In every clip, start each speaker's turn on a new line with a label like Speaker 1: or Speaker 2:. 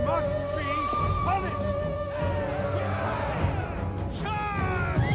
Speaker 1: must be punished! Charge!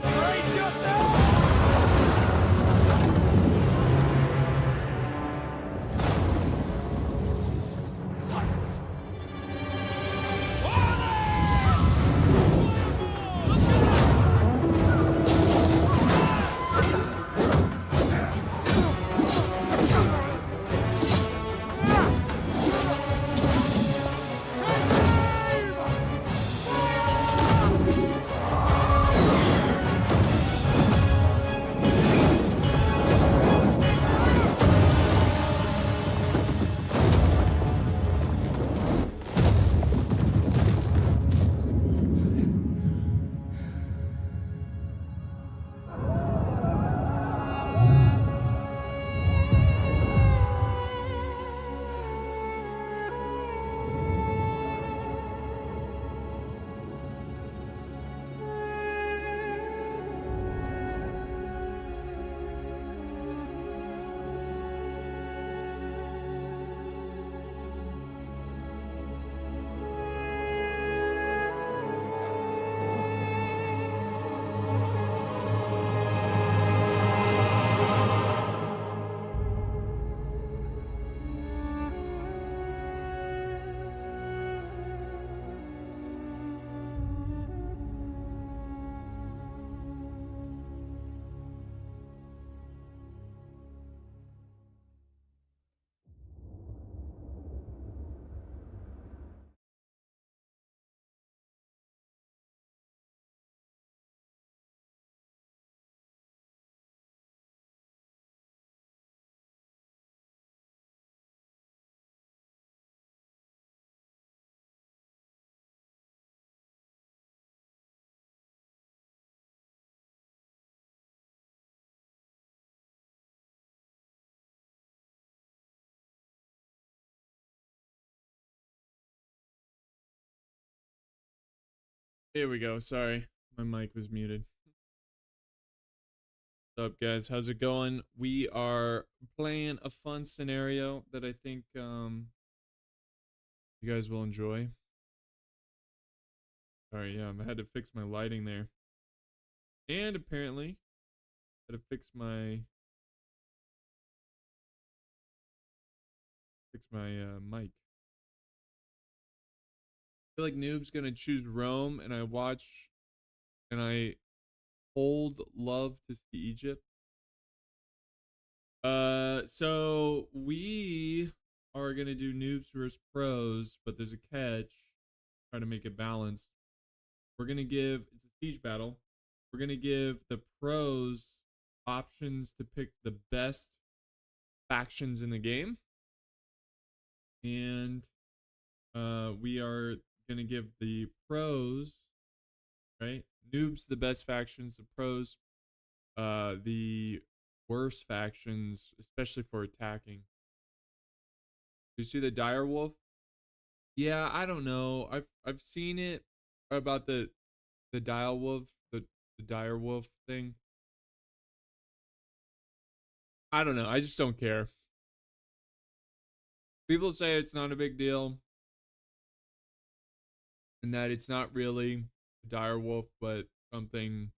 Speaker 1: Brace yourself! Silence!
Speaker 2: Here we go. Sorry, my mic was muted. What's up, guys? How's it going? We are playing a fun scenario that I think you guys will enjoy. Sorry, yeah, I had to fix my lighting there, and apparently had to fix my mic. I feel like Noob's gonna choose Rome, and I hold love to see Egypt. So we are gonna do noobs versus pros, but there's a catch. Try to make it balanced. We're gonna give it's a siege battle. We're gonna give the pros options to pick the best factions in the game, and we are gonna give the pros, right? Noobs the best factions, the pros the worst factions, especially for attacking. You see the dire wolf? Yeah, I don't know. I've seen it about the dire wolf, the dire wolf thing. I don't know. I just don't care. People say it's not a big deal and that it's not really a dire wolf but something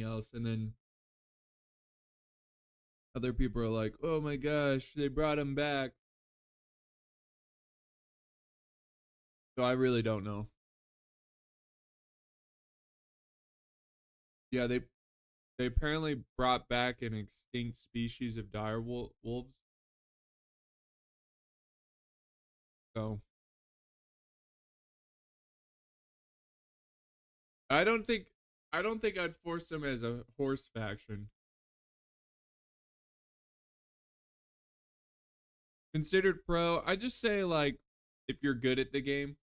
Speaker 2: else, and then other people are like, "Oh my gosh, they brought him back." So I really don't know. Yeah, they apparently brought back an extinct species of dire wolves. So I don't think I'd force them as a horse faction. Considered pro, I just say like if you're good at the game.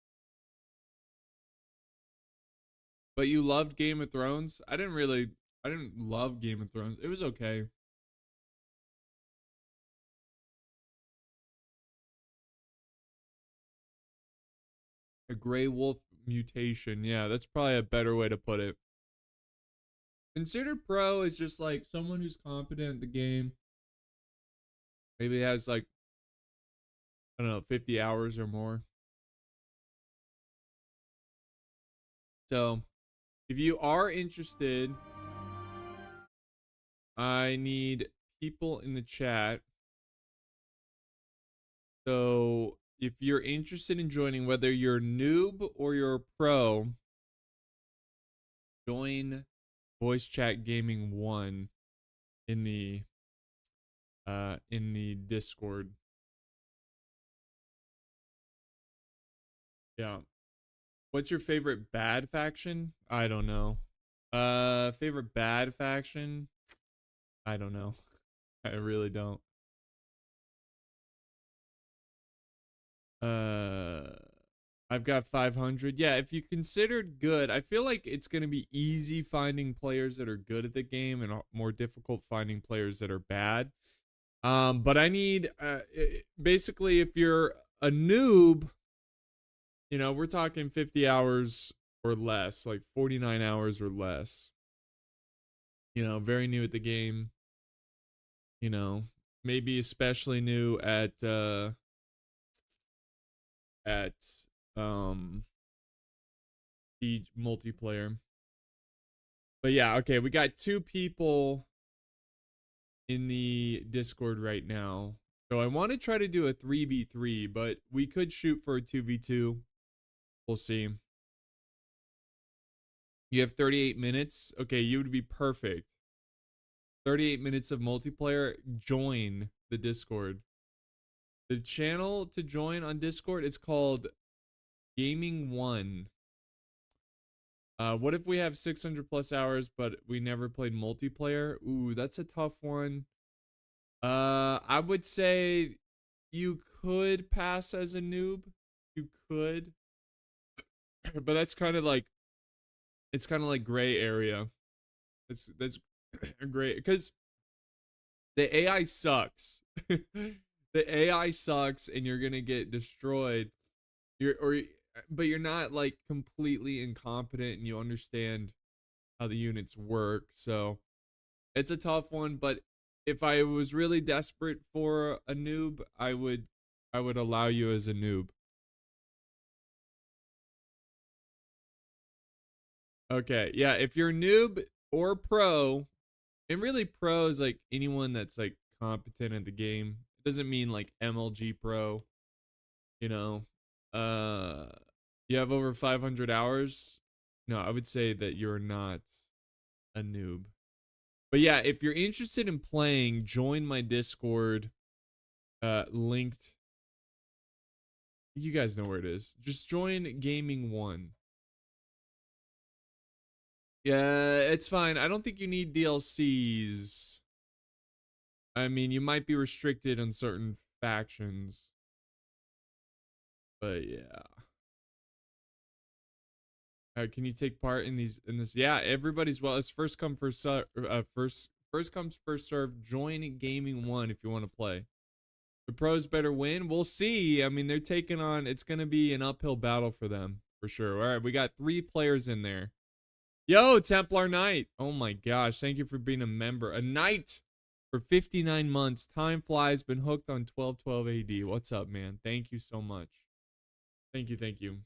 Speaker 2: But you loved Game of Thrones? I didn't love Game of Thrones. It was okay. A gray wolf mutation. Yeah, that's probably a better way to put it. Considered pro is just like someone who's competent at the game. Maybe has like, I don't know, 50 hours or more. So if you are interested, I need people in the chat. So if you're interested in joining, whether you're noob or you're a pro, join Voice Chat Gaming 1 in the Discord. Yeah. What's your favorite bad faction? I don't know. Favorite bad faction? I don't know. I really don't. I've got 500. Yeah, if you considered good, I feel like it's going to be easy finding players that are good at the game and more difficult finding players that are bad. But I need, basically, if you're a noob, you know, we're talking 50 hours or less, like 49 hours or less. You know, very new at the game. You know, maybe especially new at the multiplayer. But yeah, okay, we got 2 people in the Discord right now. So I want to try to do a 3v3, but we could shoot for a 2v2. We'll see. You have 38 minutes. Okay, you would be perfect. 38 minutes of multiplayer. Join the Discord. The channel to join on Discord, it's called Gaming 1. What if we have 600 plus hours, but we never played multiplayer? Ooh, that's a tough one. I would say you could pass as a noob. You could. But that's kind of like, it's kind of like gray area. That's great because the AI sucks. The AI sucks and you're going to get destroyed. But you're not like completely incompetent and you understand how the units work. So it's a tough one, but if I was really desperate for a noob, I would allow you as a noob. Okay, yeah, if you're noob or pro, and really pro is like anyone that's like competent at the game. It doesn't mean like MLG pro, you know. You have over 500 hours. No, I would say that you're not a noob. But yeah, if you're interested in playing, join my Discord. Linked. You guys know where it is. Just join Gaming 1. Yeah, it's fine. I don't think you need DLCs. I mean, you might be restricted on certain factions. But yeah. Can you take part in these this? Yeah, everybody's well. It's first come first serve. First comes first serve. Join Gaming 1 if you want to play. The pros better win. We'll see. I mean, they're taking on. It's gonna be an uphill battle for them for sure. All right, we got 3 players in there. Yo, Templar Knight. Oh my gosh, thank you for being a member. A knight for 59 months. Time flies. Been hooked on 1212 AD. What's up, man? Thank you so much. Thank you. Thank you.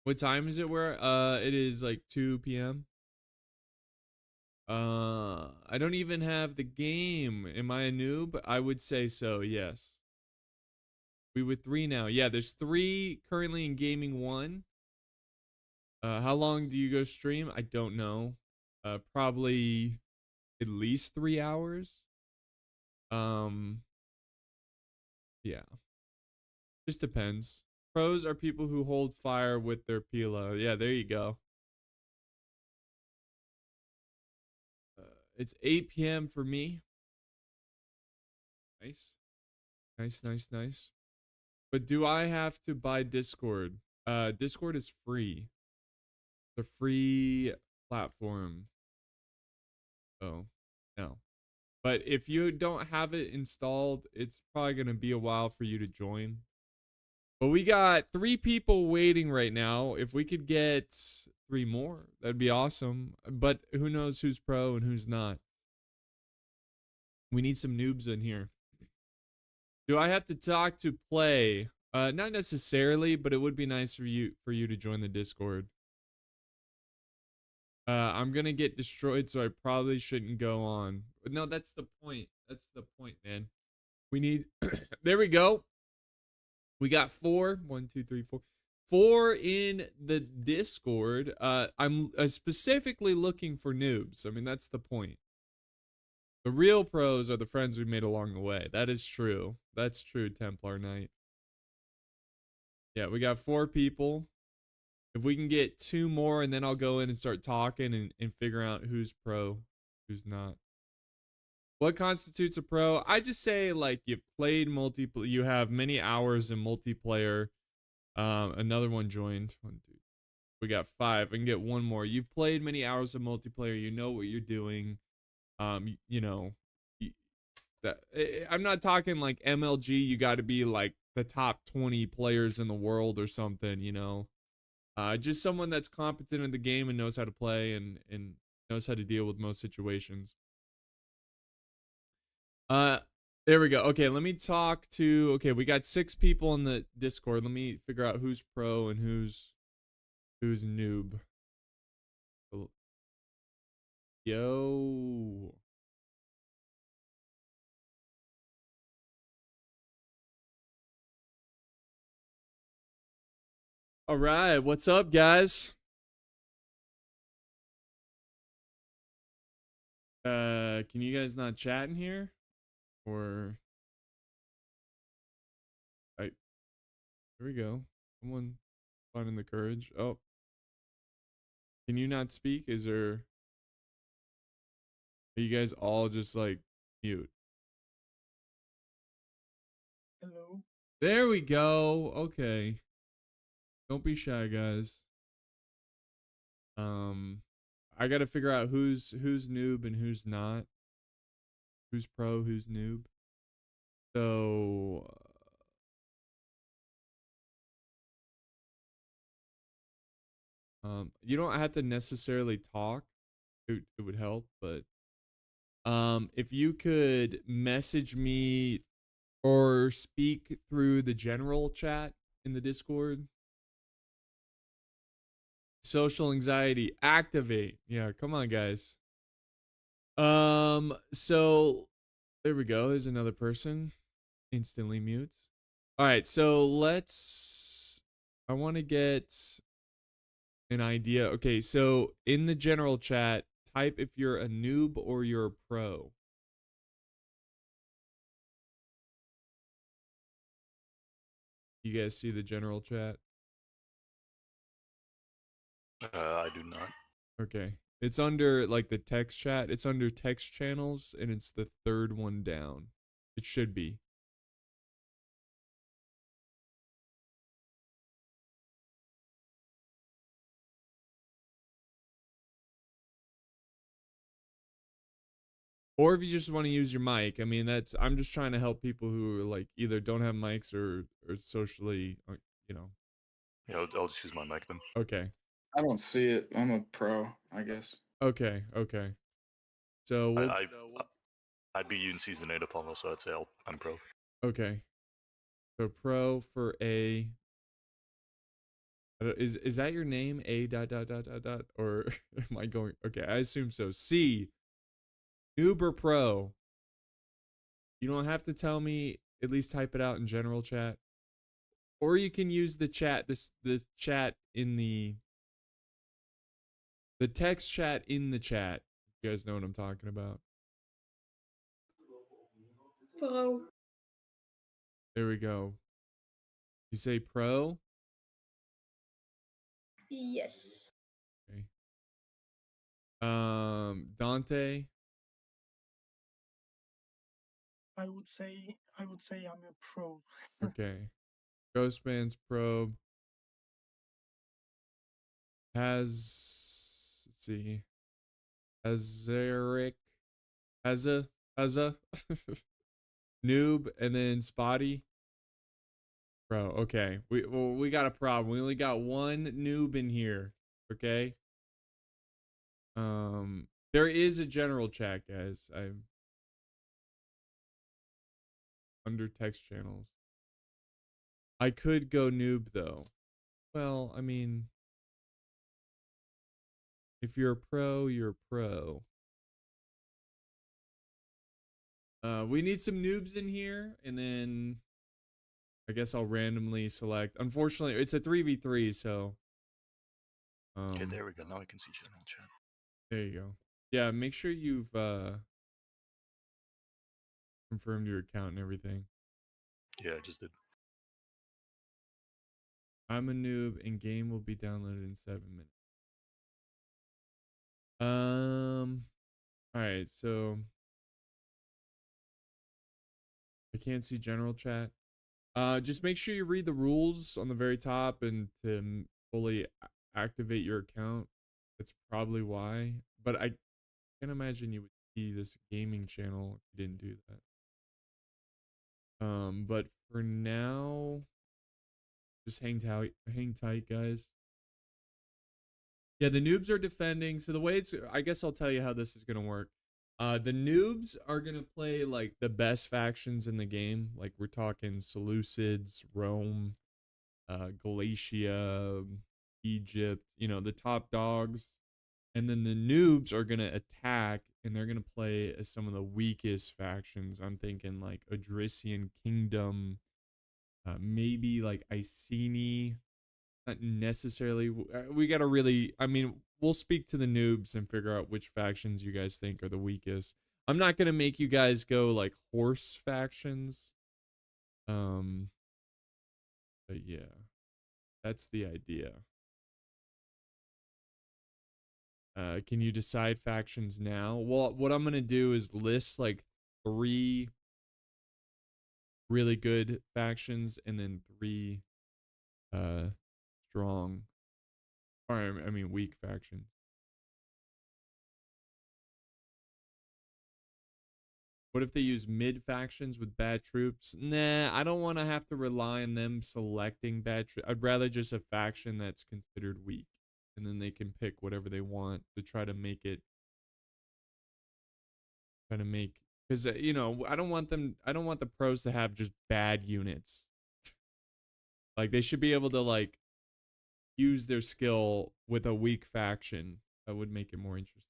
Speaker 2: What time is it where? It is like 2 p.m. I don't even have the game. Am I a noob? I would say so, yes. We with 3 now. Yeah, there's 3 currently in Gaming 1. How long do you go stream? I don't know. Probably at least 3 hours. Yeah. Just depends. Pros are people who hold fire with their pila. Yeah, there you go. It's 8 p.m. for me. Nice. Nice. But do I have to buy Discord? Discord is free. The free platform. Oh, no. But if you don't have it installed, it's probably going to be a while for you to join. But we got 3 people waiting right now. If we could get 3 more, that'd be awesome. But who knows who's pro and who's not. We need some noobs in here. Do I have to talk to play? Not necessarily, but it would be nice for you to join the Discord. I'm gonna get destroyed, so I probably shouldn't go on. But no, that's the point. That's the point, man. We need. There we go. We got 4. 1, 2, 3, 4. 4 in the Discord. I'm specifically looking for noobs. I mean, that's the point. The real pros are the friends we made along the way. That is true. That's true, Templar Knight. Yeah, we got 4 people. If we can get 2 more, and then I'll go in and start talking and figure out who's pro, who's not. What constitutes a pro? I just say, like, you've played multiplayer, you have many hours in multiplayer. Another one joined. 1, 2. We got 5. I can get 1 more. You've played many hours of multiplayer. You know what you're doing. You know, I'm not talking like MLG. You got to be like the top 20 players in the world or something, you know. Just someone that's competent in the game and knows how to play and knows how to deal with most situations. There we go. Okay, let me talk to. Okay, we got 6 people in the Discord. Let me figure out who's pro and who's noob. Yo. All right, what's up, guys? Can you guys not chat in here? Or here we go. Someone finding the courage. Oh. Can you not speak? Are you guys all just like mute?
Speaker 3: Hello.
Speaker 2: There we go. Okay. Don't be shy, guys. I gotta figure out who's noob and who's not. Who's pro, who's noob. So you don't have to necessarily talk. It would help, but if you could message me or speak through the general chat in the Discord. Social anxiety, activate. Yeah, come on, guys. So there we go. There's another person. Instantly mutes. All right, so I want to get an idea. Okay, so in the general chat, type if you're a noob or you're a pro. You guys see the general chat?
Speaker 4: I do not.
Speaker 2: Okay. It's under like the text chat. It's under text channels and it's the 3rd one down. It should be. Or if you just want to use your mic, I mean, I'm just trying to help people who are like either don't have mics or socially, you know.
Speaker 4: Yeah, I'll just use my mic then.
Speaker 2: Okay.
Speaker 3: I don't see it. I'm a pro, I guess.
Speaker 2: Okay. So
Speaker 4: I'd be using season 8 upon so I'd say I'm pro.
Speaker 2: Okay. So pro for A. Is that your name? A dot dot dot dot dot, or am I going? Okay, I assume so. C. Uber pro. You don't have to tell me. At least type it out in general chat, or you can use the chat. The chat in the text chat in the chat. You guys know what I'm talking about.
Speaker 5: Pro.
Speaker 2: There we go. You say pro?
Speaker 5: Yes.
Speaker 2: Okay. Dante.
Speaker 6: I would say I'm a pro.
Speaker 2: Okay. Ghostman's pro. Let's see, Hazaric, Hazza, Noob, and then Spotty. Bro, okay. We got a problem. We only got one noob in here. Okay. There is a general chat, guys. I'm under text channels. I could go noob though. Well, I mean, if you're a pro, you're a pro. We need some noobs in here, and then I guess I'll randomly select. Unfortunately, it's a 3v3, so
Speaker 4: Okay, there we go. Now I can see general chat.
Speaker 2: there you go. Yeah, make sure you've confirmed your account and everything.
Speaker 4: Yeah, I just did.
Speaker 2: I'm a noob, and game will be downloaded in 7 minutes. All right, so I can't see general chat. Just make sure you read the rules on the very top and to fully activate your account. That's probably why. But I can't imagine you would see this gaming channel if you didn't do that. But for now, just hang tight, guys. Yeah, the noobs are defending. So the way it's, I guess I'll tell you how this is gonna work. The noobs are gonna play like the best factions in the game. Like we're talking Seleucids, Rome, Galatia, Egypt, you know, the top dogs. And then the noobs are gonna attack, and they're gonna play as some of the weakest factions. I'm thinking like Odrysian Kingdom, maybe like Iceni. Not necessarily. We gotta really. I mean, we'll speak to the noobs and figure out which factions you guys think are the weakest. I'm not gonna make you guys go like horse factions. But yeah, that's the idea. Can you decide factions now? Well, what I'm gonna do is list like 3 really good factions and then 3 strong, or I mean weak factions. What if they use mid factions with bad troops? Nah, I don't want to have to rely on them selecting bad troops. I'd rather just a faction that's considered weak, and then they can pick whatever they want to try to make it. Because you know, I don't want the pros to have just bad units. Like they should be able to like use their skill with a weak faction. That would make it more interesting.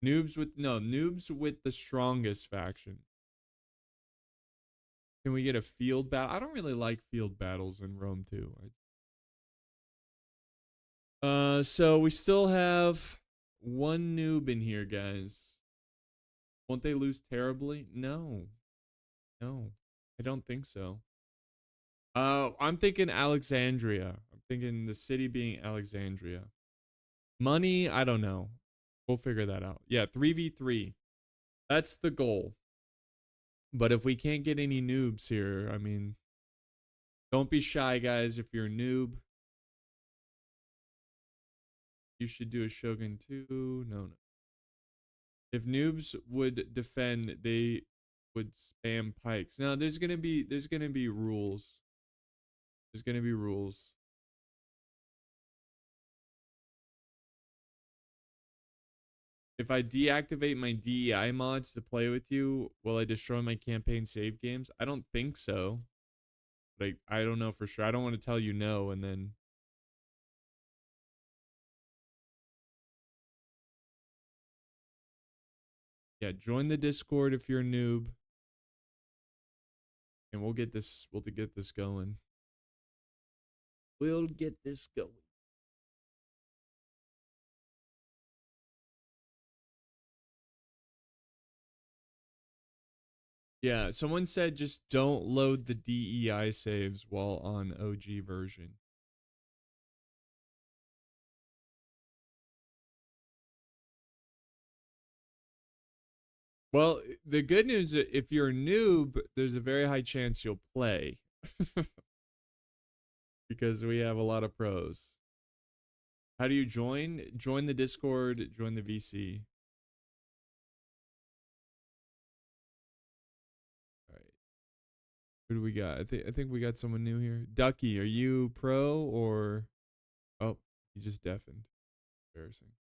Speaker 2: Noobs with the strongest faction. Can we get a field battle? I don't really like field battles in Rome 2. So we still have 1 noob in here, guys. Won't they lose terribly? No, I don't think so. I'm thinking Alexandria. I'm thinking the city being Alexandria. Money, I don't know. We'll figure that out. Yeah, 3v3. That's the goal. But if we can't get any noobs here, I mean, don't be shy, guys. If you're a noob, you should do a Shogun too. No. If noobs would defend, they would spam pikes. Now, there's gonna be rules. There's gonna be rules. If I deactivate my DEI mods to play with you, will I destroy my campaign save games? I don't think so. Like, I don't know for sure. I don't want to tell you no and then. Yeah, join the Discord if you're a noob. And we'll get this going. We'll get this going. Yeah, someone said just don't load the DEI saves while on OG version. Well, the good news is if you're a noob, there's a very high chance you'll play. Because we have a lot of pros. How do you join? Join the Discord, join the VC. All right. Who do we got? I think we got someone new here. Ducky, are you pro or oh, you just deafened. Embarrassing.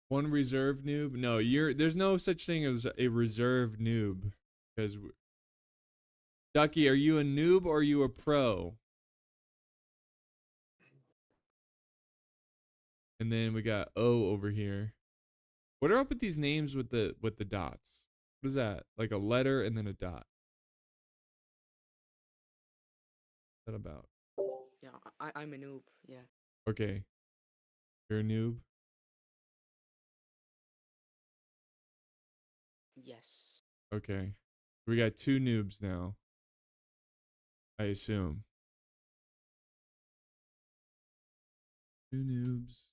Speaker 2: One reserve noob? No, there's no such thing as a reserve noob because Ducky, are you a noob or are you a pro? And then we got O over here. What are up with these names with the dots? What is that? Like a letter and then a dot. What's that about?
Speaker 7: Yeah, I'm a noob. Yeah.
Speaker 2: Okay. You're a noob?
Speaker 7: Yes.
Speaker 2: Okay. We got 2 noobs now. I assume. 2 noobs.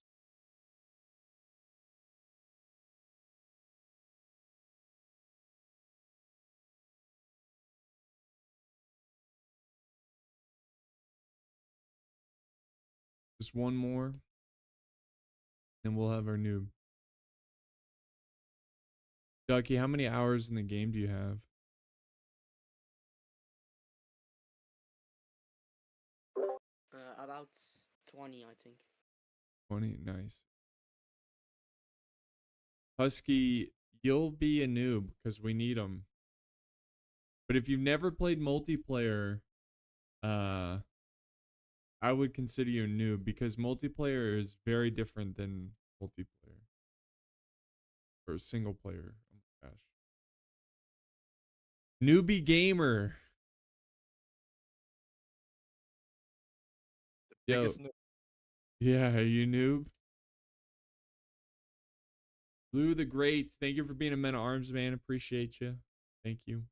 Speaker 2: Just one more. And we'll have our noob. Ducky, how many hours in the game do you have?
Speaker 7: About 20, I think.
Speaker 2: 20. Nice. Husky, you'll be a noob because we need them. But if you've never played multiplayer, I would consider you a noob because multiplayer is very different than multiplayer. Or single player. Oh my gosh. Newbie gamer. Yo. Yeah, are you noob? Blue the Great, thank you for being a Men at Arms, man. Appreciate you. Thank you.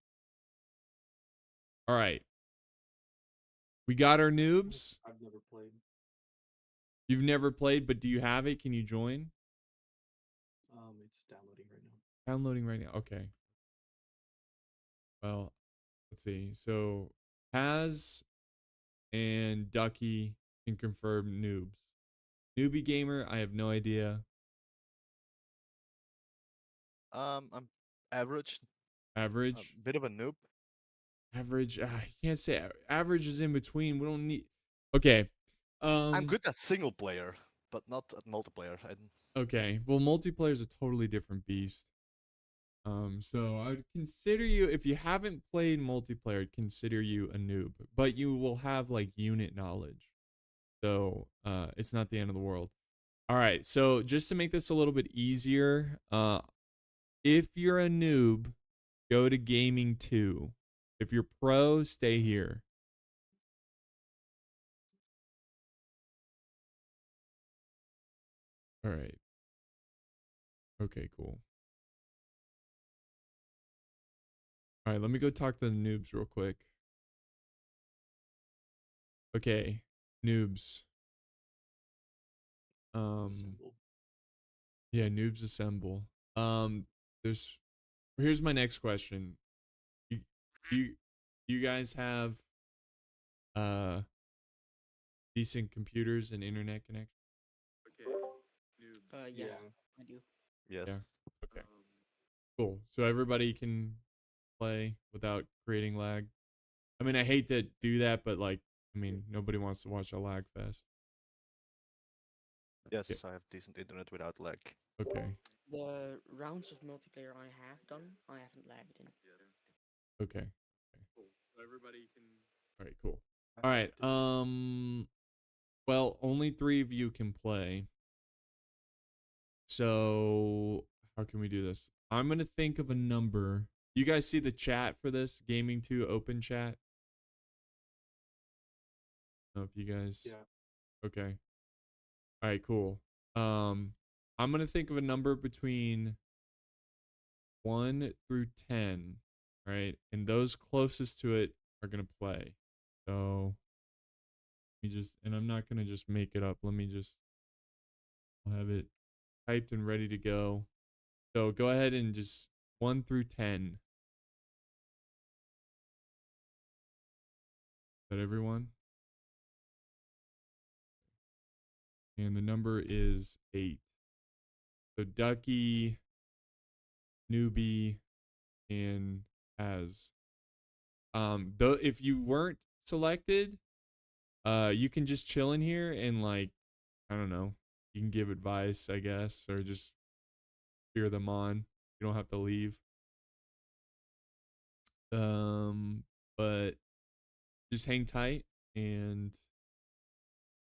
Speaker 2: All right. We got our noobs.
Speaker 8: I've never played.
Speaker 2: You've never played, but do you have it? Can you join?
Speaker 8: It's downloading right now.
Speaker 2: Downloading right now. Okay. Well, let's see. So, Paz and Ducky can confirm noobs. Newbie gamer, I have no idea.
Speaker 9: I'm average.
Speaker 2: Average.
Speaker 9: A bit of a noob.
Speaker 2: Average. I can't say average is in between. We don't need. Okay.
Speaker 9: I'm good at single player, but not at multiplayer.
Speaker 2: Okay. Well, multiplayer is a totally different beast. So I would consider you, if you haven't played multiplayer, I'd consider you a noob, but you will have like unit knowledge. So it's not the end of the world. All right. So just to make this a little bit easier, if you're a noob, go to gaming 2. If you're pro, stay here. All right. Okay, cool. All right, let me go talk to the noobs real quick. Okay, noobs.
Speaker 8: Assemble.
Speaker 2: Yeah, noobs assemble. Here's my next question. You guys have decent computers and internet connection? Okay. Noobs.
Speaker 7: Yeah, I do.
Speaker 9: Yes.
Speaker 2: Yeah. Okay. Cool. So everybody can play without creating lag. I mean, I hate to do that, but like, I mean, nobody wants to watch a lag fest.
Speaker 9: Yes,
Speaker 2: Yeah.
Speaker 9: I have decent internet without lag.
Speaker 2: Okay.
Speaker 7: The rounds of multiplayer I have done, I haven't lagged in.
Speaker 2: Okay. Cool. So everybody can. All right. Cool. All right. Well, only 3 of you can play. So how can we do this? I'm gonna think of a number. You guys see the chat for this? Gaming 2 open chat? I don't know if you guys.
Speaker 8: Yeah.
Speaker 2: Okay. All right, cool. I'm gonna think of a number between 1 through 10, right? And those closest to it are gonna play. So and I'm not gonna just make it up. I'll have it typed and ready to go. So go ahead and just 1 through 10. Is that everyone? And the number is 8. So Ducky, Newbie, and Has. Though if you weren't selected, you can just chill in here and like, I don't know, you can give advice, I guess, or just cheer them on. You don't have to leave. But just hang tight and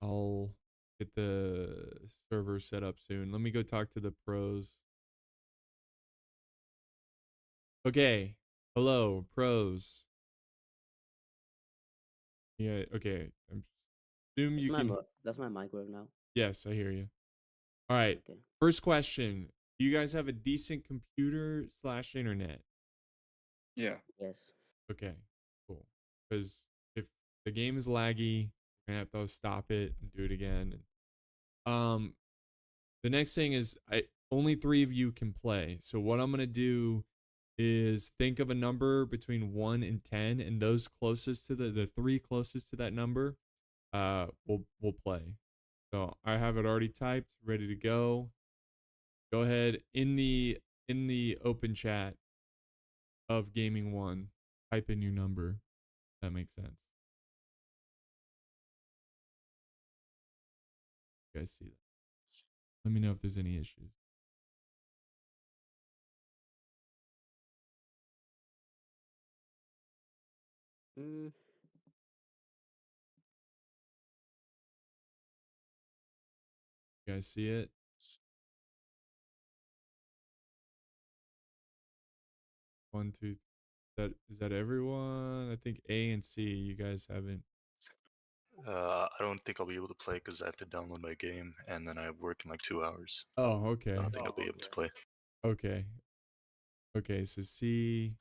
Speaker 2: I'll get the server set up soon. Let me go talk to the pros. Okay. Hello, pros. Yeah, okay. I'm assume you can.
Speaker 10: Does my mic work now?
Speaker 2: Yes, I hear you. All right.
Speaker 10: Okay.
Speaker 2: First question. Do you guys have a decent computer / internet?
Speaker 3: Yeah.
Speaker 10: Yes.
Speaker 2: Okay, cool. Because if the game is laggy, we're gonna have to stop it and do it again. The next thing is only 3 of you can play. So what I'm gonna do is think of a number between 1 and 10, and those closest to the 3 closest to that number, will play. So I have it already typed, ready to go. Go ahead in the open chat of Gaming 1, type in your number. If that makes sense. You guys see that? Let me know if there's any issues.
Speaker 10: Mm,
Speaker 2: You guys see it? One, two. Is that everyone? I think A and C. You guys haven't.
Speaker 4: I don't think I'll be able to play because I have to download my game and then I work in like 2 hours.
Speaker 2: Oh, okay.
Speaker 4: I don't think I'll be able to play.
Speaker 2: Okay. Okay, so C.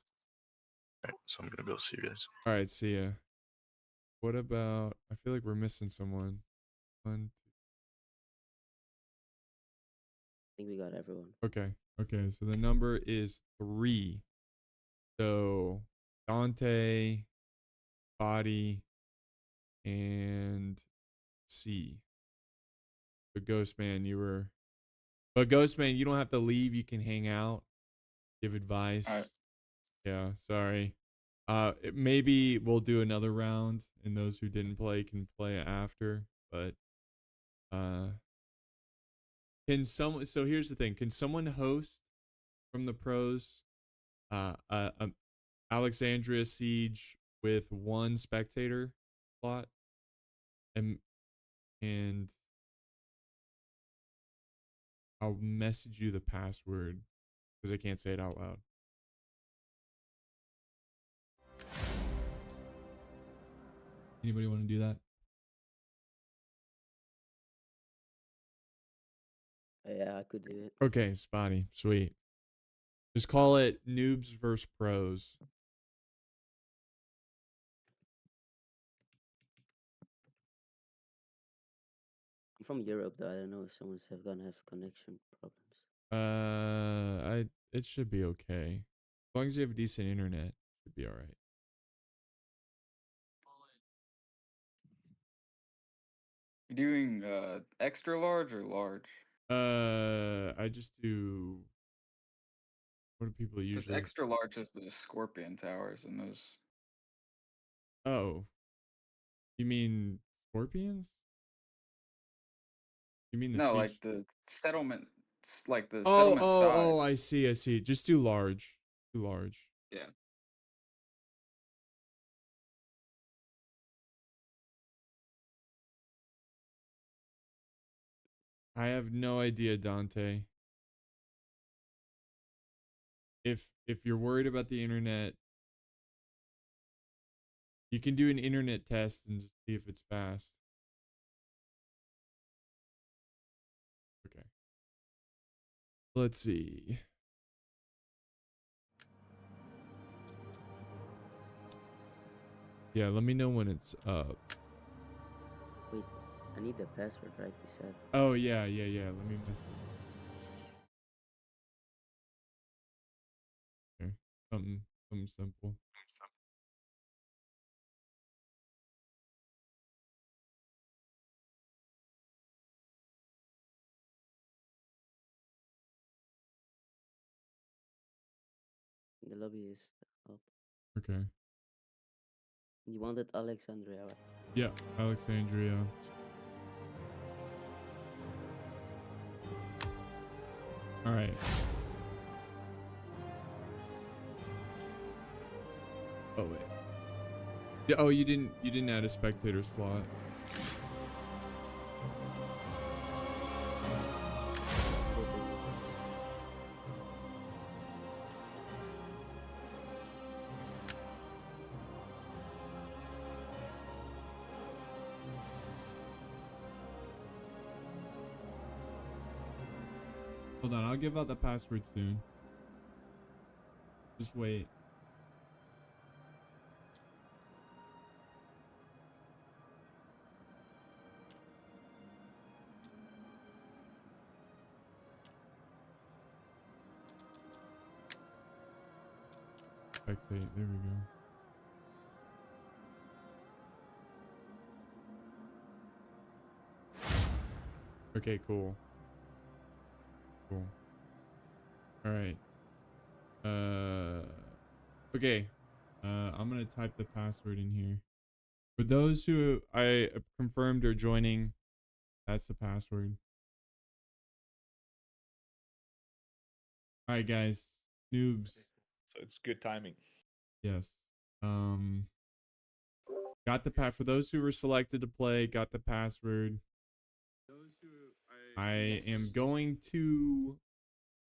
Speaker 4: Alright, so I'm gonna go see you guys.
Speaker 2: All right, see ya. What about? I feel like we're missing someone. 1,
Speaker 10: I think we got everyone.
Speaker 2: 2. Okay. Okay, so the number is 3. So Dante, Body, and C. But Ghostman, you were. But Ghostman, you don't have to leave. You can hang out, give advice.
Speaker 3: All right.
Speaker 2: Yeah, sorry. Maybe we'll do another round, and those who didn't play can play after. But can someone? So here's the thing: can someone host from the pros? Alexandria Siege with 1 spectator slot, and I'll message you the password because I can't say it out loud. Anybody want to do that?
Speaker 10: Yeah, I could do it.
Speaker 2: Okay, Spotty, sweet. Just call it noobs versus pros.
Speaker 10: I'm from Europe, though. I don't know if someone's gonna have connection problems.
Speaker 2: It should be okay. As long as you have decent internet, it should be all right.
Speaker 3: You doing extra large or large?
Speaker 2: I just do. What do people
Speaker 3: Just
Speaker 2: usually?
Speaker 3: extra large is the Scorpion Towers and those.
Speaker 2: Oh, you mean scorpions? You mean the
Speaker 3: No,
Speaker 2: siege?
Speaker 3: like the settlement, like the
Speaker 2: Oh,
Speaker 3: settlement size.
Speaker 2: oh, I see, I see. Just do large. Do large.
Speaker 3: Yeah.
Speaker 2: I have no idea, Dante. If you're worried about the internet, you can do an internet test and just see if it's fast. Okay. Let's see. Yeah, let me know when it's up.
Speaker 10: Wait, I need the password, right? You said.
Speaker 2: Oh, yeah. Let me message. Here. Something simple.
Speaker 10: lobby is up.
Speaker 2: Okay.
Speaker 10: You wanted Alexandria, right?
Speaker 2: Yeah, Alexandria. All right. Oh wait. Yeah. Oh, you didn't add a spectator slot. Hold on, I'll give out the password soon. Just wait. Spectate, there we go. Okay, cool. Cool. All right. Okay. I'm gonna type the password in here. For those who I confirmed are joining, that's the password. All right, guys. Noobs.
Speaker 11: So it's good timing.
Speaker 2: Yes. Got the for those who were selected to play, got the password. Those who I am going to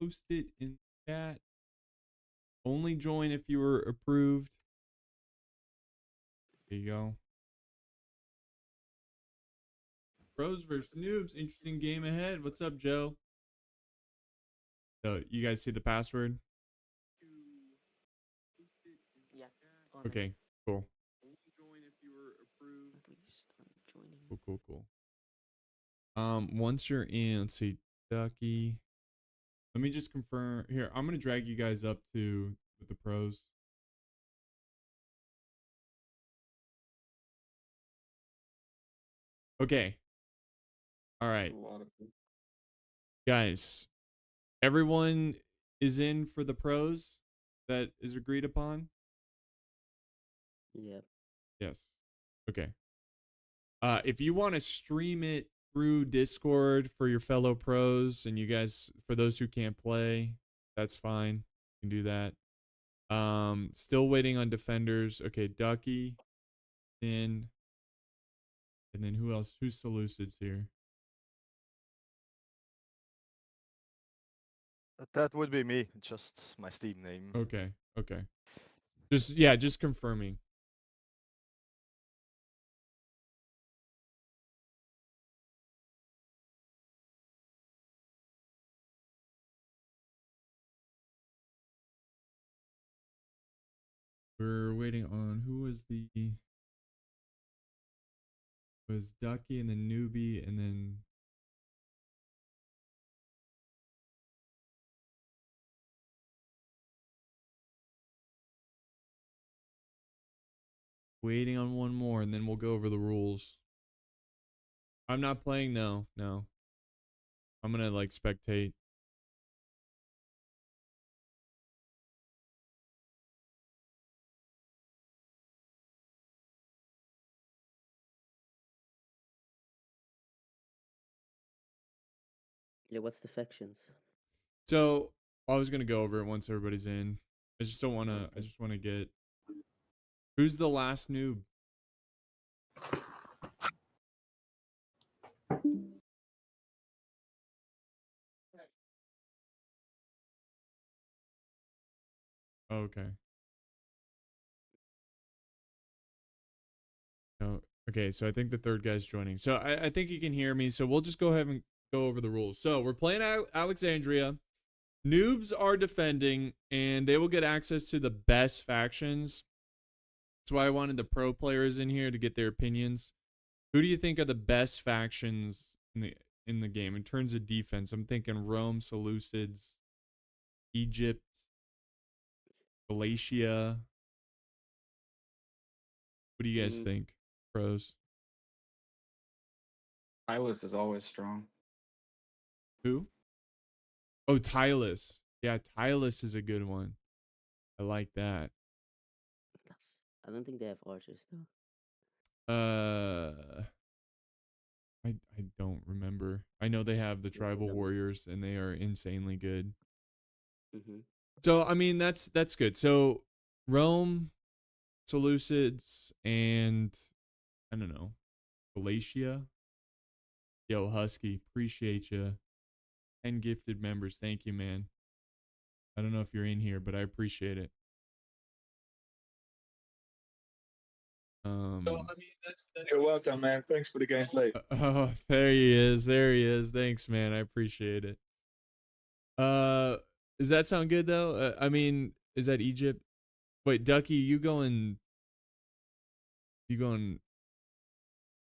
Speaker 2: post it in chat. Only join if you were approved. There you go. Pros versus noobs. Interesting game ahead. What's up, Joe? So you guys see the password?
Speaker 7: Yeah.
Speaker 2: Okay, cool.
Speaker 7: At least I'm joining.
Speaker 2: Cool. Once you're in, let's see, Ducky. Let me just confirm here. I'm gonna drag you guys up to with the pros. Okay. All right, guys. Everyone is in for the pros that is agreed upon.
Speaker 10: Yep.
Speaker 2: Yes. Okay. If you want to stream it through Discord for your fellow pros and you guys, for those who can't play, that's fine. You can do that. Still waiting on defenders. Okay, Ducky, in, and then who else? Who's Seleucids here?
Speaker 9: That would be me. Just my Steam name.
Speaker 2: Okay. Just confirming. We're waiting on who was Ducky and then Newbie and then waiting on one more and then we'll go over the rules. I'm not playing, no. I'm gonna like spectate.
Speaker 10: Yeah, what's the factions?
Speaker 2: So I was gonna go over it once everybody's in. I just don't wanna I just wanna get who's the last noob? Okay. No. Okay, so I think the third guy's joining. So I think you can hear me. So we'll just go ahead and go over the rules. So we're playing Alexandria. Noobs are defending, and they will get access to the best factions. That's why I wanted the pro players in here to get their opinions. Who do you think are the best factions in the game in terms of defense? I'm thinking Rome, Seleucids, Egypt, Galatia. What do you guys think, pros?
Speaker 3: Silas is always strong.
Speaker 2: Who? Oh, Tylus. Yeah, Tylus is a good one. I like that.
Speaker 10: I don't think they have archers though.
Speaker 2: I don't remember. I know they have the tribal warriors and they are insanely good.
Speaker 10: Mm-hmm.
Speaker 2: So I mean that's good. So Rome, Seleucids, and I don't know, Galatia. Yo, Husky, appreciate you. 10 gifted members, thank you, man. I don't know if you're in here, but I appreciate it.
Speaker 11: You're welcome, man. Thanks for the gameplay.
Speaker 2: Oh, there he is. There he is. Thanks, man. I appreciate it. Does that sound good though? I mean, is that Egypt? Wait, Ducky, you going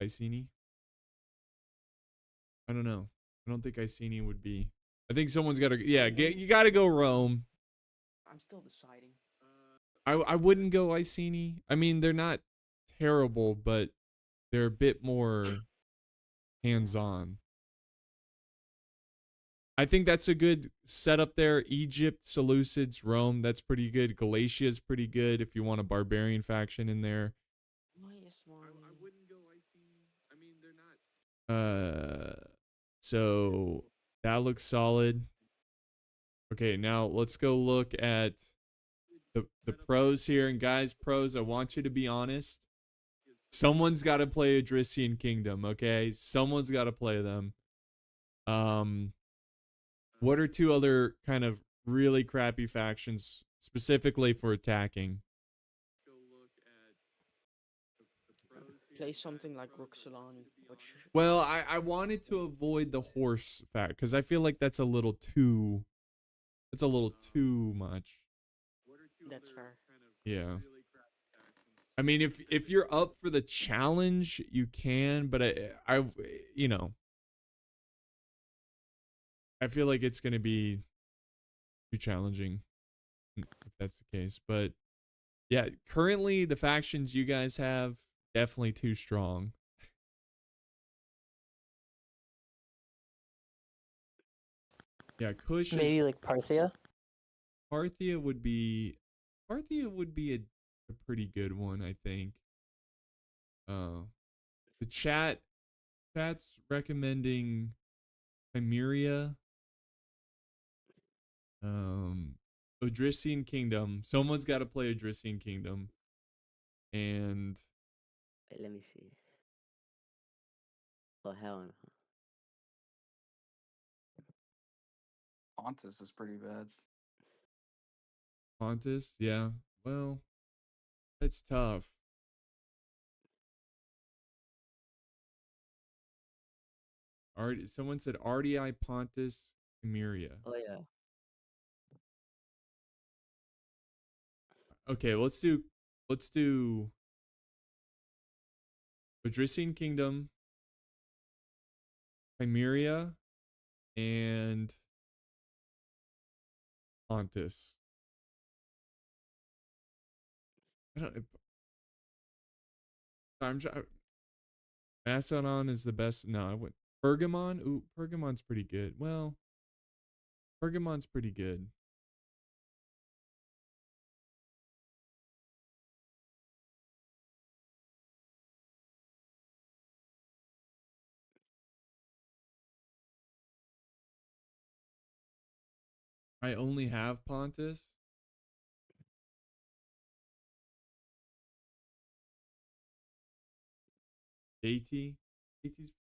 Speaker 2: Iceni? I don't know. I don't think Iceni would be. I think someone's got to. Yeah, you got to go Rome.
Speaker 7: I'm still deciding.
Speaker 2: I wouldn't go Iceni. I mean, they're not terrible, but they're a bit more hands-on. I think that's a good setup there. Egypt, Seleucids, Rome, that's pretty good. Galatia's pretty good if you want a barbarian faction in there.
Speaker 7: I wouldn't go Iceni. I mean, they're not.
Speaker 2: So that looks solid. Okay, now let's go look at the pros here. And guys, pros, I want you to be honest. Someone's got to play Adrician Kingdom, okay? Someone's got to play them. What are two other kind of really crappy factions specifically for attacking?
Speaker 7: Play something like Roxelani, which...
Speaker 2: Well, I wanted to avoid the horse fact because I feel like that's a little too much.
Speaker 7: That's fair.
Speaker 2: Yeah. I mean, if you're up for the challenge, you can, but I you know, I feel like it's gonna be too challenging if that's the case. But yeah, currently the factions you guys have definitely too strong. Yeah, Kush.
Speaker 12: Maybe like Parthia.
Speaker 2: Parthia would be a pretty good one, I think. The chat's recommending Chimeria. Odrysian Kingdom. Someone's got to play Odrysian Kingdom. And
Speaker 10: Wait, let me see. Oh hell no.
Speaker 3: Pontus is pretty bad.
Speaker 2: Pontus, yeah. Well, it's tough. Someone said RDI, Pontus, Chimeria.
Speaker 10: Oh yeah.
Speaker 2: Okay, let's do Odrysian Kingdom, Chimeria, and Pontus. I don't. Macedon is the best. No, I wouldn't. Pergamon? Ooh, Pergamon's pretty good. Well, Pergamon's pretty good. I only have Pontus. AT. AT's.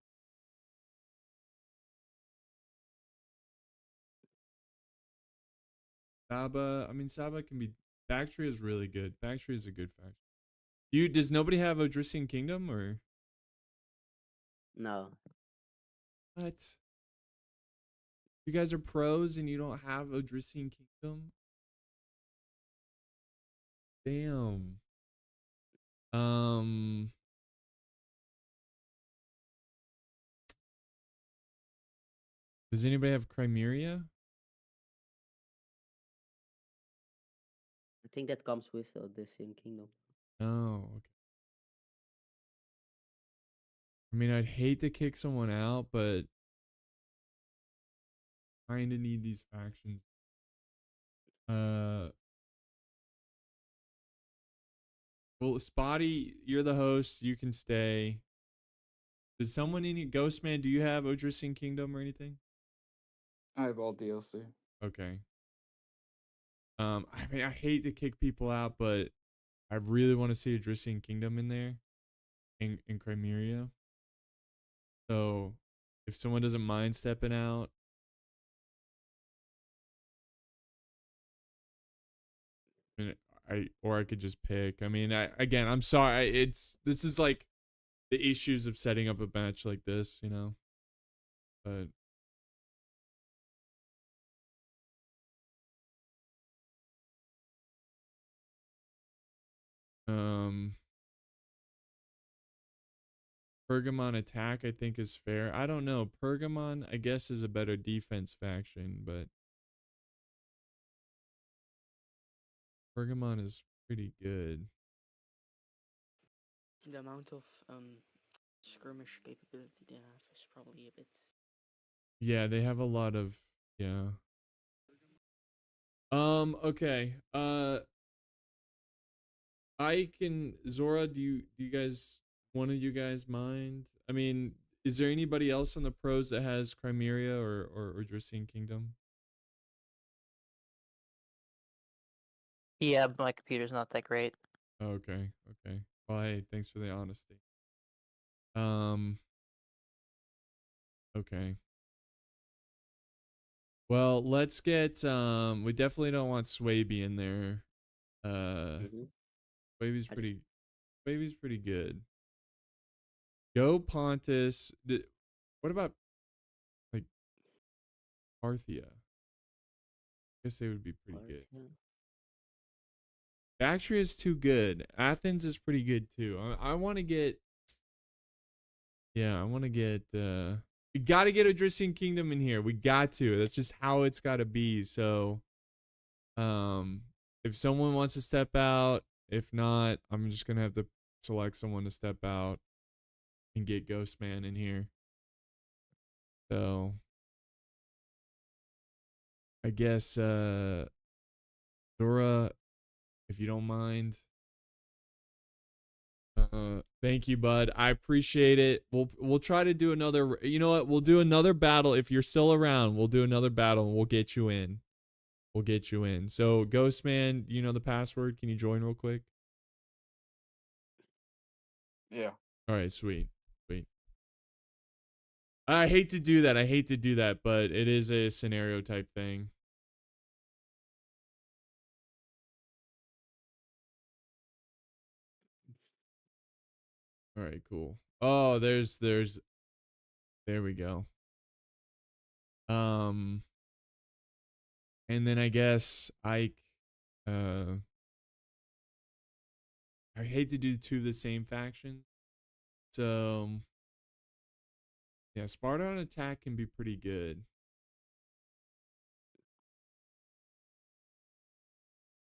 Speaker 2: Saba. I mean, Saba can be. Bactria is really good. Bactria is a good faction. Does nobody have Odrysian Kingdom or?
Speaker 10: No.
Speaker 2: What? You guys are pros and you don't have Odrysian Kingdom? Damn. Does anybody have Chimeria?
Speaker 10: I think that comes with the Sin Kingdom.
Speaker 2: Oh, okay. I mean, I'd hate to kick someone out, but kind of need these factions. Well, Spotty, you're the host. You can stay. Does someone in your Ghostman? Do you have Odrisian Kingdom or anything?
Speaker 3: I have all DLC.
Speaker 2: Okay. I mean, I hate to kick people out, but I really want to see Odrisian Kingdom in there, in Crimea. So, if someone doesn't mind stepping out, and I could just pick. I mean, again, I'm sorry. This is like the issues of setting up a match like this, you know. But Pergamon attack, I think, is fair. I don't know. Pergamon, I guess, is a better defense faction, but Pergamon is pretty good.
Speaker 10: The amount of skirmish capability they have is probably a bit.
Speaker 2: Yeah, they have a lot of, yeah. Okay. Ike and Zora, do you guys, one of you guys mind? I mean, is there anybody else on the pros that has Crimea or Odrisian Kingdom?
Speaker 12: Yeah, but my computer's not that great.
Speaker 2: Okay, okay. Well, hey, thanks for the honesty. Okay. Well, let's get we definitely don't want Swaby in there. Swaby's pretty good. Go Pontus. What about like Parthia? I guess they would be pretty good. Bactria is too good. Athens is pretty good too. I want to get. Yeah, I want to get. We got to get Odrisian Kingdom in here. We got to. That's just how it's got to be. So, if someone wants to step out, if not, I'm just gonna have to select someone to step out and get Ghostman in here. So, I guess Zora, if you don't mind. Thank you, bud. I appreciate it. We'll try to do another. You know what? We'll do another battle if you're still around. We'll do another battle and we'll get you in. We'll get you in. So, Ghostman, do you know the password? Can you join real quick?
Speaker 3: Yeah.
Speaker 2: All right, sweet. Sweet. I hate to do that. I hate to do that, but it is a scenario type thing. All right, cool. Oh, there we go. And then I guess I hate to do two of the same factions. So yeah, Sparta on attack can be pretty good.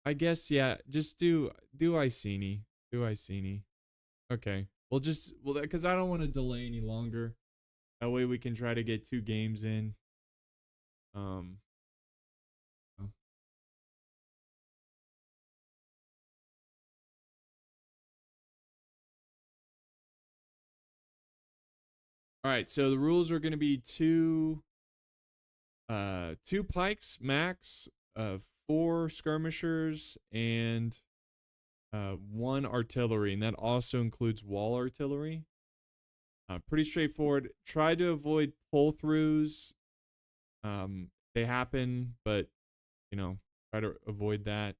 Speaker 2: I guess, yeah, just do Iceni. Do Iceni. Okay. Well, because I don't want to delay any longer. That way we can try to get 2 games in. Oh. All right, so the rules are going to be 2 pikes max, 4 skirmishers, and 1 artillery, and that also includes wall artillery. Pretty straightforward. Try to avoid pull-throughs. They happen, but you know, try to avoid that.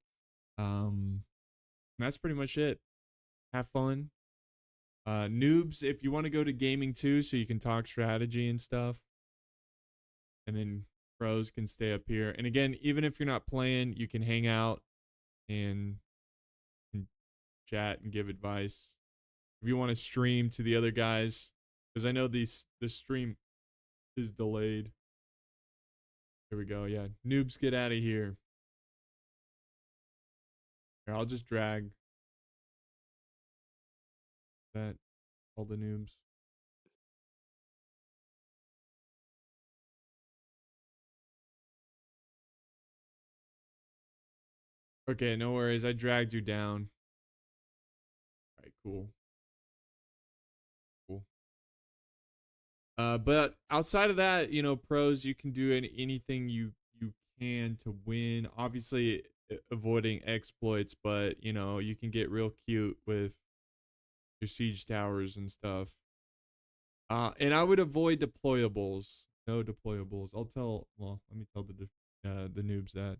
Speaker 2: That's pretty much it. Have fun. Noobs, if you want to go to gaming too, so you can talk strategy and stuff. And then pros can stay up here. And again, even if you're not playing, you can hang out and chat and give advice. If you want to stream to the other guys, because I know this stream is delayed. Here we go. Yeah, noobs, get out of here. Here, I'll just drag that, all the noobs. Okay, no worries. I dragged you down. Cool. Cool. But outside of that, you know, pros, you can do anything you can to win. Obviously, avoiding exploits, but you know, you can get real cute with your siege towers and stuff. And I would avoid deployables. No deployables. Well, let me tell the noobs that.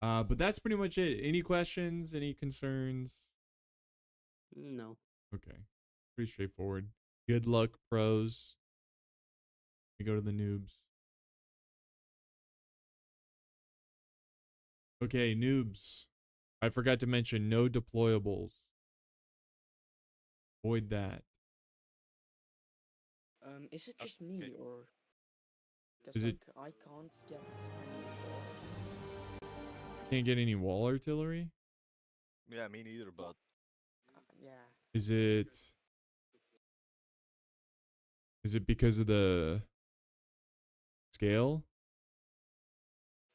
Speaker 2: But that's pretty much it. Any questions? Any concerns?
Speaker 10: No.
Speaker 2: Okay. Pretty straightforward. Good luck, pros. We go to the noobs. Okay, noobs. I forgot to mention no deployables. Avoid that.
Speaker 12: Is it just me or?
Speaker 2: Is
Speaker 12: Because
Speaker 2: it-
Speaker 12: like I can't get any.
Speaker 2: Can't get any wall artillery?
Speaker 9: Yeah, me neither, but
Speaker 12: Yeah.
Speaker 2: Is it because of the scale?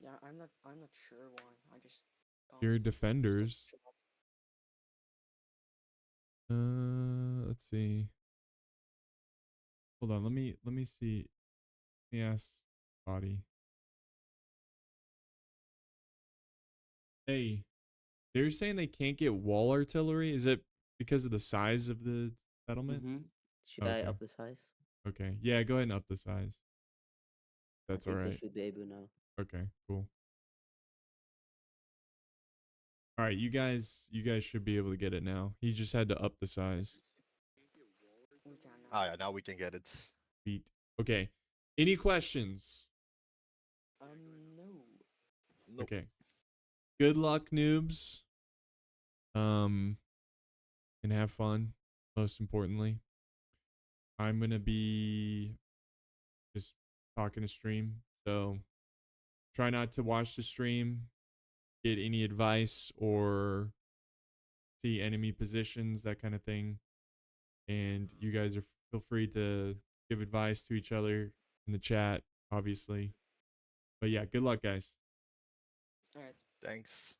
Speaker 12: Yeah, I'm not sure why. I just can't.
Speaker 2: Your
Speaker 12: just
Speaker 2: defenders.
Speaker 12: shut up.
Speaker 2: Let's see. Hold on, let me see. Let me ask body. Hey, they're saying they can't get wall artillery. Is it because of the size of the settlement?
Speaker 10: Should I
Speaker 2: Okay.
Speaker 10: up the size?
Speaker 2: Okay. Yeah, go ahead and up the size. That's
Speaker 10: I think
Speaker 2: all
Speaker 10: they
Speaker 2: right.
Speaker 10: should be able now.
Speaker 2: Okay, cool. All right, you guys should be able to get it now. He just had to up the size.
Speaker 12: We can now.
Speaker 9: ah, yeah, now we can get it.
Speaker 2: Feet. Okay. Any questions?
Speaker 12: No.
Speaker 9: Nope.
Speaker 2: Okay. Good luck, noobs. And have fun, most importantly. I'm gonna be just talking to stream, so try not to watch the stream, get any advice or see enemy positions, that kind of thing. And you guys feel free to give advice to each other in the chat, obviously. But yeah, good luck, guys.
Speaker 12: Alright.
Speaker 9: Thanks.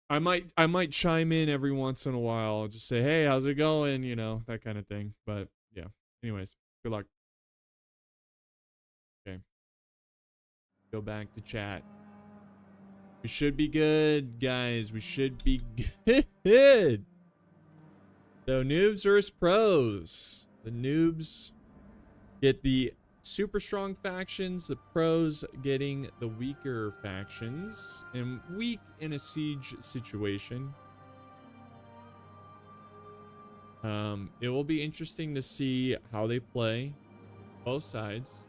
Speaker 2: I might chime in every once in a while, just say, hey, how's it going? You know, that kind of thing. But yeah, anyways, good luck. Okay. Go back to chat. We should be good, guys. We should be good. So noobs versus pros. The noobs get the super strong factions, the pros getting the weaker factions, and weak in a siege situation. It will be interesting to see how they play both sides.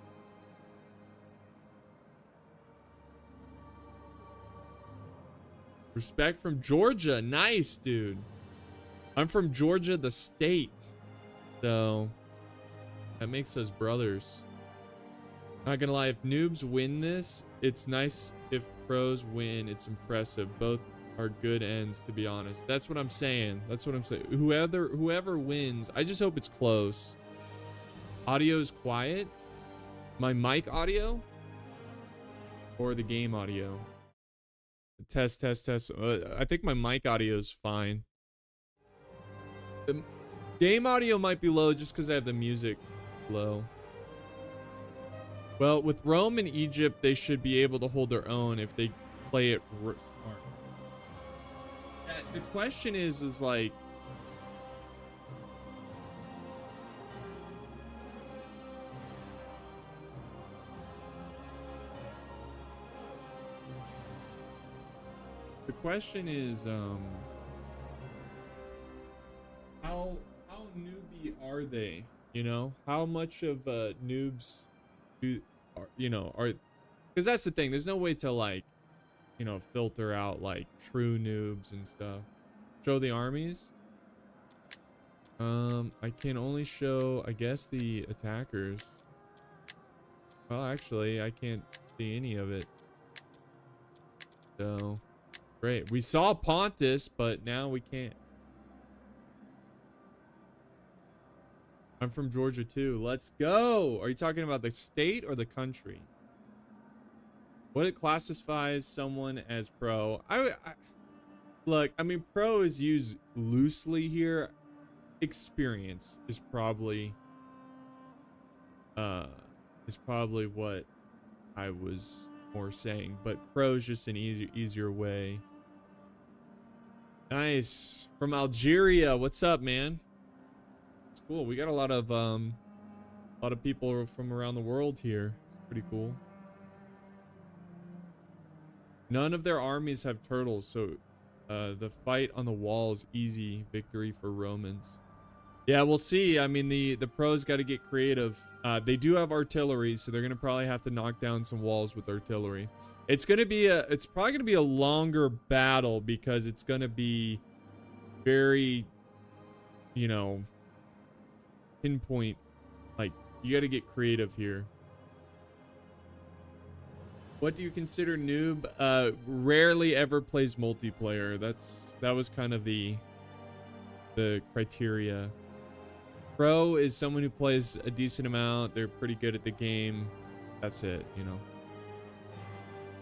Speaker 2: Respect from Georgia. Nice, dude. I'm from Georgia, the state. So that makes us brothers. Not gonna lie, if noobs win this, it's nice. If pros win, it's impressive. Both are good ends, to be honest. That's what I'm saying. That's what I'm saying. Whoever wins, I just hope it's close. Audio is quiet. My mic audio or the game audio? Test. I think my mic audio is fine. The game audio might be low just because I have the music low. Well, with Rome and Egypt, they should be able to hold their own if they play it smart. The question is like, how newbie are they? You know, how much of noobs are because that's the thing. There's no way to like, you know, filter out like true noobs and stuff. Show the armies. I can only show, I guess, the attackers. Well, actually, I can't see any of it. So, great. We saw Pontus, but now we can't. I'm from Georgia too. Let's go. Are you talking about the state or the country? What it classifies someone as pro? Look, I mean, pro is used loosely here. experience is probably what I was more saying, but pro is just an easier way. Nice. From Algeria. What's up, man? It's cool. We got a lot of people from around the world here. Pretty cool. None of their armies have turtles, so the fight on the wall is easy victory for Romans. Yeah, we'll see. I mean, the pros got to get creative. They do have artillery, so they're gonna probably have to knock down some walls with artillery. It's probably gonna be a longer battle because it's gonna be very, you know, pinpoint. Like, you got to get creative here. What do you consider noob? Rarely ever plays multiplayer. That was kind of the criteria. Pro is someone who plays a decent amount. They're pretty good at the game. That's it, you know.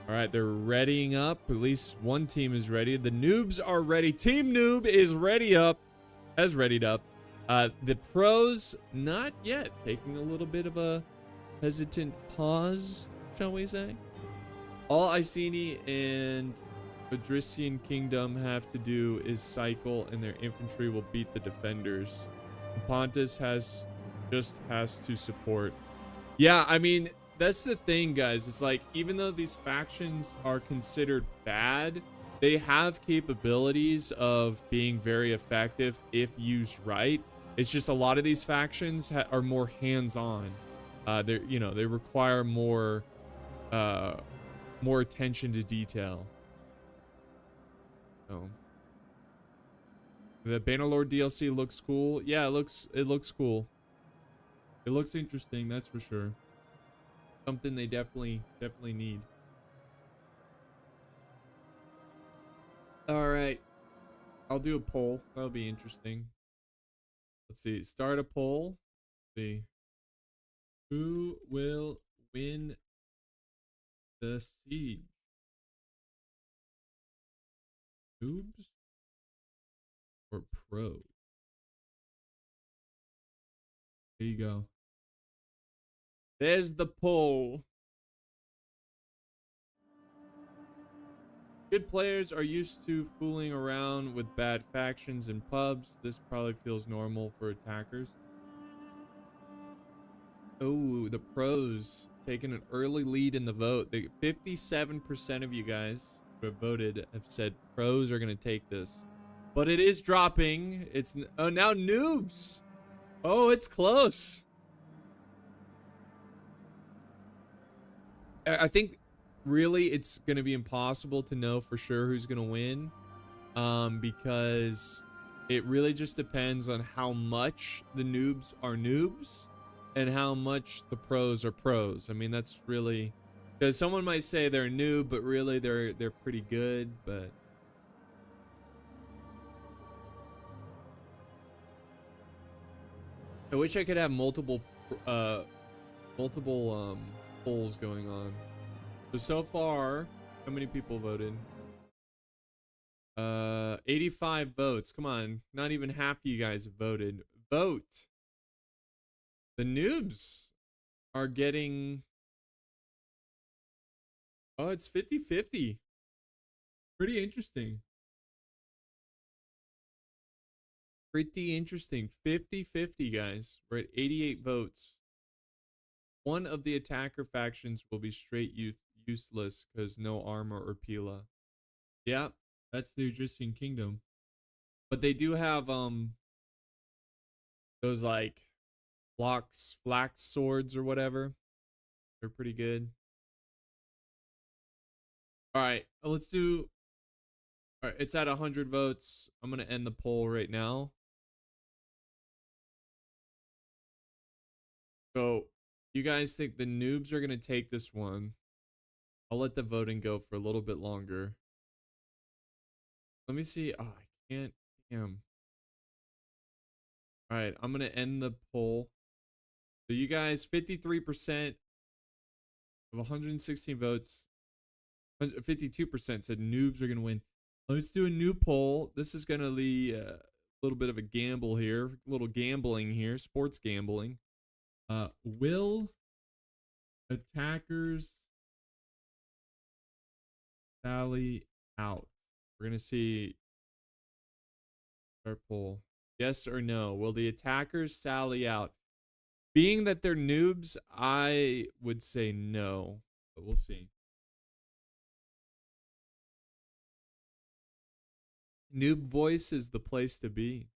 Speaker 2: All right, they're readying up. At least one team is ready. The noobs are ready. Team Noob is readied up. The pros, not yet. Taking a little bit of a hesitant pause, shall we say. All Iceni and Adrician Kingdom have to do is cycle, and their infantry will beat the defenders. Pontus just has to support. Yeah, I mean, that's the thing, guys. It's like, even though these factions are considered bad, they have capabilities of being very effective if used right. It's just a lot of these factions are more hands-on. They require more attention to detail. So the Bannerlord DLC looks cool. Yeah, it looks cool. It looks interesting, that's for sure. Something they definitely need. All right, I'll do a poll. That'll be interesting. Let's see. Start a poll. Let's see. Who will win the siege? Noobs or pros? There you go. There's the poll. Good players are used to fooling around with bad factions in pubs. This probably feels normal for attackers. Oh, the pros taking an early lead in the vote. 57% of you guys who have voted have said pros are going to take this. But it is dropping. Now noobs. Oh, it's close. I think really it's going to be impossible to know for sure who's going to win, because it really just depends on how much the noobs are noobs and how much the pros are pros. I mean, that's really, because someone might say they're a noob, but really they're pretty good. But I wish I could have multiple polls going on. So far, how many people voted? 85 votes. Come on, not even half of you guys have voted. Vote. The noobs are getting, oh, it's 50-50. Pretty interesting. Pretty interesting. 50-50, guys. We're at 88 votes. One of the attacker factions will be straight useless because no armor or pila. Yeah, that's the Adrician Kingdom. But they do have those like flax swords or whatever. They're pretty good. All right, let's do. All right, it's at 100 votes. I'm gonna end the poll right now. So, you guys think the noobs are gonna take this one? I'll let the voting go for a little bit longer. Let me see. Oh, I can't. Damn. All right, I'm gonna end the poll. So you guys, 53% of 116 votes, 52% said noobs are gonna win. Let's do a new poll. This is gonna little bit of a gamble here, a little gambling here, sports gambling. Will attackers sally out? We're gonna see our poll. Yes or no? Will the attackers sally out? Being that they're noobs, I would say no, but we'll see. Noob voice is the place to be.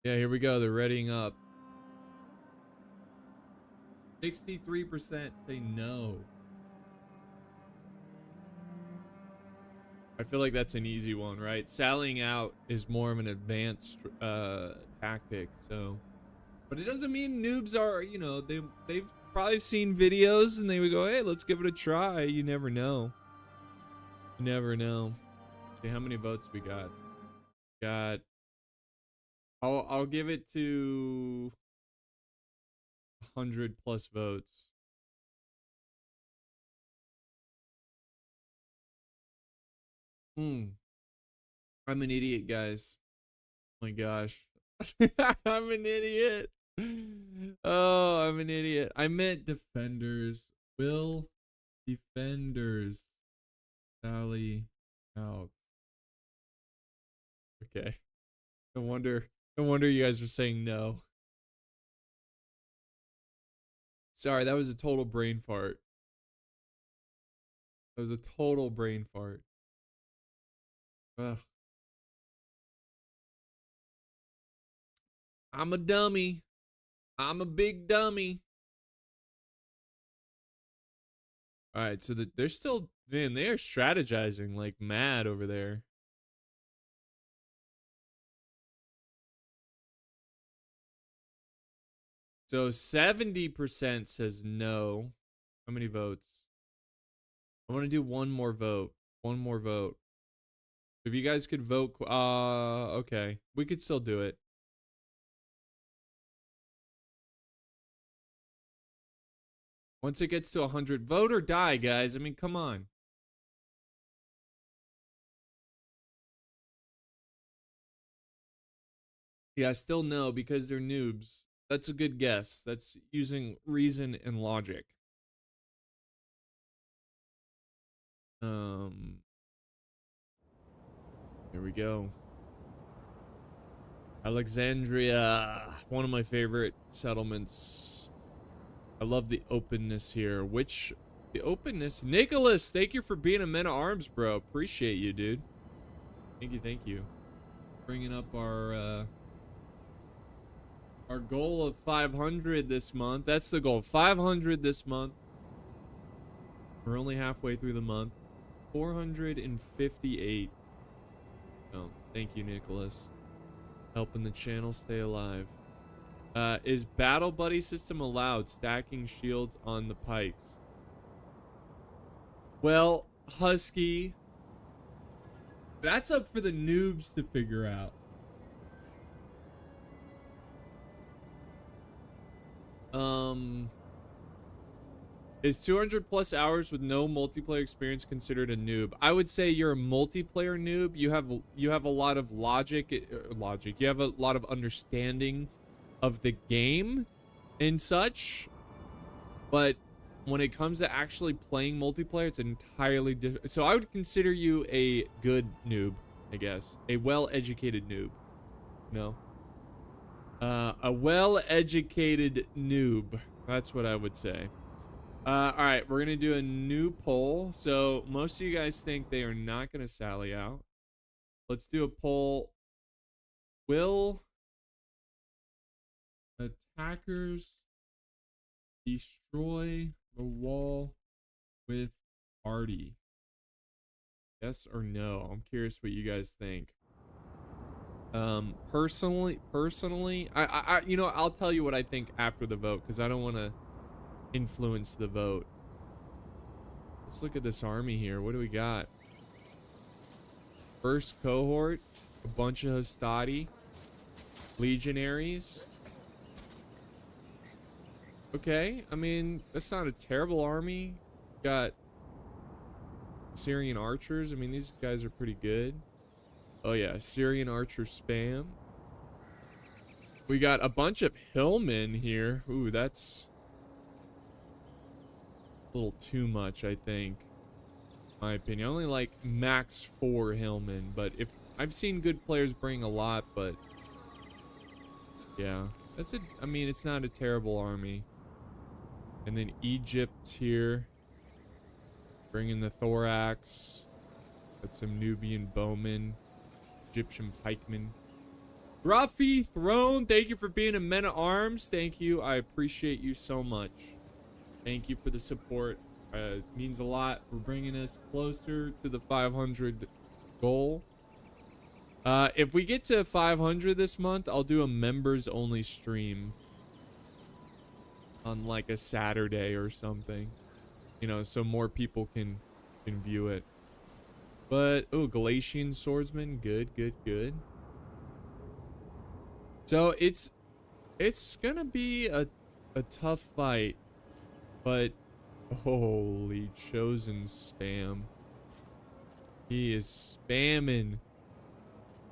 Speaker 2: Yeah, here we go. They're readying up. 63% say no. I feel like that's an easy one, right? Sallying out is more of an advanced tactic, so. But it doesn't mean noobs are, you know, they've probably seen videos and they would go, hey, let's give it a try. You never know. You never know. See how many votes we got. I'll give it to 100 plus votes. I'm an idiot, guys. Oh my gosh. I'm an idiot. Oh, I'm an idiot. I meant defenders. Will defenders sally out? Okay. No wonder you guys were saying no. Sorry, that was a total brain fart. That was a total brain fart. Ugh. I'm a dummy. I'm a big dummy. All right, so they're still, man, they are strategizing like mad over there. So 70% says no. How many votes? I want to do one more vote. One more vote. If you guys could vote, okay, we could still do it. Once it gets to 100, vote or die, guys. I mean, come on. Yeah, still no, because they're noobs. That's a good guess. That's using reason and logic. Here we go. Alexandria, one of my favorite settlements. I love the openness here. The openness? Nicholas, thank you for being a Men at Arms, bro. Appreciate you, dude. Thank you. Bringing up our goal of 500 this month. That's the goal. 500 this month. We're only halfway through the month. 458. Oh, thank you, Nicholas. Helping the channel stay alive. Is Battle Buddy system allowed? Stacking shields on the pikes. Well, Husky, that's up for the noobs to figure out. Is 200 plus hours with no multiplayer experience considered a noob? I would say you're a multiplayer noob. You have a lot of logic. You have a lot of understanding of the game and such. But when it comes to actually playing multiplayer, it's entirely different. So I would consider you a good noob, I guess. A well-educated noob. No. A well-educated noob. That's what I would say. All right, we're gonna do a new poll. So most of you guys think they are not gonna sally out. Let's do a poll. Will attackers destroy the wall with Artie? Yes or no? I'm curious what you guys think. Personally, you know, I'll tell you what I think after the vote because I don't want to influence the vote. Let's look at this army here. What do we got? First cohort, a bunch of Hastati, legionaries. Okay, I mean, that's not a terrible army. Got Syrian archers. I mean, these guys are pretty good. Oh yeah, Syrian archer spam. We got a bunch of hillmen here. Ooh, that's a little too much, I think. In my opinion. I only like max 4 hillmen, but if I've seen good players bring a lot, but yeah, that's I mean, it's not a terrible army. And then Egypt's here. Bringing the thorax. Got some Nubian bowmen. Egyptian pikemen. Ruffy Throne, thank you for being a men at arms. Thank you. I appreciate you so much. Thank you for the support. It means a lot for bringing us closer to the 500 goal. If we get to 500 this month, I'll do a members only stream on like a Saturday or something, you know, so more people can view it. But oh, Galatian swordsman, good. So it's gonna be a tough fight, but holy chosen spam. He is spamming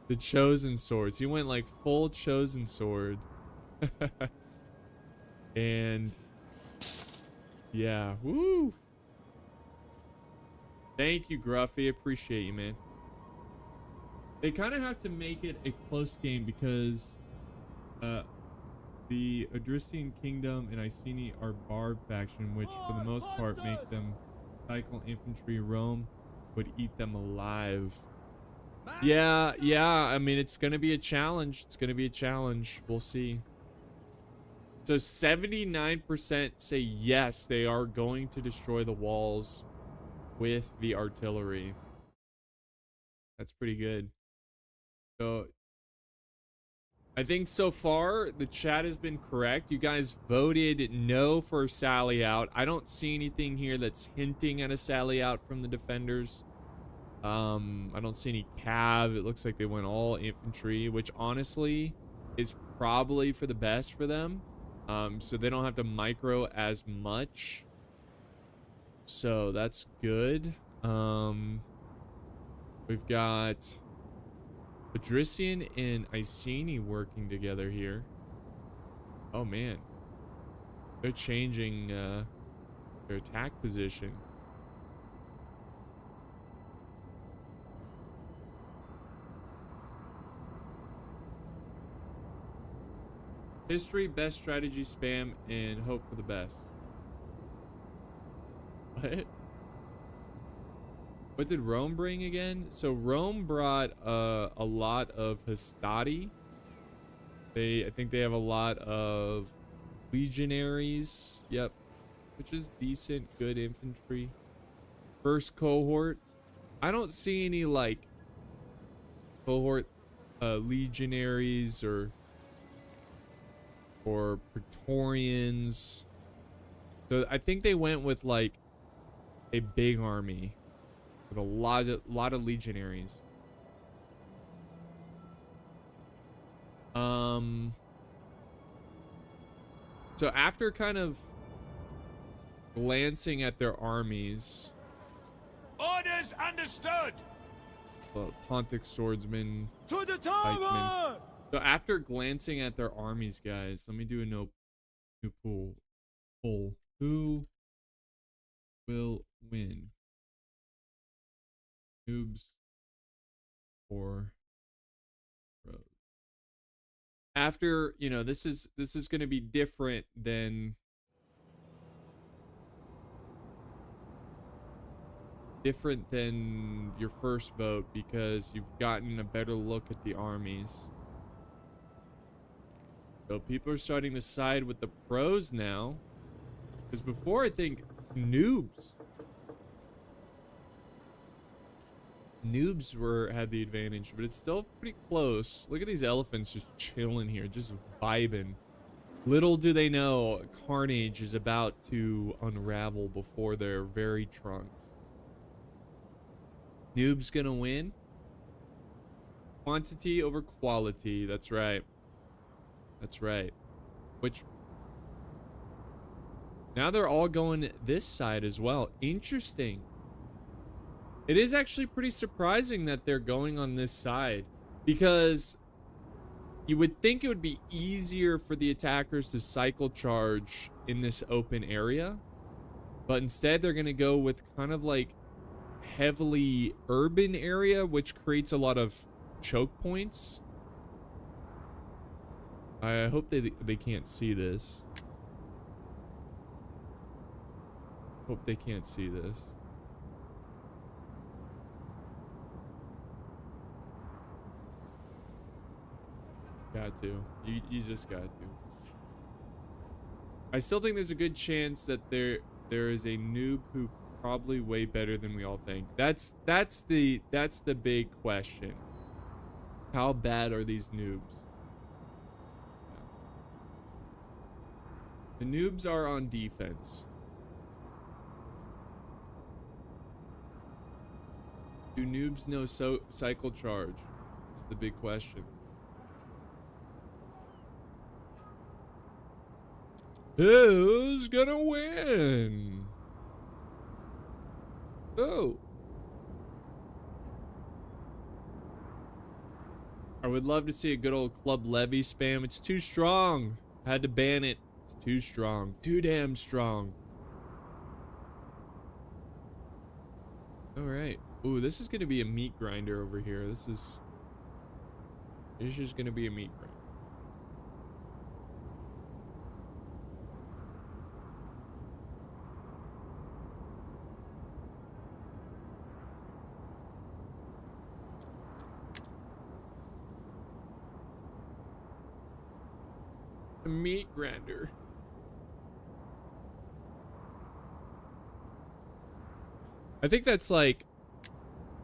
Speaker 2: the chosen swords. He went like full chosen sword. And yeah, woo. Thank you, Gruffy. Appreciate you, man. They kind of have to make it a close game because the Adrician Kingdom and Iceni are Barb faction, which for the most part make them cycle infantry. Rome would eat them alive. Yeah, I mean, it's gonna be a challenge. We'll see. So 79% say yes, they are going to destroy the walls with the artillery. That's pretty good. So I think so far the chat has been correct. You guys voted no for a sally out. I don't see anything here that's hinting at a sally out from the defenders. I don't see any cav. It looks like they went all infantry, which honestly is probably for the best for them. So they don't have to micro as much. So that's good. We've got Adrician and Iceni working together here. Oh man, they're changing their attack position. History, best strategy, spam, and hope for the best. What did Rome bring again? So Rome brought a lot of Hastati. I think they have a lot of legionaries. Yep, which is decent, good infantry. First cohort. I don't see any like cohort legionaries or Praetorians. So I think they went with like a big army with a lot of legionaries. So after kind of glancing at their armies,
Speaker 1: Orders understood.
Speaker 2: Pontic swordsman,
Speaker 1: To the
Speaker 2: pikemen.
Speaker 1: tower.
Speaker 2: So after glancing at their armies, guys, let me do a new poll. Who will win? Noobs or pros? After, you know, this is going to be different than your first vote because you've gotten a better look at the armies. So people are starting to side with the pros now. Because before, I think noobs had the advantage, but it's still pretty close. Look at these elephants just chilling here, just vibing. Little do they know, carnage is about to unravel before their very trunks. Noob's gonna win. Quantity over quality. That's right. Which now they're all going this side as well. Interesting. It is actually pretty surprising that they're going on this side, because you would think it would be easier for the attackers to cycle charge in this open area, but instead they're going to go with kind of like heavily urban area, which creates a lot of choke points. I hope they can't see this. Hope they can't see this. Got to. You just got to. I still think there's a good chance that there is a noob who probably way better than we all think. That's the big question. How bad are these noobs? The noobs are on defense. Do noobs know cycle charge? That's the big question. Who's gonna win? Oh. I would love to see a good old club levy spam. It's too strong. I had to ban it. It's too strong. Too damn strong. Alright. Ooh, this is gonna be a meat grinder over here. This is gonna be a meat grinder. A meat grinder. I think that's like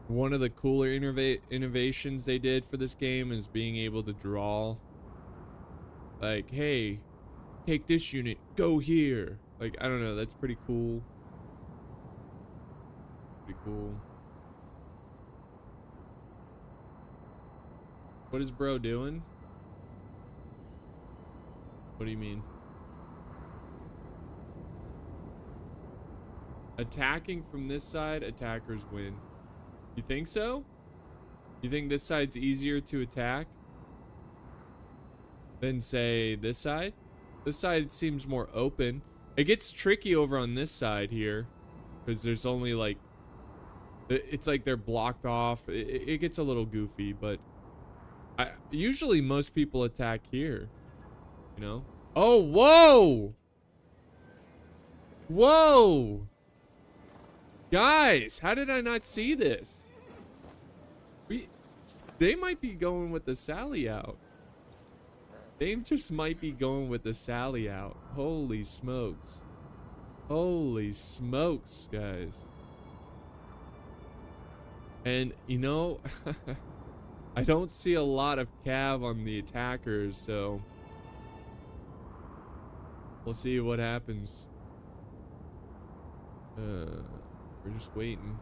Speaker 2: one of the cooler innovations they did for this game, is being able to draw. Like, hey, take this unit, go here. Like, I don't know, that's pretty cool. Pretty cool. What is bro doing? What do you mean? Attacking from this side, attackers win. You think so? You think this side's easier to attack than, say, this side? This side seems more open. It gets tricky over on this side here, because there's only like, it's like they're blocked off. It gets a little goofy, but usually most people attack here. You know? Oh, whoa! Whoa! Guys, how did I not see this? They might be going with the Sally out. They just might be going with the Sally out. Holy smokes. Holy smokes, guys. And, you know, I don't see a lot of cav on the attackers, so we'll see what happens. We're just waiting.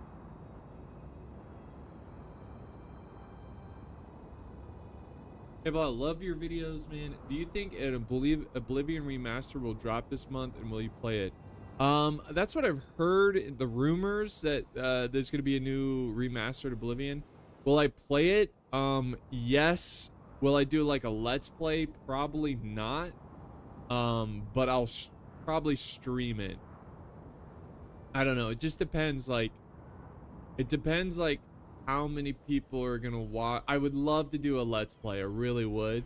Speaker 2: Hey, but I love your videos, man. Do you think an Oblivion remaster will drop this month, and will you play it? That's what I've heard. The rumors that there's gonna be a new remastered Oblivion. Will I play it? Yes. Will I do like a let's play? Probably not. But I'll probably stream it. I don't know. It just depends. Like, it depends like how many people are gonna watch. I would love to do a let's play. I really would.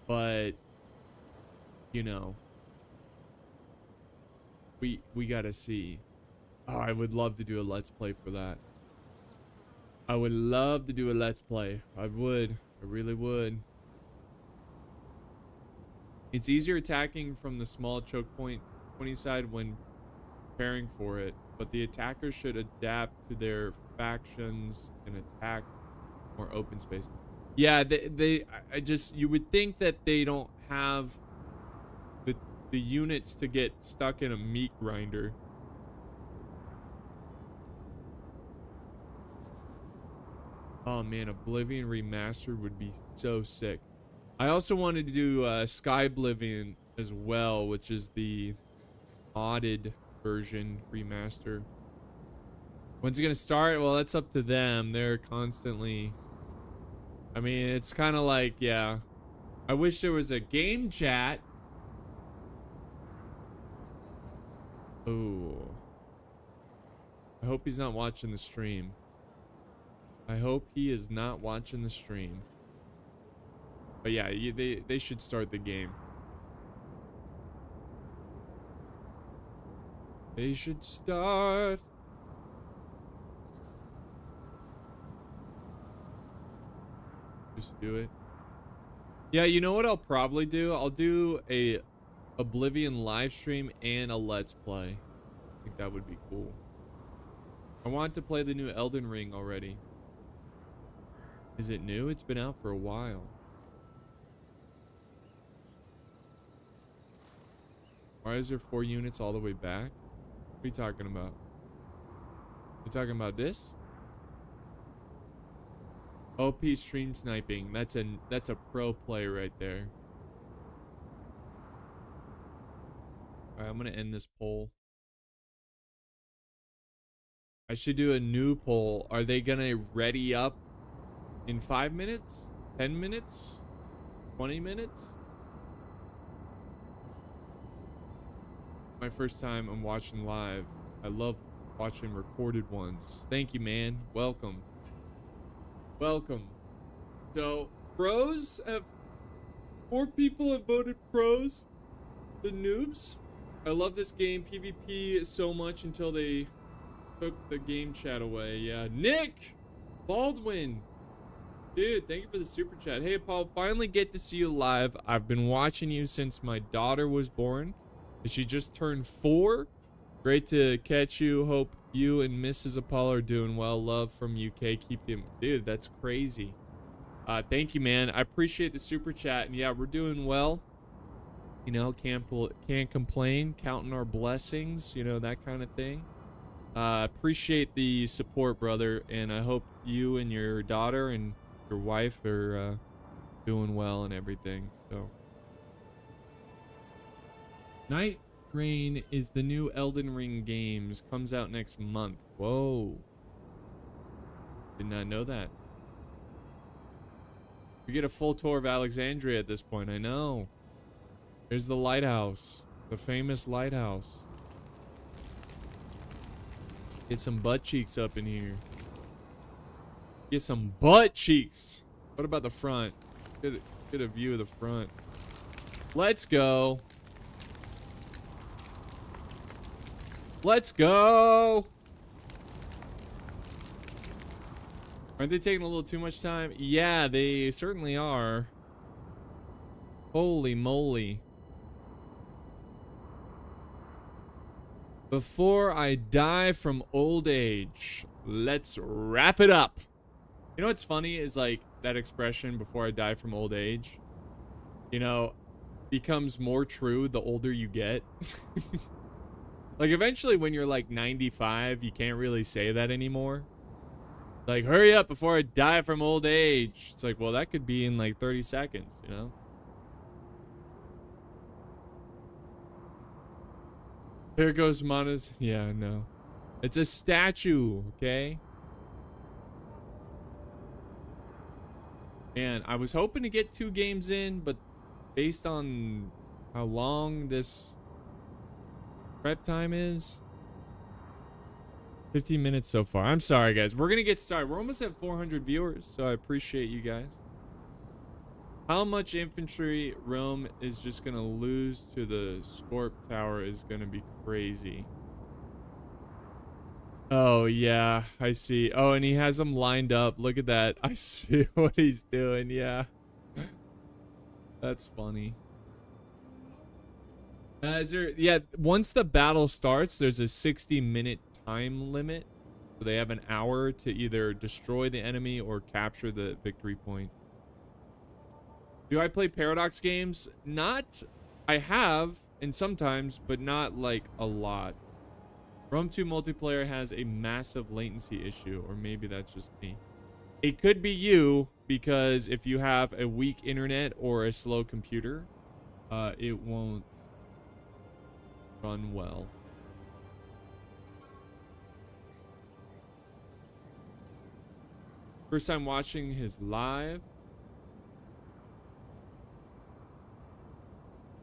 Speaker 2: But you know, we gotta see. Oh, I would love to do a let's play for that. I would love to do a let's play. I would. I really would. It's easier attacking from the small choke point 20 side when preparing for it, but the attackers should adapt to their factions and attack more open space. Yeah, you would think that they don't have the units to get stuck in a meat grinder. Oh man, Oblivion Remastered would be so sick. I also wanted to do Sky Oblivion as well, which is the modded version, remaster. When's it gonna start? Well, that's up to them. They're constantly. I mean, it's kind of like, yeah. I wish there was a game chat. Ooh. I hope he's not watching the stream. I hope he is not watching the stream. But yeah, they should start the game. They should start. Just do it. Yeah, you know what I'll probably do? I'll do a Oblivion live stream and a Let's Play. I think that would be cool. I want to play the new Elden Ring already. Is it new? It's been out for a while. Why is there 4 units all the way back? What are you talking about? You talking about this? OP stream sniping. That's a pro play right there. Alright, I'm gonna end this poll. I should do a new poll. Are they gonna ready up in 5 minutes? 10 minutes? 20 minutes? My first time I'm watching live. I love watching recorded ones. Thank you, man. Welcome. Welcome. So, pros have 4 people have voted pros. The noobs. I love this game PvP so much until they took the game chat away. Yeah, Nick Baldwin. Dude, thank you for the super chat. Hey, Paul, finally get to see you live. I've been watching you since my daughter was born. She just turned 4. Great to catch you. Hope you and Mrs. Apollo are doing well. Love from UK. Keep them. Dude, that's crazy. Thank you, man. I appreciate the super chat. And yeah, we're doing well. You know, can't complain. Counting our blessings. You know, that kind of thing. Appreciate the support, brother. And I hope you and your daughter and your wife are doing well and everything. So. Night Rain is the new Elden Ring games. Comes out next month. Whoa. Did not know that. We get a full tour of Alexandria at this point. I know. There's the lighthouse. The famous lighthouse. Get some butt cheeks up in here. Get some butt cheeks. What about the front? Let's get a view of the front. Let's go. Let's go. Aren't they taking a little too much time? Yeah, they certainly are. Holy moly. Before I die from old age, let's wrap it up. You know what's funny is like that expression, before I die from old age, you know, becomes more true the older you get. Like eventually when you're like 95, you can't really say that anymore. Like, hurry up before I die from old age. It's like, well, that could be in like 30 seconds, you know? There goes Mana's. Yeah, no. It's a statue, okay? Man, I was hoping to get 2 games in, but based on how long this prep time is, 15 minutes so far. I'm sorry, guys. We're gonna get started. We're almost at 400 viewers, so I appreciate you guys. How much infantry Rome is just gonna lose to the Scorp Tower is gonna be crazy. Oh yeah, I see. Oh, and he has them lined up. Look at that. I see what he's doing. Yeah, that's funny. Yeah, once the battle starts, there's a 60-minute time limit. So they have an hour to either destroy the enemy or capture the victory point. Do I play Paradox games? Not. I have, and sometimes, but not like a lot. Rome 2 multiplayer has a massive latency issue, or maybe that's just me. It could be you, because if you have a weak internet or a slow computer, it won't run well. First time watching his live.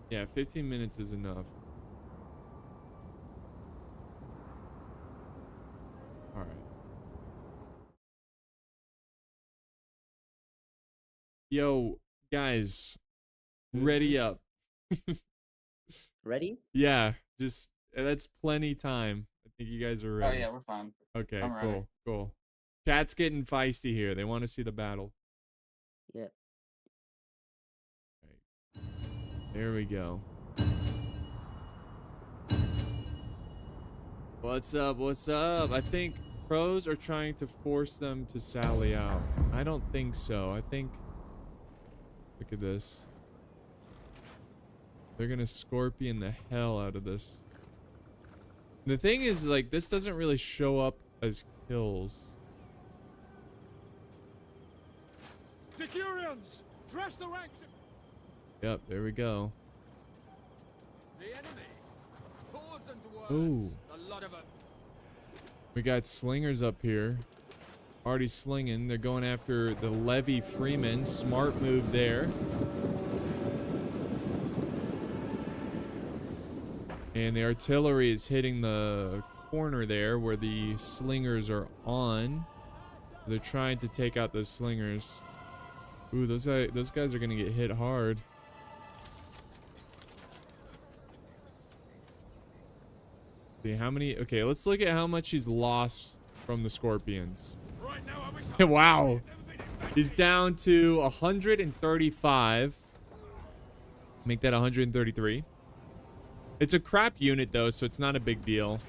Speaker 2: Yeah, 15 minutes is enough. All right. Yo, guys, ready up.
Speaker 10: Ready?
Speaker 2: Yeah, just that's plenty time. I think you guys are
Speaker 3: Oh
Speaker 2: ready.
Speaker 3: yeah, we're fine.
Speaker 2: Okay,
Speaker 3: I'm ready.
Speaker 2: cool. Chat's getting feisty here. They want to see the battle.
Speaker 10: Yeah.
Speaker 2: Right. There we go. What's up? What's up? I think pros are trying to force them to sally out. I don't think so. I think... Look at this. They're gonna scorpion the hell out of this. The thing is, like, this doesn't really show up as kills.
Speaker 1: Decurions, dress the ranks.
Speaker 2: Yep, there we go.
Speaker 1: The enemy. Pause and worse.
Speaker 2: Ooh.
Speaker 1: A lot of them.
Speaker 2: We got slingers up here. Already slinging. They're going after the Levy Freeman. Smart move there. And the artillery is hitting the corner there where the slingers are on. They're trying to take out those slingers. Ooh, those guys are gonna get hit hard. See how many? Okay, let's look at how much he's lost from the scorpions.
Speaker 1: Right now, I wish
Speaker 2: Wow, he's down to 135. Make that 133. It's a crap unit though, so it's not a big deal.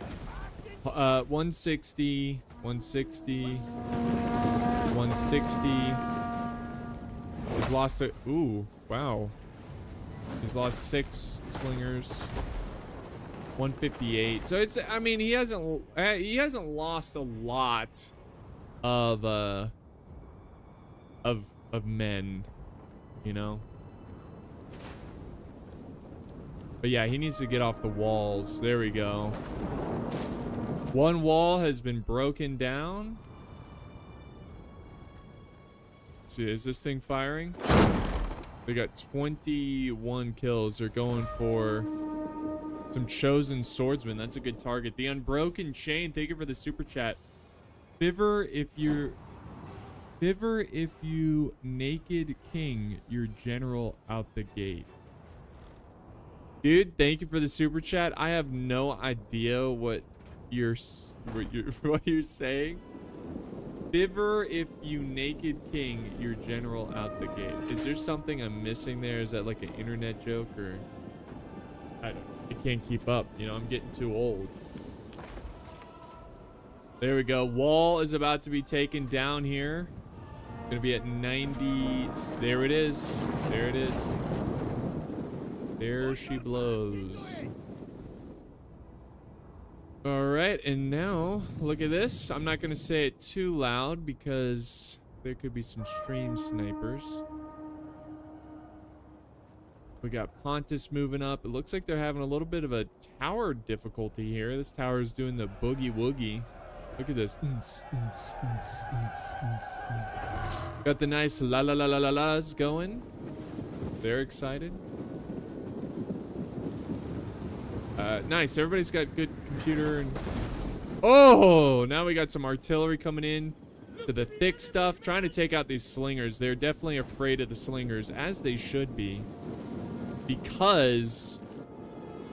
Speaker 2: 160, 160, 160. He's lost a, ooh, wow. He's lost 6 slingers. 158. So it's, I mean, he hasn't lost a lot of men, you know. But yeah, he needs to get off the walls. There we go. One wall has been broken down. Let's see, is this thing firing? They got 21 kills. They're going for some chosen swordsman. That's a good target. The Unbroken Chain, thank you for the super chat. Biver, if you naked king your general out the gate. Dude, thank you for the super chat. I have no idea what you're saying. Biver, if you naked king your general out the gate. Is there something I'm missing there? Is that like an internet joke, or I can't keep up, you know, I'm getting too old. There we go. Wall is about to be taken down here. Gonna be at 90. There it is. There it is. There she blows. All right, and now look at this. I'm not gonna say it too loud because there could be some stream snipers. We got Pontus moving up. It looks like they're having a little bit of a tower difficulty here. This tower is doing the boogie woogie. Look at this. Got the nice la la la la la la's going. They're excited. Nice. Everybody's got good computer and oh, now we got some artillery coming in to the thick stuff, trying to take out these slingers. They're definitely afraid of the slingers, as they should be, because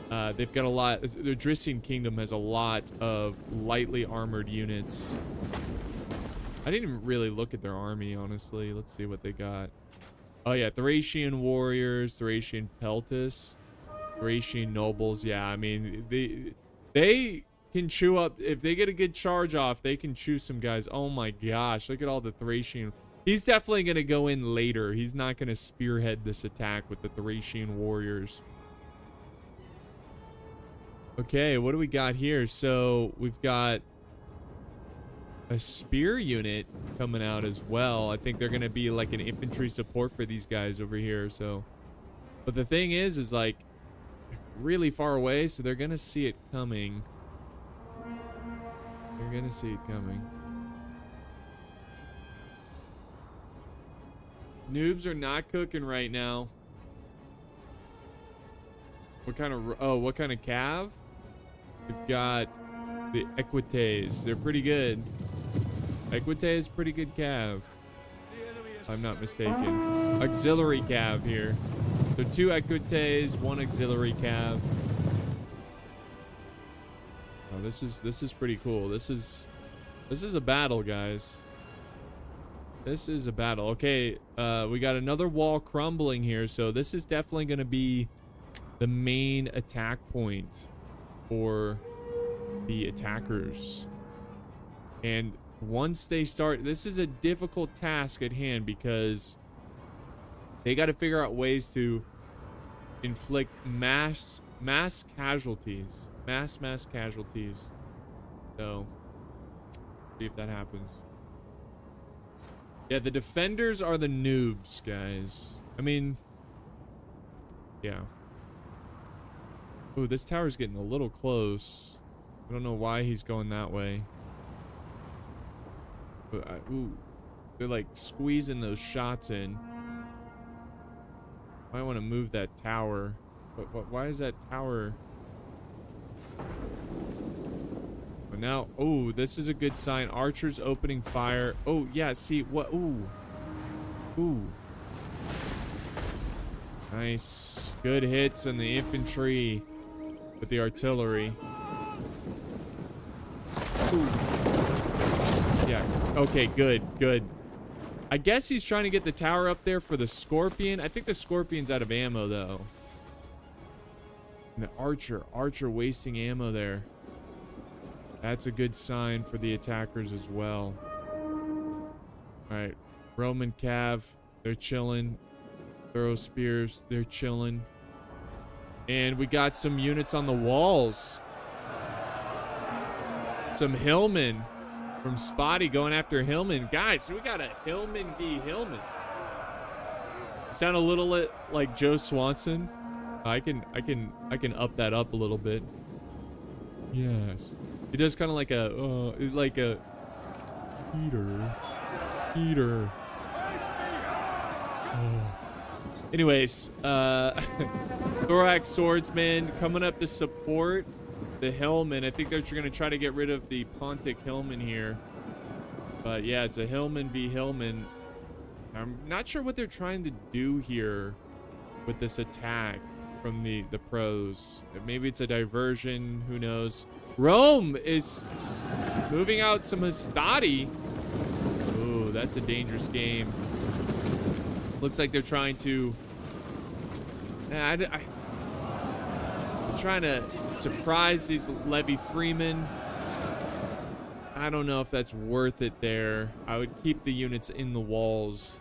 Speaker 2: they've got a lot. The Drissian Kingdom has a lot of lightly armored units. I didn't even really look at their army, honestly. Let's see what they got. Oh yeah, Thracian warriors, Thracian peltis, Thracian nobles. Yeah, I mean, they can chew up. If they get a good charge off, they can chew some guys. Oh my gosh, look at all the Thracian. He's definitely going to go in later. He's not going to spearhead this attack with the Thracian warriors. Okay, what do we got here? So we've got a spear unit coming out as well. I think they're going to be like an infantry support for these guys over here. So, but the thing is like really far away, so they're going to see it coming. They're going to see it coming. Noobs are not cooking right now. What kind of, what kind of cav? We've got the Equites. They're pretty good. Equite is pretty good cav. If I'm not mistaken. Auxiliary cav here. So 2 Equites, 1 auxiliary cav. Oh, this is pretty cool. This is a battle, guys. This is a battle. Okay, we got another wall crumbling here, so this is definitely going to be the main attack point for the attackers. And once they start, this is a difficult task at hand because they got to figure out ways to inflict mass casualties. Mass casualties. So, see if that happens. Yeah, the defenders are the noobs, guys. I mean, yeah. Ooh, this tower's getting a little close. I don't know why he's going that way. But ooh, they're like squeezing those shots in. Might want to move that tower. But why is that tower? But now, oh, this is a good sign. Archers opening fire. Oh yeah, see what? Ooh, ooh. Nice, good hits on the infantry with the artillery. Ooh. Yeah. Okay, good. I guess he's trying to get the tower up there for the Scorpion. I think the Scorpion's out of ammo, though. And the Archer wasting ammo there. That's a good sign for the attackers as well. Alright. Roman Cav, they're chilling. Throw spears, they're chilling. And we got some units on the walls. Some Hillmen. From Spotty going after Hillman. Guys, we got a Hillman v. Hillman. Sound a little like Joe Swanson. I can up that up a little bit. Yes. It does kind of like a heater. Oh. Anyways, Thorax Swordsman coming up to support the Hillman. I think they're going to try to get rid of the Pontic Hillman here. But yeah, it's a Hillman v. Hillman. I'm not sure what they're trying to do here with this attack from the pros. Maybe it's a diversion. Who knows? Rome is moving out some Hastati. Ooh, that's a dangerous game. Looks like they're trying to... they're trying to surprise these Levy Freemen. I don't know if that's worth it there. I would keep the units in the walls.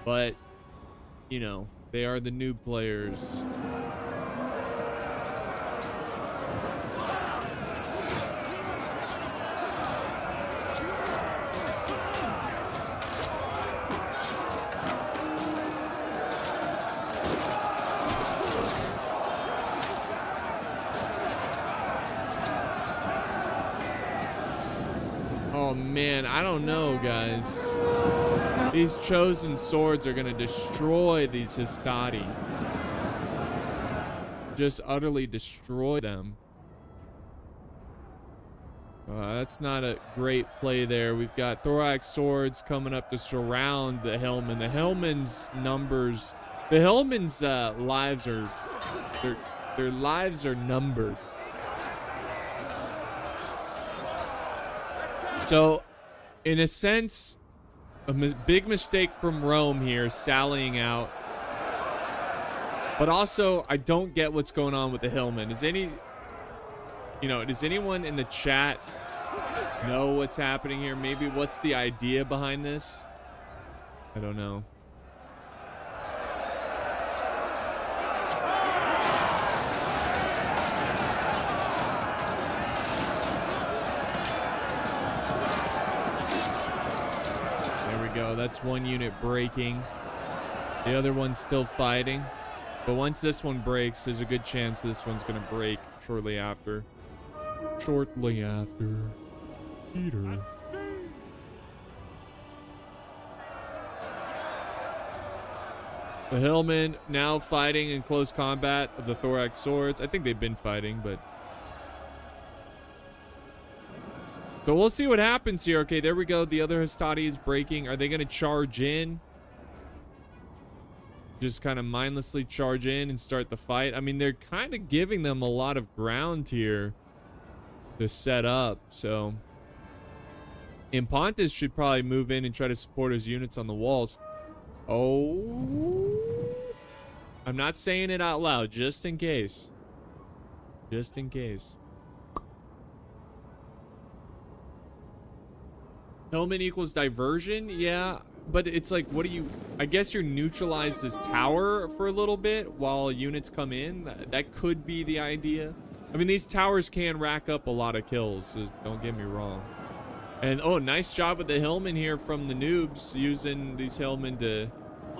Speaker 2: But, you know, they are the noob players. Oh man, I don't know, guys. These chosen swords are gonna destroy these Hastati. Just utterly destroy them. That's not a great play there. We've got Thorax Swords coming up to surround the Hillman. The Hillman's numbers, the Hillman's lives are, their lives are numbered. So, in a sense, a big mistake from Rome here, sallying out. But also, I don't get what's going on with the Hillman. Does anyone in the chat know what's happening here? Maybe what's the idea behind this? I don't know. That's one unit breaking. The other one's still fighting. But once this one breaks, there's a good chance this one's gonna break shortly after. Peter. The Hillmen now fighting in close combat of the thorax swords. I think they've been fighting, but... So we'll see what happens here. Okay, there we go. The other Hastati is breaking. Are they going to charge in? Just kind of mindlessly charge in and start the fight. I mean, they're kind of giving them a lot of ground here to set up, so... Impontis should probably move in and try to support his units on the walls. Oh... I'm not saying it out loud, just in case. Just in case. Hillman equals diversion? Yeah, but it's like, what do you... I guess you're neutralize this tower for a little bit while units come in. That could be the idea. I mean, these towers can rack up a lot of kills, so don't get me wrong. And, oh, nice job with the Hillman here from the noobs, using these Hillmen to...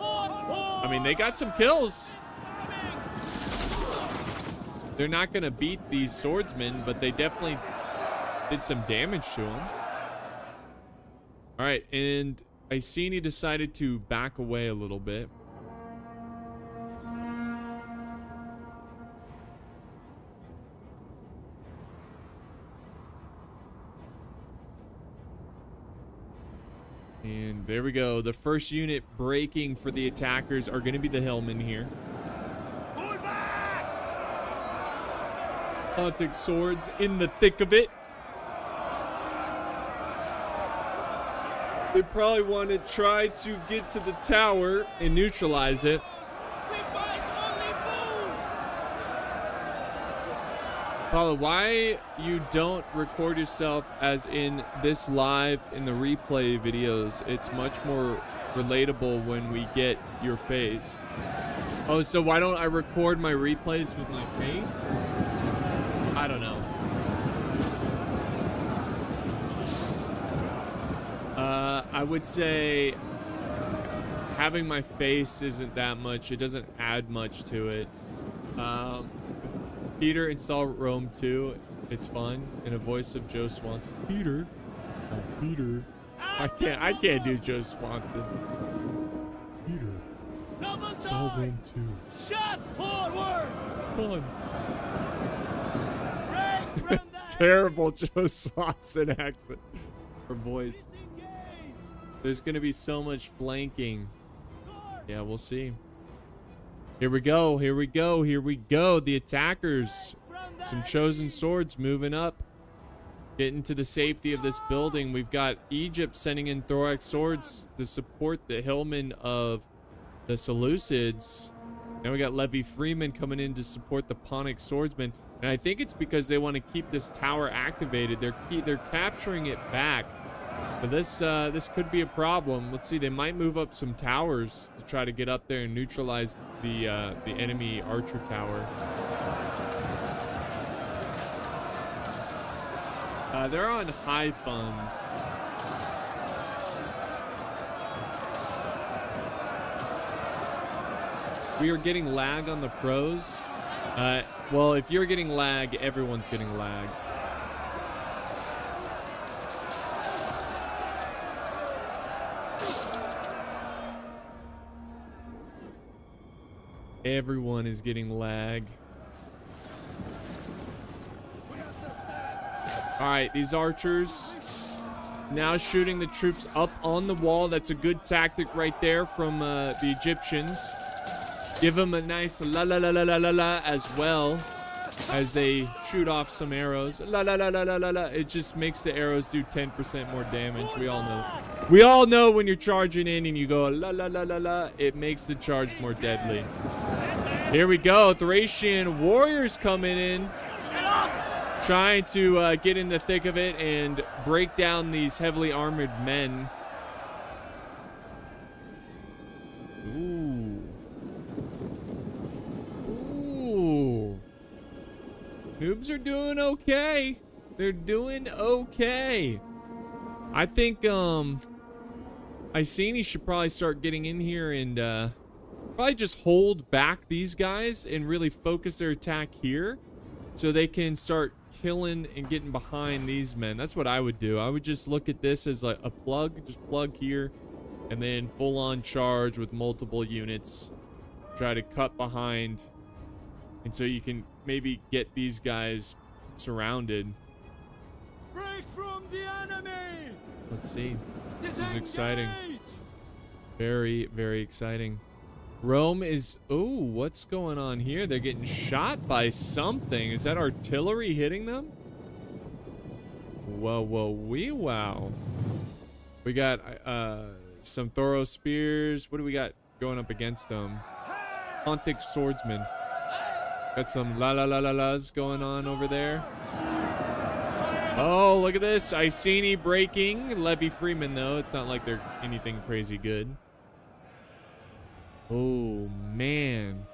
Speaker 2: I mean, they got some kills. They're not going to beat these swordsmen, but they definitely did some damage to them. All right, and Iceni decided to back away a little bit. And there we go. The first unit breaking for the attackers are going to be the Hillmen here. Pontic swords in the thick of it. They probably want to try to get to the tower and neutralize it. Paula, why you don't record yourself as in this live in the replay videos? It's much more relatable when we get your face. Oh, so why don't I record my replays with my face? I don't know. I would say having my face isn't that much. It doesn't add much to it. Peter, install Rome 2. It's fun. In a voice of Joe Swanson. Peter. Oh, Peter. I can't do Joe Swanson. Peter. Install Rome 2.
Speaker 1: Shot forward!
Speaker 2: Fun. It's terrible Joe Swanson accent or voice. There's gonna be so much flanking. Yeah, we'll see. Here we go, here we go, here we go. The attackers, some chosen swords moving up, getting to the safety of this building. We've got Egypt sending in thorax swords to support the Hillmen of the Seleucids. Now we got Levi Freeman coming in to support the Ponic swordsmen. And I think it's because they want to keep this tower activated. They're capturing it back. But this could be a problem. Let's see, they might move up some towers to try to get up there and neutralize the enemy archer tower. They're on high funds. We are getting lag on the pros. Well, if you're getting lag, everyone's getting lag. Everyone is getting lag. All right, these archers now shooting the troops up on the wall. That's a good tactic right there from the Egyptians. Give them a nice la la la la la la la as well as they shoot off some arrows. La la la la la la la. It just makes the arrows do 10% more damage. We all know. We all know when you're charging in and you go la la la la la, it makes the charge more deadly. Here we go. Thracian warriors coming in, trying to get in the thick of it and break down these heavily armored men. Ooh. Ooh. Noobs are doing okay. They're doing okay. I think Iceni should probably start getting in here and probably just hold back these guys and really focus their attack here so they can start killing and getting behind these men. That's what I would do. I would just look at this as like a plug, just plug here and then full on charge with multiple units try to cut behind, and so you can maybe get these guys surrounded.
Speaker 1: Break from the enemy.
Speaker 2: Let's see. This is
Speaker 1: Disengage!
Speaker 2: exciting. Very, very exciting. Rome is... Oh, what's going on here? They're getting shot by something. Is that artillery hitting them? Whoa, whoa, wee, wow. We got some thorough spears. What do we got going up against them? Pontic swordsman. Got some la-la-la-la-las going on over there. Oh, look at this. Iceni breaking. Levy Freeman, though. It's not like they're anything crazy good. Oh, man.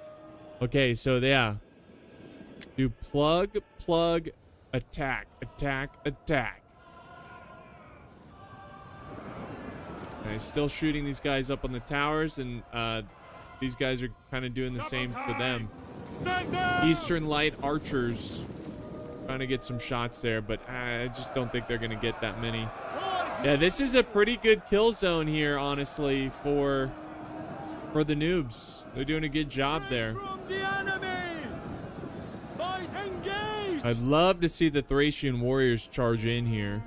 Speaker 2: Okay, so yeah. Do plug, plug, attack, attack, attack. And still shooting these guys up on the towers, and these guys are kind of doing the same for them. Eastern Light Archers trying to get some shots there, but I just don't think they're going to get that many. Yeah, this is a pretty good kill zone here, honestly, for the noobs. They're doing a good job there. I'd love to see the Thracian warriors charge in here.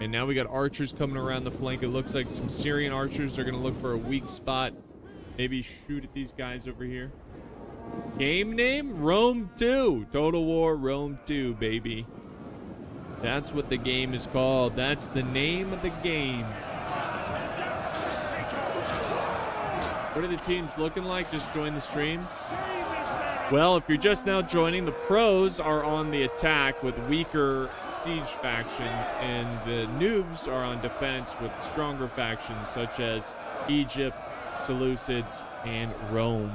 Speaker 2: And now we got archers coming around the flank. It looks like some Syrian archers are going to look for a weak spot. Maybe shoot at these guys over here. Game name? Rome 2. Total War Rome 2, baby. That's what the game is called. That's the name of the game. What are the teams looking like? Just join the stream. Well, if you're just now joining, the pros are on the attack with weaker siege factions, and the noobs are on defense with stronger factions such as Egypt, Seleucids, and Rome.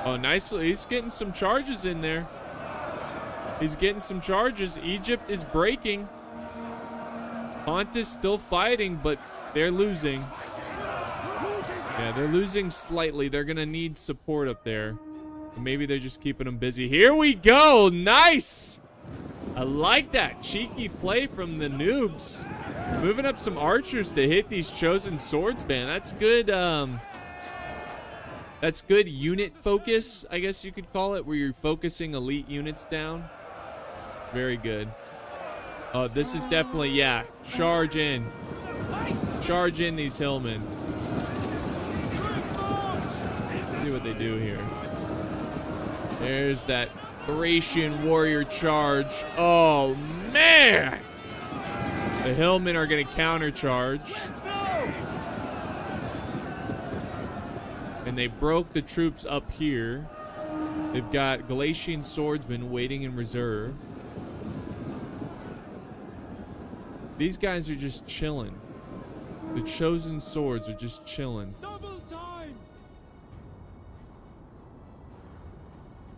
Speaker 2: Oh, nicely. He's getting some charges in there. He's getting some charges. Egypt is breaking. Pontus still fighting, but they're losing. Yeah, they're losing slightly. They're going to need support up there. Maybe they're just keeping them busy. Here we go. Nice. I like that cheeky play from the noobs. Moving up some archers to hit these chosen swordsmen. That's good. That's good unit focus, I guess you could call it, where you're focusing elite units down. Very good. Oh, this is definitely, yeah. Charge in. Charge in these hillmen. Let's see what they do here. There's that Thracian warrior charge. Oh, man! The hillmen are going to countercharge. And they broke the troops up here. They've got Galatian swordsmen waiting in reserve. These guys are just chilling. The chosen swords are just chilling.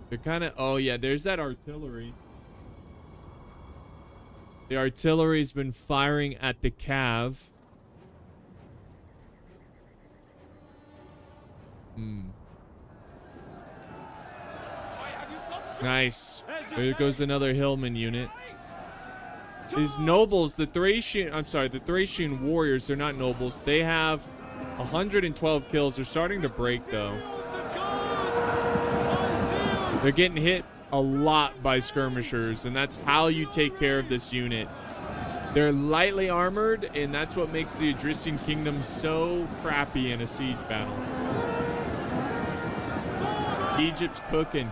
Speaker 2: They're kind of... Oh, yeah, there's that artillery. The artillery's been firing at the cav. Nice. There goes another hillman unit. These nobles, the Thracian warriors, they're not nobles. They have 112 kills. They're starting to break, though. They're getting hit a lot by skirmishers, and that's how you take care of this unit. They're lightly armored, and that's what makes the Idrisian kingdom so crappy in a siege battle. Egypt's cooking.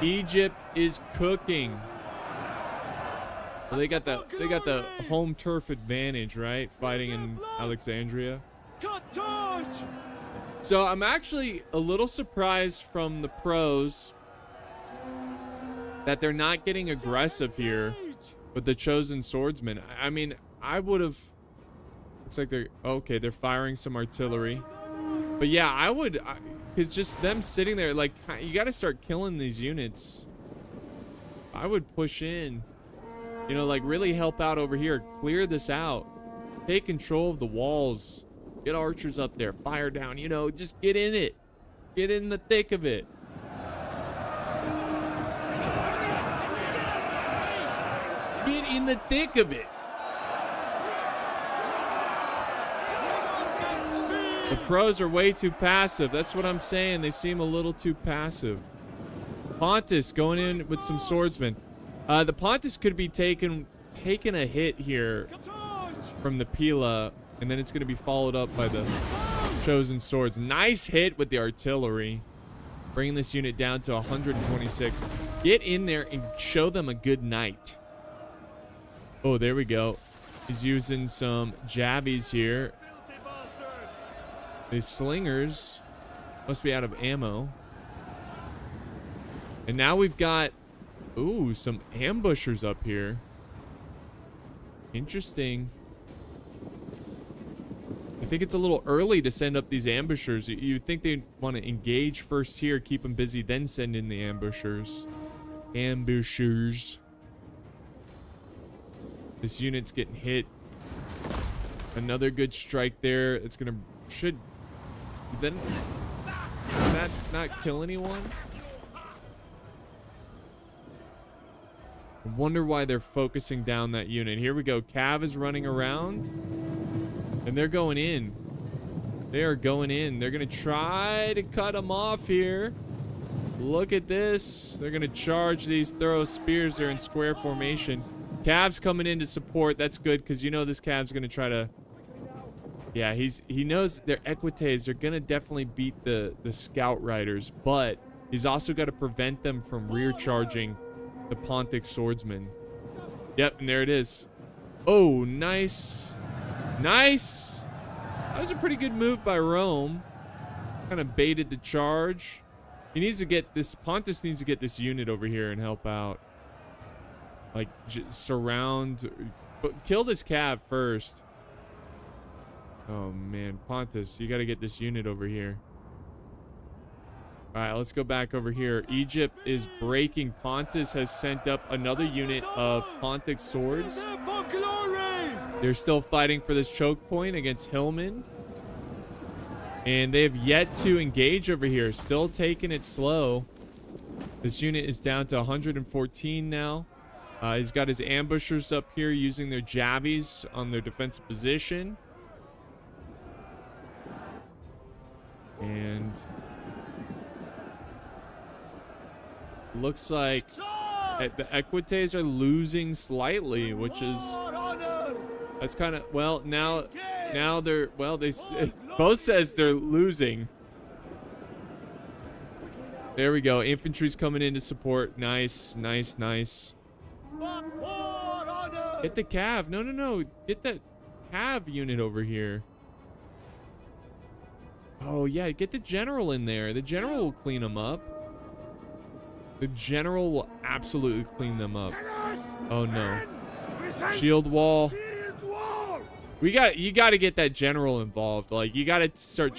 Speaker 2: Egypt is cooking. Well, they got the home turf advantage, right? Fighting in Alexandria. So I'm actually a little surprised from the pros that they're not getting aggressive here with the chosen swordsmen. I mean, I would have... Looks like they're... Okay, they're firing some artillery. But yeah, I would... Because just them sitting there, like, you got to start killing these units. I would push in. You know, like, really help out over here. Clear this out. Take control of the walls. Get archers up there. Fire down. You know, just get in it. Get in the thick of it. Get in the thick of it. The pros are way too passive. That's what I'm saying. They seem a little too passive. Pontus going in with some swordsmen. The Pontus could be taking a hit here from the Pila, and then it's going to be followed up by the chosen swords. Nice hit with the artillery, bringing this unit down to 126. Get in there and show them a good night. Oh, there we go. He's using some jabbies here. These slingers must be out of ammo. And now we've got, ooh, some ambushers up here. Interesting. I think it's a little early to send up these ambushers. You'd think they'd want to engage first here, keep them busy, then send in the ambushers. Ambushers. This unit's getting hit. Another good strike there. It's gonna, should then that not kill anyone? I wonder why they're focusing down that unit. Here we go. Cav is running around. And they're going in. They are going in. They're going to try to cut them off here. Look at this. They're going to charge these throw spears. They're in square formation. Cav's coming in to support. That's good because you know this Cav's going to try to... Yeah, he knows their equites are going to definitely beat the scout riders, but he's also got to prevent them from rear charging the Pontic swordsman. Yep, and there it is. Oh, nice. Nice. That was a pretty good move by Rome. Kind of baited the charge. He needs to get this, Pontus needs to get this unit over here and help out. Like, surround, but kill this Cav first. Oh man, Pontus, you got to get this unit over here. All right, let's go back over here. Egypt is breaking. Pontus has sent up another unit of Pontic swords. They're still fighting for this choke point against Hillman. And they have yet to engage over here. Still taking it slow. This unit is down to 114 now. He's got his ambushers up here using their jabbies on their defensive position. And looks like the Equites are losing slightly, which is, that's kind of, well, now they're, well, they both says they're losing. There we go. Infantry's coming in to support. Nice, nice, nice. Get the Cav. No, no, no. Get that Cav unit over here. Oh, yeah. Get the general in there. The general will clean them up. The general will absolutely clean them up. Oh, no. Shield wall. You got to get that general involved. Like, you got to start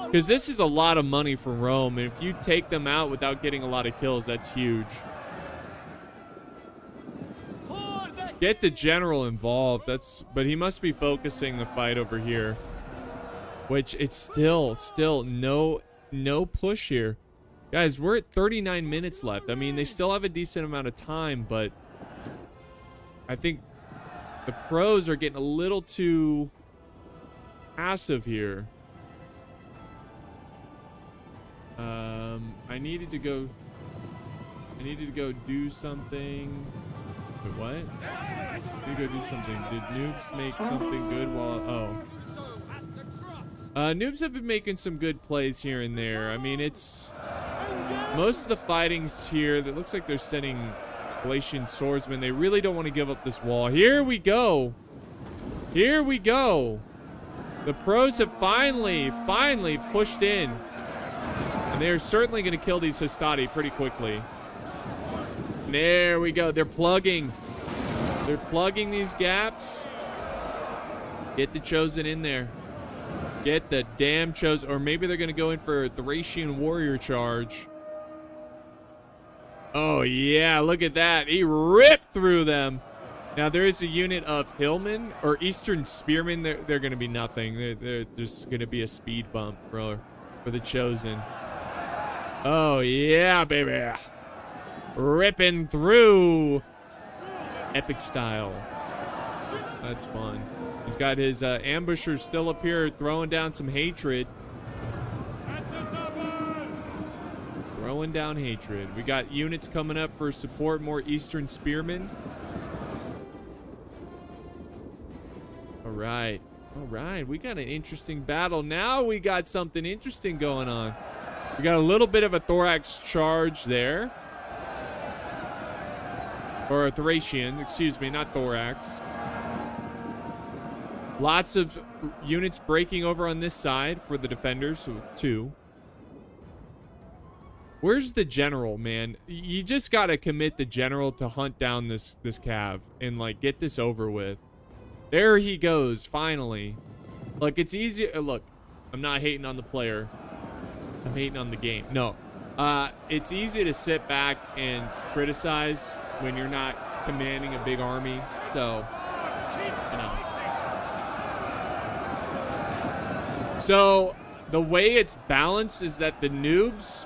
Speaker 2: because this is a lot of money for Rome. And if you take them out without getting a lot of kills, that's huge. Get the general involved. But he must be focusing the fight over here. Which it's still no push here. Guys, we're at 39 minutes left. I mean, they still have a decent amount of time, but I think the pros are getting a little too passive here. I needed to go do something. Wait, what? I need to go do something. Did noobs make something good while, noobs have been making some good plays here and there. I mean, it's most of the fighting's here. That looks like they're sending Galatian swordsmen. They really don't want to give up this wall. Here we go. Here we go. The pros have finally pushed in. And they're certainly going to kill these Hastati pretty quickly. And there we go. They're plugging. They're plugging these gaps. Get the chosen in there. Get the damn chosen. Or maybe they're going to go in for a Thracian warrior charge. Oh, yeah. Look at that. He ripped through them. Now, there is a unit of Hillmen or Eastern Spearmen. They're going to be nothing. They're just going to be a speed bump for the chosen. Oh, yeah, baby. Ripping through. Epic style. That's fun. He's got his ambushers still up here throwing down some hatred. Throwing down hatred. We got units coming up for support, more Eastern Spearmen. All right. All right. We got an interesting battle. Now we got something interesting going on. We got a little bit of a thorax charge there. Or a Thracian, excuse me, not thorax. Lots of units breaking over on this side for the defenders, so 2. Where's the general, man? You just gotta commit the general to hunt down this cav and like get this over with. There he goes, finally. Look, it's easy. Look, I'm not hating on the player. I'm hating on the game. No, it's easy to sit back and criticize when you're not commanding a big army. So, you know. So the way it's balanced is that the noobs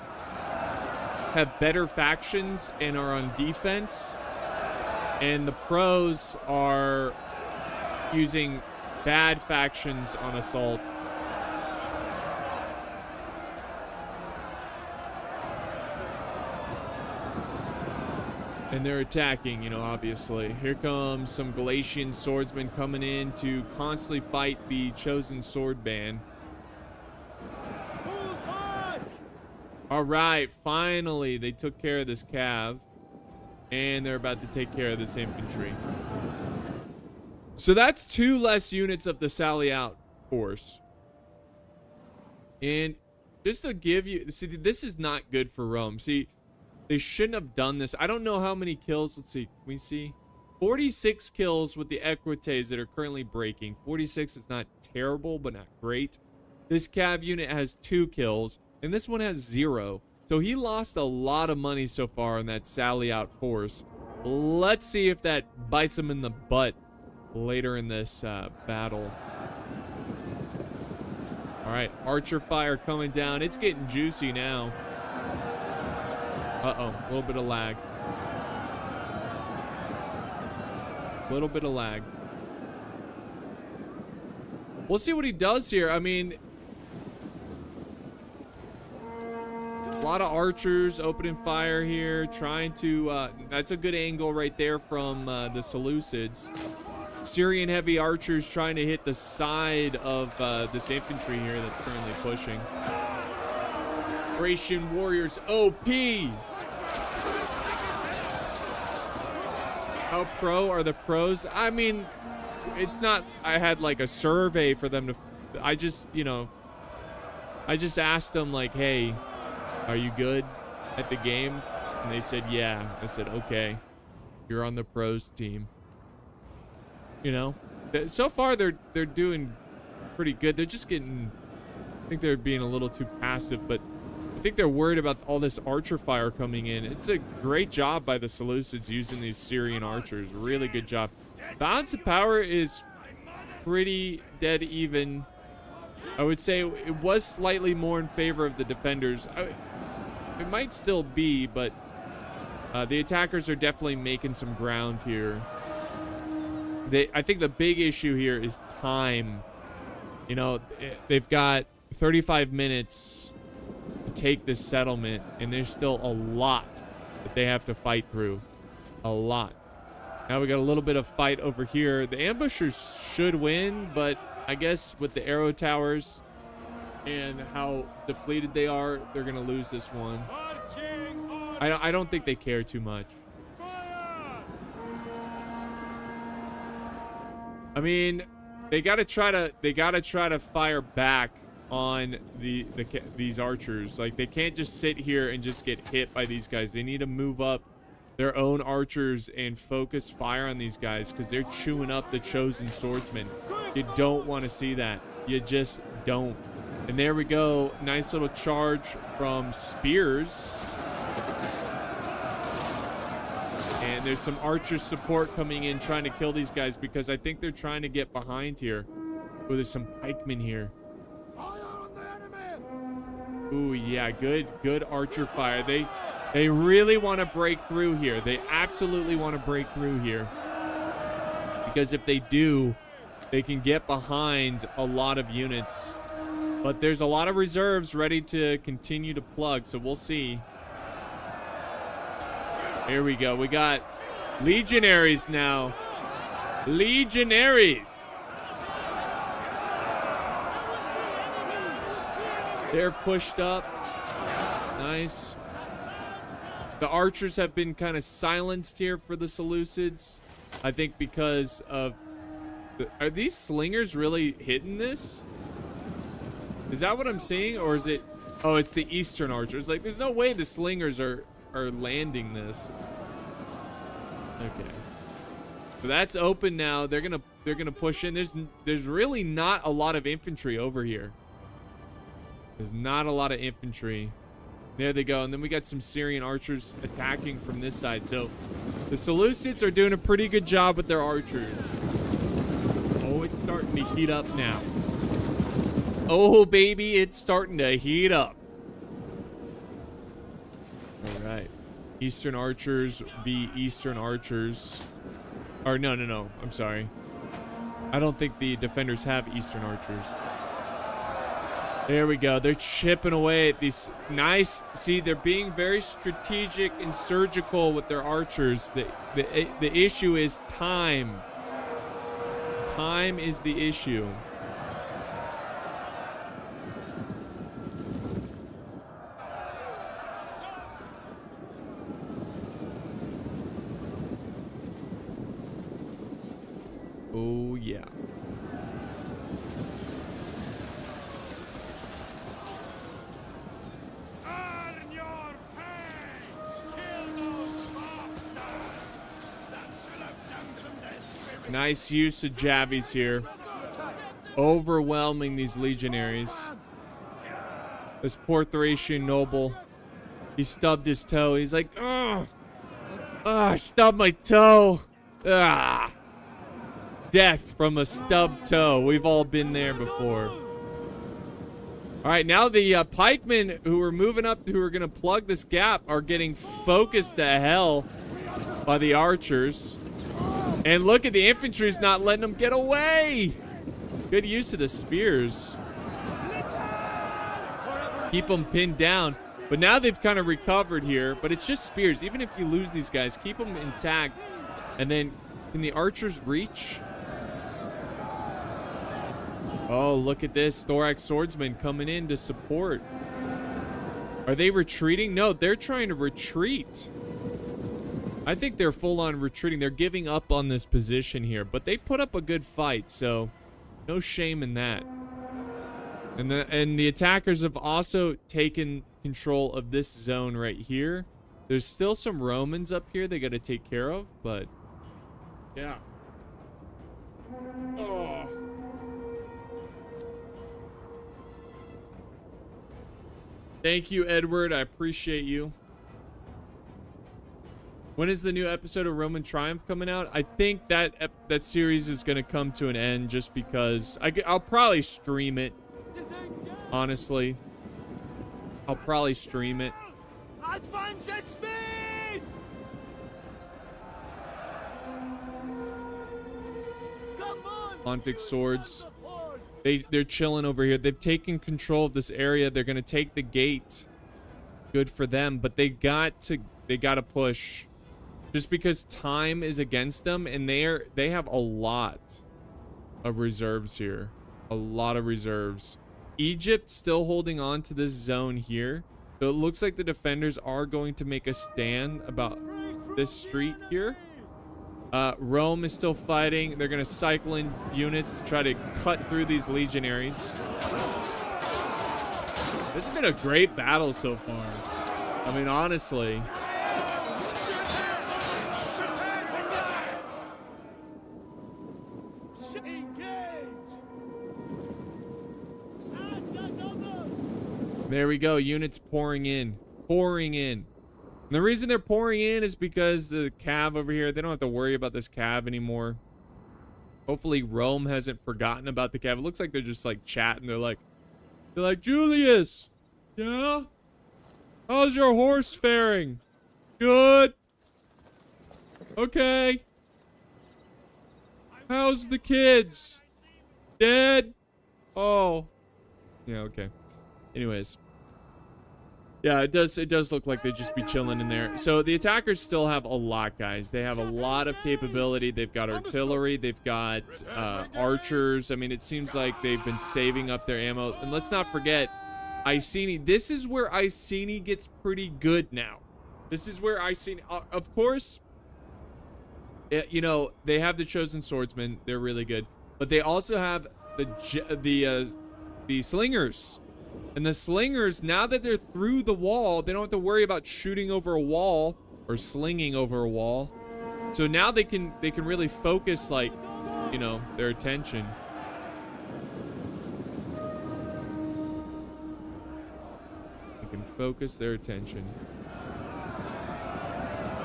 Speaker 2: have better factions and are on defense, and the pros are using bad factions on assault. And they're attacking, you know, obviously. Here comes some Galatian swordsmen coming in to constantly fight the chosen sword band. All right, finally, they took care of this cav. And they're about to take care of this infantry. So that's 2 less units of the Sally Out force. And just to give you... See, this is not good for Rome. See, they shouldn't have done this. I don't know how many kills. Let's see. Can we see? 46 kills with the Equites that are currently breaking. 46 is not terrible, but not great. This cav unit has 2 kills. And this one has 0. So he lost a lot of money so far in that Sally Out force. Let's see if that bites him in the butt later in this battle. All right, archer fire coming down. It's getting juicy now. Uh-oh, a little bit of lag. A little bit of lag. We'll see what he does here. I mean... A lot of archers opening fire here, trying to, that's a good angle right there from the Seleucids. Syrian heavy archers trying to hit the side of this infantry here that's currently pushing. Thracian warriors OP! How pro are the pros? I mean, it's not, I had like a survey for them to, I just, you know, I just asked them like, hey, are you good at the game? And they said, yeah. I said, okay, you're on the pros team. You know, so far they're doing pretty good. They're just getting, I think they're being a little too passive, but I think they're worried about all this archer fire coming in. It's a great job by the Seleucids using these Syrian archers. Really good job. Balance of power is pretty dead even. I would say it was slightly more in favor of the defenders. It might still be, but the attackers are definitely making some ground here. I think the big issue here is time. You know, they've got 35 minutes to take this settlement, and there's still a lot that they have to fight through. A lot. Now we got a little bit of fight over here. The ambushers should win, but I guess with the arrow towers and how depleted they are, they're gonna lose this one. I don't think they care too much. I mean, they gotta try to fire back on these archers. Like, they can't just sit here and just get hit by these guys. They need to move up their own archers and focus fire on these guys, because they're chewing up the chosen swordsmen. You don't want to see that. You just don't. And there we go. Nice little charge from spears. And there's some archer support coming in trying to kill these guys, because I think they're trying to get behind here. Oh, there's some pikemen here. Ooh, yeah, good archer fire. They really want to break through here. They absolutely want to break through here. Because if they do, they can get behind a lot of units. But there's a lot of reserves ready to continue to plug, so we'll see. Here we go. We got legionaries now. Legionaries. They're pushed up. Nice. The archers have been kind of silenced here for the Seleucids. I think because of... Are these slingers really hitting this? Is that what I'm seeing? Or is it... Oh, it's the eastern archers. Like, there's no way the slingers are landing this. Okay. So that's open now. They're gonna push in. There's really not a lot of infantry over here. There's not a lot of infantry. There they go. And then we got some Syrian archers attacking from this side. So the Seleucids are doing a pretty good job with their archers. Oh, it's starting to heat up now. Oh, baby, it's starting to heat up. All right. Eastern archers v. Eastern archers. Or no. I'm sorry. I don't think the defenders have Eastern archers. There we go. They're chipping away at these nice... See, they're being very strategic and surgical with their archers. The issue is time. Time is the issue. Oh, yeah. Nice use of Javies here. Overwhelming these legionaries. This poor Thracian noble. He stubbed his toe. He's like, oh, I stubbed my toe. Ah. Death from a stubbed toe. We've all been there before. All right, now the pikemen who are moving up, who are going to plug this gap, are getting focused to hell by the archers. And look at the infantry's not letting them get away. Good use of the spears. Keep them pinned down. But now they've kind of recovered here. But it's just spears. Even if you lose these guys, keep them intact. And then, can the archers reach? Oh, look at this. Thorax swordsmen coming in to support. Are they retreating? No, they're trying to retreat. I think they're full on retreating. They're giving up on this position here, but they put up a good fight, so no shame in that. And the attackers have also taken control of this zone right here. There's still some Romans up here they got to take care of, but yeah. Oh. Thank you, Edward. I appreciate you. When is the new episode of Roman Triumph coming out? I think that series is going to come to an end just because I'll probably stream it. Honestly, I'll probably stream it.
Speaker 1: Advance at speed! Come on!
Speaker 2: Pontic swords. They're chilling over here. They've taken control of this area. They're going to take the gate. Good for them, but they got to push. Just because time is against them, and they have a lot of reserves here. A lot of reserves. Egypt still holding on to this zone here. So it looks like the defenders are going to make a stand about this street here. Rome is still fighting. They're going to cycle in units to try to cut through these legionaries. This has been a great battle so far. I mean, honestly. There we go. Units pouring in. Pouring in. And the reason they're pouring in is because the cav over here, they don't have to worry about this cav anymore. Hopefully Rome hasn't forgotten about the cav. It looks like they're just like chatting. They're like, Julius, yeah? How's your horse faring? Good. Okay. How's the kids? Dead. Oh. Yeah, okay. Anyways. Yeah, it does look like they'd just be chilling in there. So the attackers still have a lot, guys. They have a lot of capability. They've got artillery. They've got archers. I mean, it seems like they've been saving up their ammo. And let's not forget, Iceni. This is where Iceni gets pretty good now. This is where Iceni... of course, you know, they have the Chosen Swordsman. They're really good. But they also have the Slingers. And the Slingers, now that they're through the wall, they don't have to worry about shooting over a wall or slinging over a wall. So now they can really focus, like, you know, their attention. They can focus their attention.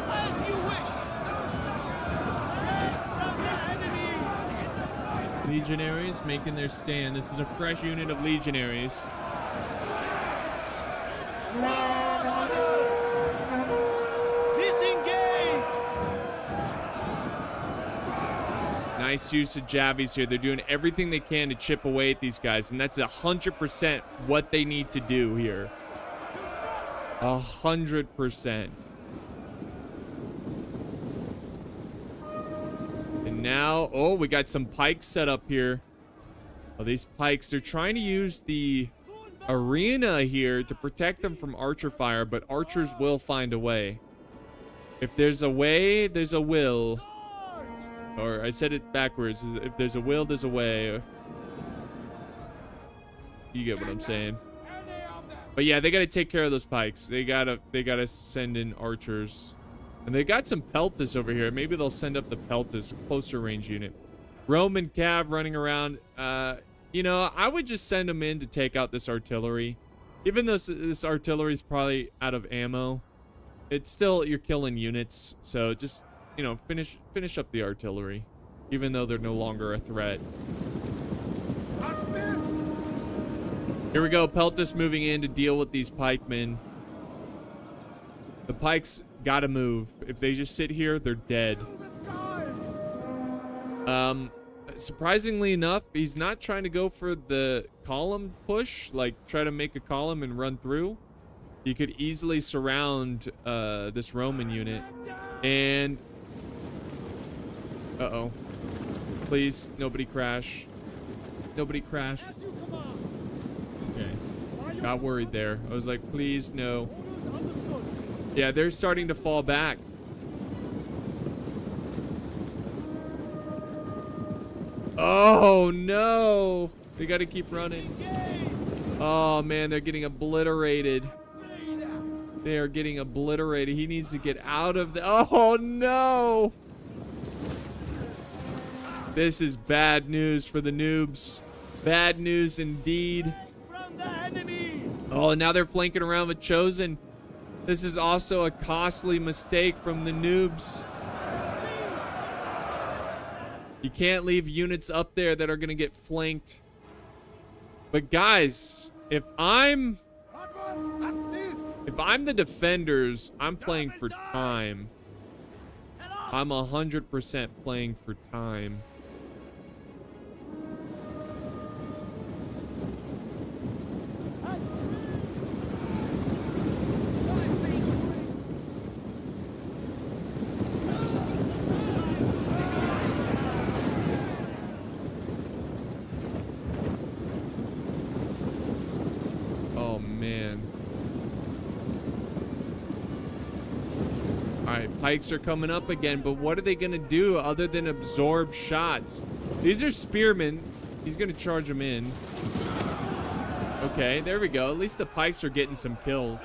Speaker 1: As you wish.
Speaker 2: Legionaries making their stand. This is a fresh unit of Legionaries.
Speaker 1: Disengage.
Speaker 2: Nice use of Javies here. They're doing everything they can to chip away at these guys, and that's 100% what they need to do here. 100%. And now, oh, we got some pikes set up here. Oh, these pikes, they're trying to use the arena here to protect them from archer fire, but archers will find a way. If there's a way, there's a will. Or I said it backwards. If there's a will, there's a way. You get what I'm saying. But yeah, they gotta take care of those pikes. They gotta send in archers. And they got some Peltas over here. Maybe they'll send up the Peltas, closer range unit. Roman Cav running around. You know, I would just send them in to take out this artillery. Even though this artillery is probably out of ammo, it's still, you're killing units. So just, you know, finish up the artillery, even though they're no longer a threat. Here we go. Peltas moving in to deal with these pikemen. The pikes gotta move. If they just sit here, they're dead. Surprisingly enough, he's not trying to go for the column push, like try to make a column and run through. You could easily surround this Roman unit. And uh-oh. Please, nobody crash. Nobody crash. Okay. Got worried there. I was like, please, no. Yeah, they're starting to fall back. Oh, no. They got to keep running. Oh, man, they're getting obliterated. They are getting obliterated. He needs to get out of the... Oh, no. This is bad news for the noobs. Bad news indeed. Oh, and now they're flanking around with Chosen. This is also a costly mistake from the noobs. You can't leave units up there that are going to get flanked. But guys, if I'm the defenders, I'm playing for time. I'm 100% playing for time. Oh, man. Alright, pikes are coming up again, but what are they going to do other than absorb shots? These are spearmen. He's going to charge them in. Okay, there we go. At least the pikes are getting some kills.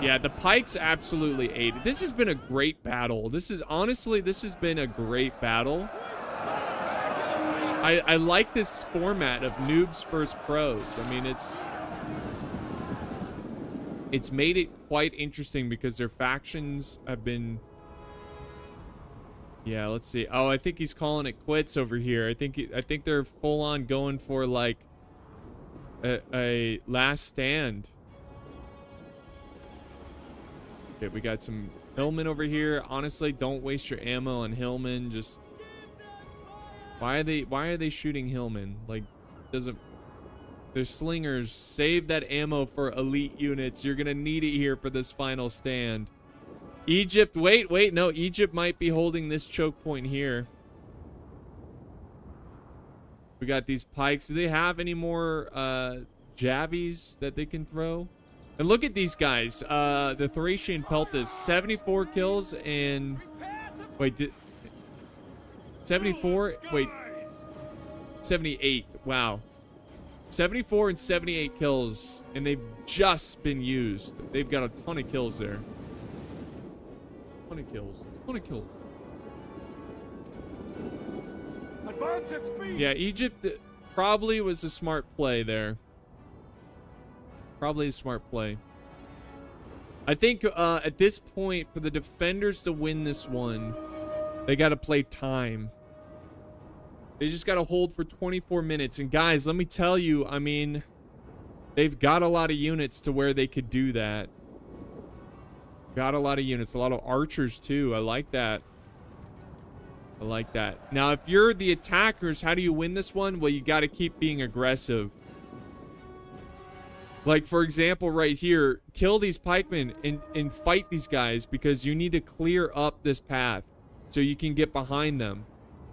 Speaker 2: Yeah, the pikes absolutely ate it. This has been a great battle. This has been a great battle. I like this format of noobs versus pros. I mean, it's made it quite interesting because their factions have been... Yeah, let's see. Oh, I think he's calling it quits over here. I think they're full on going for like a last stand. Okay, we got some Hillmen over here. Honestly, don't waste your ammo on Hillmen. Just Why are they shooting Hillman? Like, doesn't... Their slingers. Save that ammo for elite units. You're gonna need it here for this final stand. Egypt, wait, no. Egypt might be holding this choke point here. We got these pikes. Do they have any more javies that they can throw? And look at these guys. The Thracian Peltas, 74 kills and... Wait, 74? Wait. 78. Wow. 74 and 78 kills, and they've just been used. They've got a ton of kills there. Ton of kills. Ton of kills.
Speaker 1: Advance at speed.
Speaker 2: Yeah, Egypt probably was a smart play there. Probably a smart play. I think at this point, for the defenders to win this one, they got to play time. They just got to hold for 24 minutes. And guys, let me tell you, I mean, they've got a lot of units to where they could do that. Got a lot of units, a lot of archers too. I like that. I like that. Now, if you're the attackers, how do you win this one? Well, you got to keep being aggressive. Like, for example, right here, kill these pikemen and fight these guys because you need to clear up this path so you can get behind them.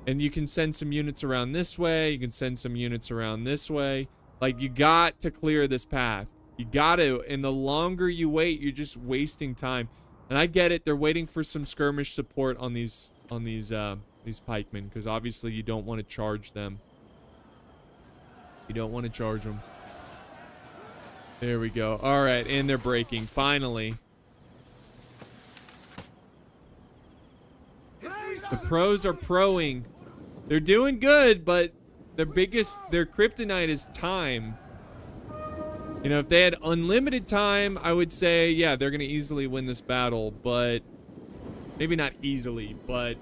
Speaker 2: And you can send some units around this way. You can send some units around this way. Like, you got to clear this path. You got to. And the longer you wait, you're just wasting time. And I get it. They're waiting for some skirmish support on these pikemen, because obviously you don't want to charge them. You don't want to charge them. There we go. All right, and they're breaking finally. The pros are proing. They're doing good, but their kryptonite is time. You know, if they had unlimited time, I would say, yeah, they're going to easily win this battle, but maybe not easily, but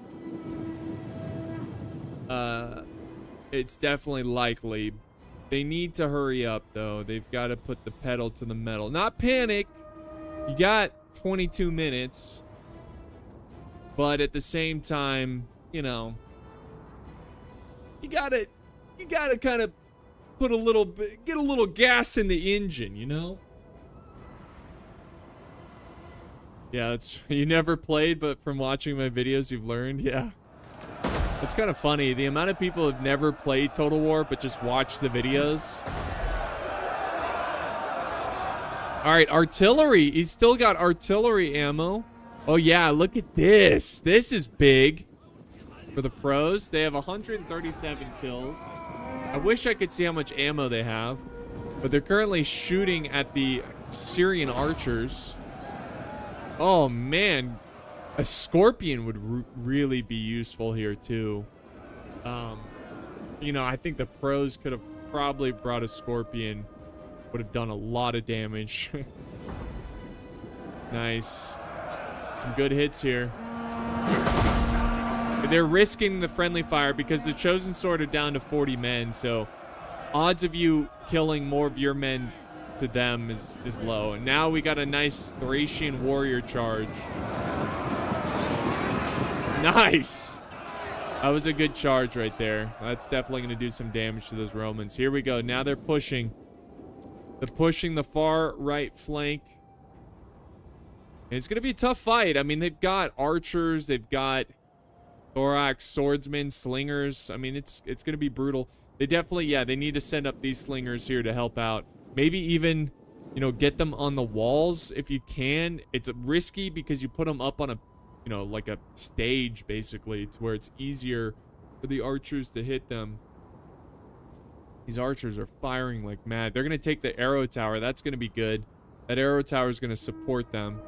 Speaker 2: it's definitely likely. They need to hurry up, though. They've got to put the pedal to the metal. Not panic. You got 22 minutes. But at the same time, you know, you gotta kind of put a little bit, get a little gas in the engine, you know? Yeah, you never played, but from watching my videos, you've learned. Yeah. It's kind of funny. The amount of people who've never played Total War, but just watch the videos. All right, artillery. He's still got artillery ammo. Oh, yeah, look at this. This is big for the pros. They have 137 kills. I wish I could see how much ammo they have, but they're currently shooting at the Syrian archers. Oh, man. A scorpion would really be useful here, too. You know, I think the pros could have probably brought a scorpion. Would have done a lot of damage. Nice. Some good hits here. They're risking the friendly fire because the Chosen Sword are down to 40 men, so odds of you killing more of your men to them is low. And now we got a nice Thracian warrior charge. Nice! That was a good charge right there. That's definitely going to do some damage to those Romans. Here we go. Now they're pushing. They're pushing the far right flank. And it's going to be a tough fight. I mean, they've got archers. They've got thorax, swordsmen, slingers. I mean, it's going to be brutal. They definitely, yeah, they need to send up these slingers here to help out. Maybe even, you know, get them on the walls if you can. It's risky because you put them up on a, you know, like a stage, basically, to where it's easier for the archers to hit them. These archers are firing like mad. They're going to take the arrow tower. That's going to be good. That arrow tower is going to support them.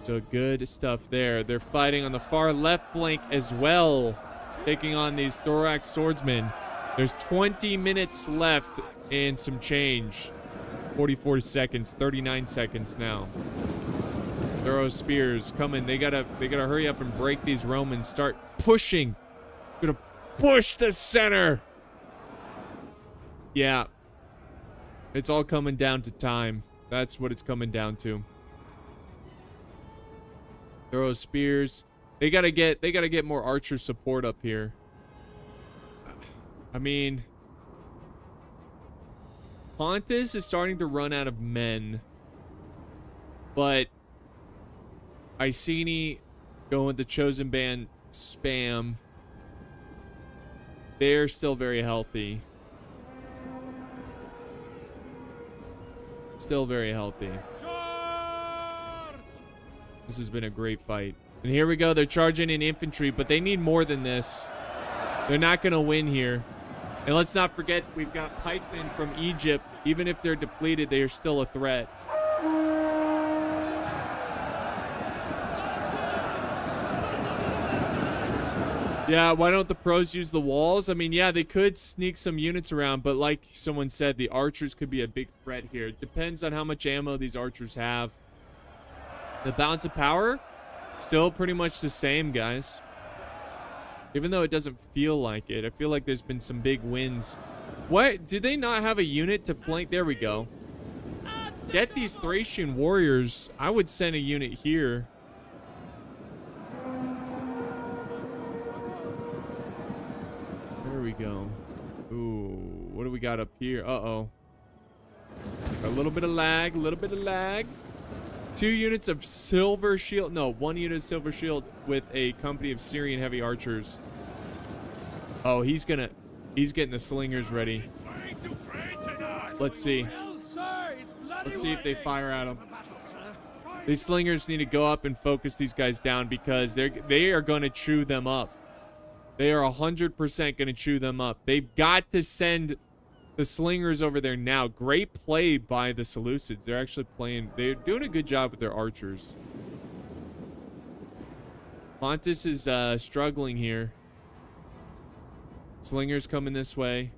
Speaker 2: So good stuff there. They're fighting on the far left flank as well, taking on these thorax swordsmen. There's 20 minutes left and some change. 44 seconds, 39 seconds now. Throw spears coming. They gotta hurry up and break these Romans. Start pushing. Gonna push the center. Yeah. It's all coming down to time. That's what it's coming down to. Throw spears. They gotta get more archer support up here. I mean, Pontus is starting to run out of men. But Iceni going with the Chosen Band spam. They're still very healthy. Still very healthy. This has been a great fight. And here we go. They're charging in infantry, but they need more than this. They're not going to win here. And let's not forget, we've got pikemen from Egypt. Even if they're depleted, they are still a threat. Yeah, why don't the pros use the walls? I mean, yeah, they could sneak some units around, but like someone said, the archers could be a big threat here. It depends on how much ammo these archers have. The balance of power, still pretty much the same, guys. Even though it doesn't feel like it. I feel like there's been some big wins. What? Do they not have a unit to flank? There we go. Get these Thracian warriors. I would send a unit here. There we go. Ooh, what do we got up here? Uh-oh. A little bit of lag, a little bit of lag. 2 units of silver shield. No, 1 unit of silver shield with a company of Syrian heavy archers. Oh, he's getting the slingers ready. Let's see. Let's see if they fire at him. These slingers need to go up and focus these guys down because they are going to chew them up. They are 100% going to chew them up. They've got to send the slingers over there now. Great play by the Seleucids. They're actually playing. They're doing a good job with their archers. Pontus is struggling here. Slingers coming this way.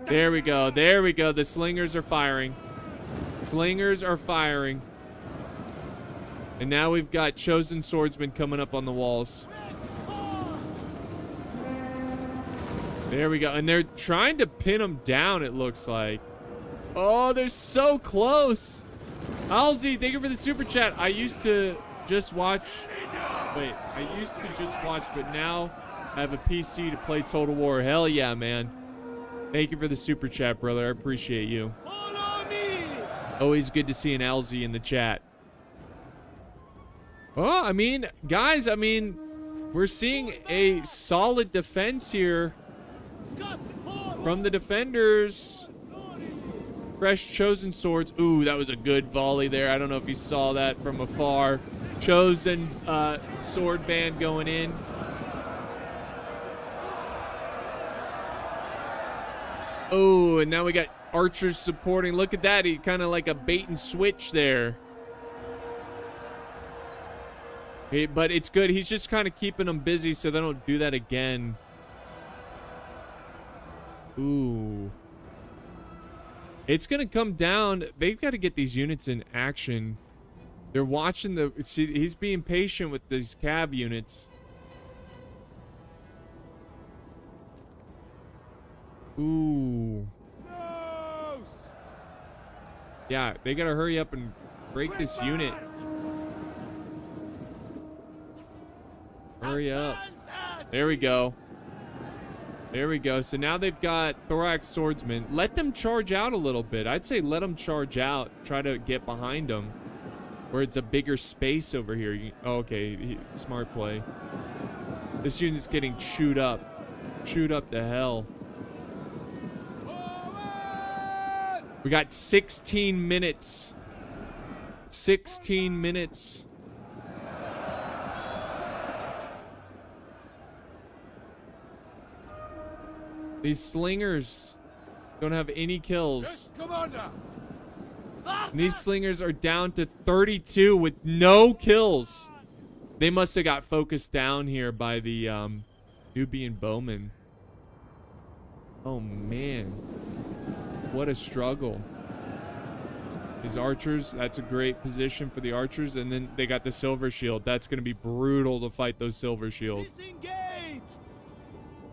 Speaker 2: There we go. There we go. The slingers are firing. Slingers are firing. And now we've got chosen swordsmen coming up on the walls. There we go. And they're trying to pin them down, it looks like. Oh, they're so close. Alzi, thank you for the super chat. I used to just watch. Wait, I used to just watch, but now I have a PC to play Total War. Hell yeah, man. Thank you for the super chat, brother. I appreciate you. Always good to see an Alzi in the chat. Oh, I mean, guys, I mean, we're seeing a solid defense here from the defenders. Fresh chosen swords. Ooh, that was a good volley there. I don't know if you saw that from afar. Chosen sword band going in. Oh, and now we got archers supporting. Look at that. He kind of like a bait and switch there. But it's good. He's just kind of keeping them busy so they don't do that again. Ooh. It's going to come down. They've got to get these units in action. They're watching the... See, he's being patient with these cav units. Ooh. Yeah, they got to hurry up and break this unit. Hurry up. There we go. There we go. So now they've got thorax swordsmen. Let them charge out a little bit. I'd say let them charge out. Try to get behind them. Where it's a bigger space over here. Oh, okay. Smart play. This unit's getting chewed up. Chewed up to hell. We got 16 minutes. 16 minutes. These slingers don't have any kills. And these slingers are down to 32 with no kills. They must have got focused down here by the Nubian bowmen. Oh, man. What a struggle. These archers, that's a great position for the archers. And then they got the silver shield. That's going to be brutal to fight those silver shields.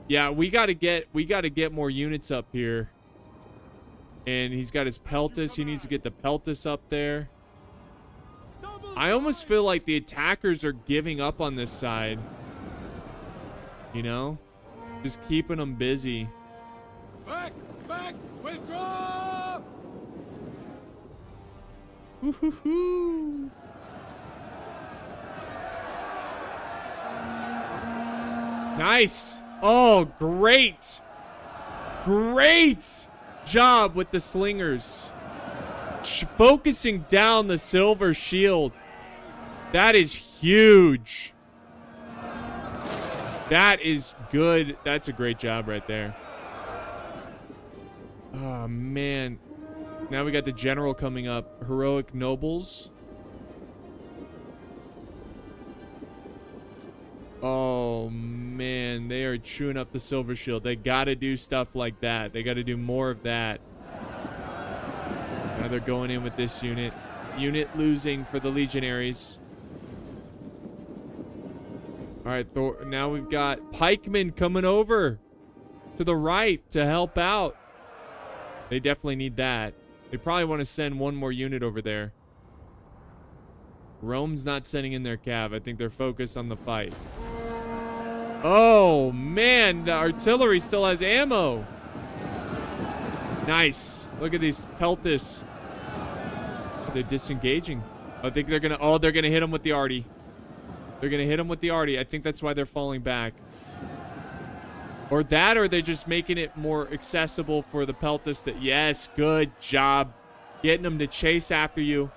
Speaker 2: Yeah, we gotta get more units up here. And he's got his peltis. He needs to get the peltis up there. I almost feel like the attackers are giving up on this side. You know? Just keeping them busy.
Speaker 1: Back! Back! Withdraw!
Speaker 2: Woo-hoo-hoo. Nice. Oh, great. Great job with the slingers. Focusing down the silver shield. That is huge. That is good. That's a great job right there. Oh, man. Now we got the general coming up. Heroic nobles. Oh, man. They are chewing up the silver shield. They got to do stuff like that. They got to do more of that. Now they're going in with this unit. Unit losing for the legionaries. All right, now we've got pikemen coming over to the right to help out. They definitely need that. They probably want to send one more unit over there. Rome's not sending in their cav. I think they're focused on the fight. Oh, man. The artillery still has ammo. Nice. Look at these peltis. They're disengaging. I think they're going to... Oh, they're going to hit them with the arty. They're going to hit them with the arty. I think that's why they're falling back. Or that, or they're just making it more accessible for the peltis. That, yes, good job. Getting them to chase after you.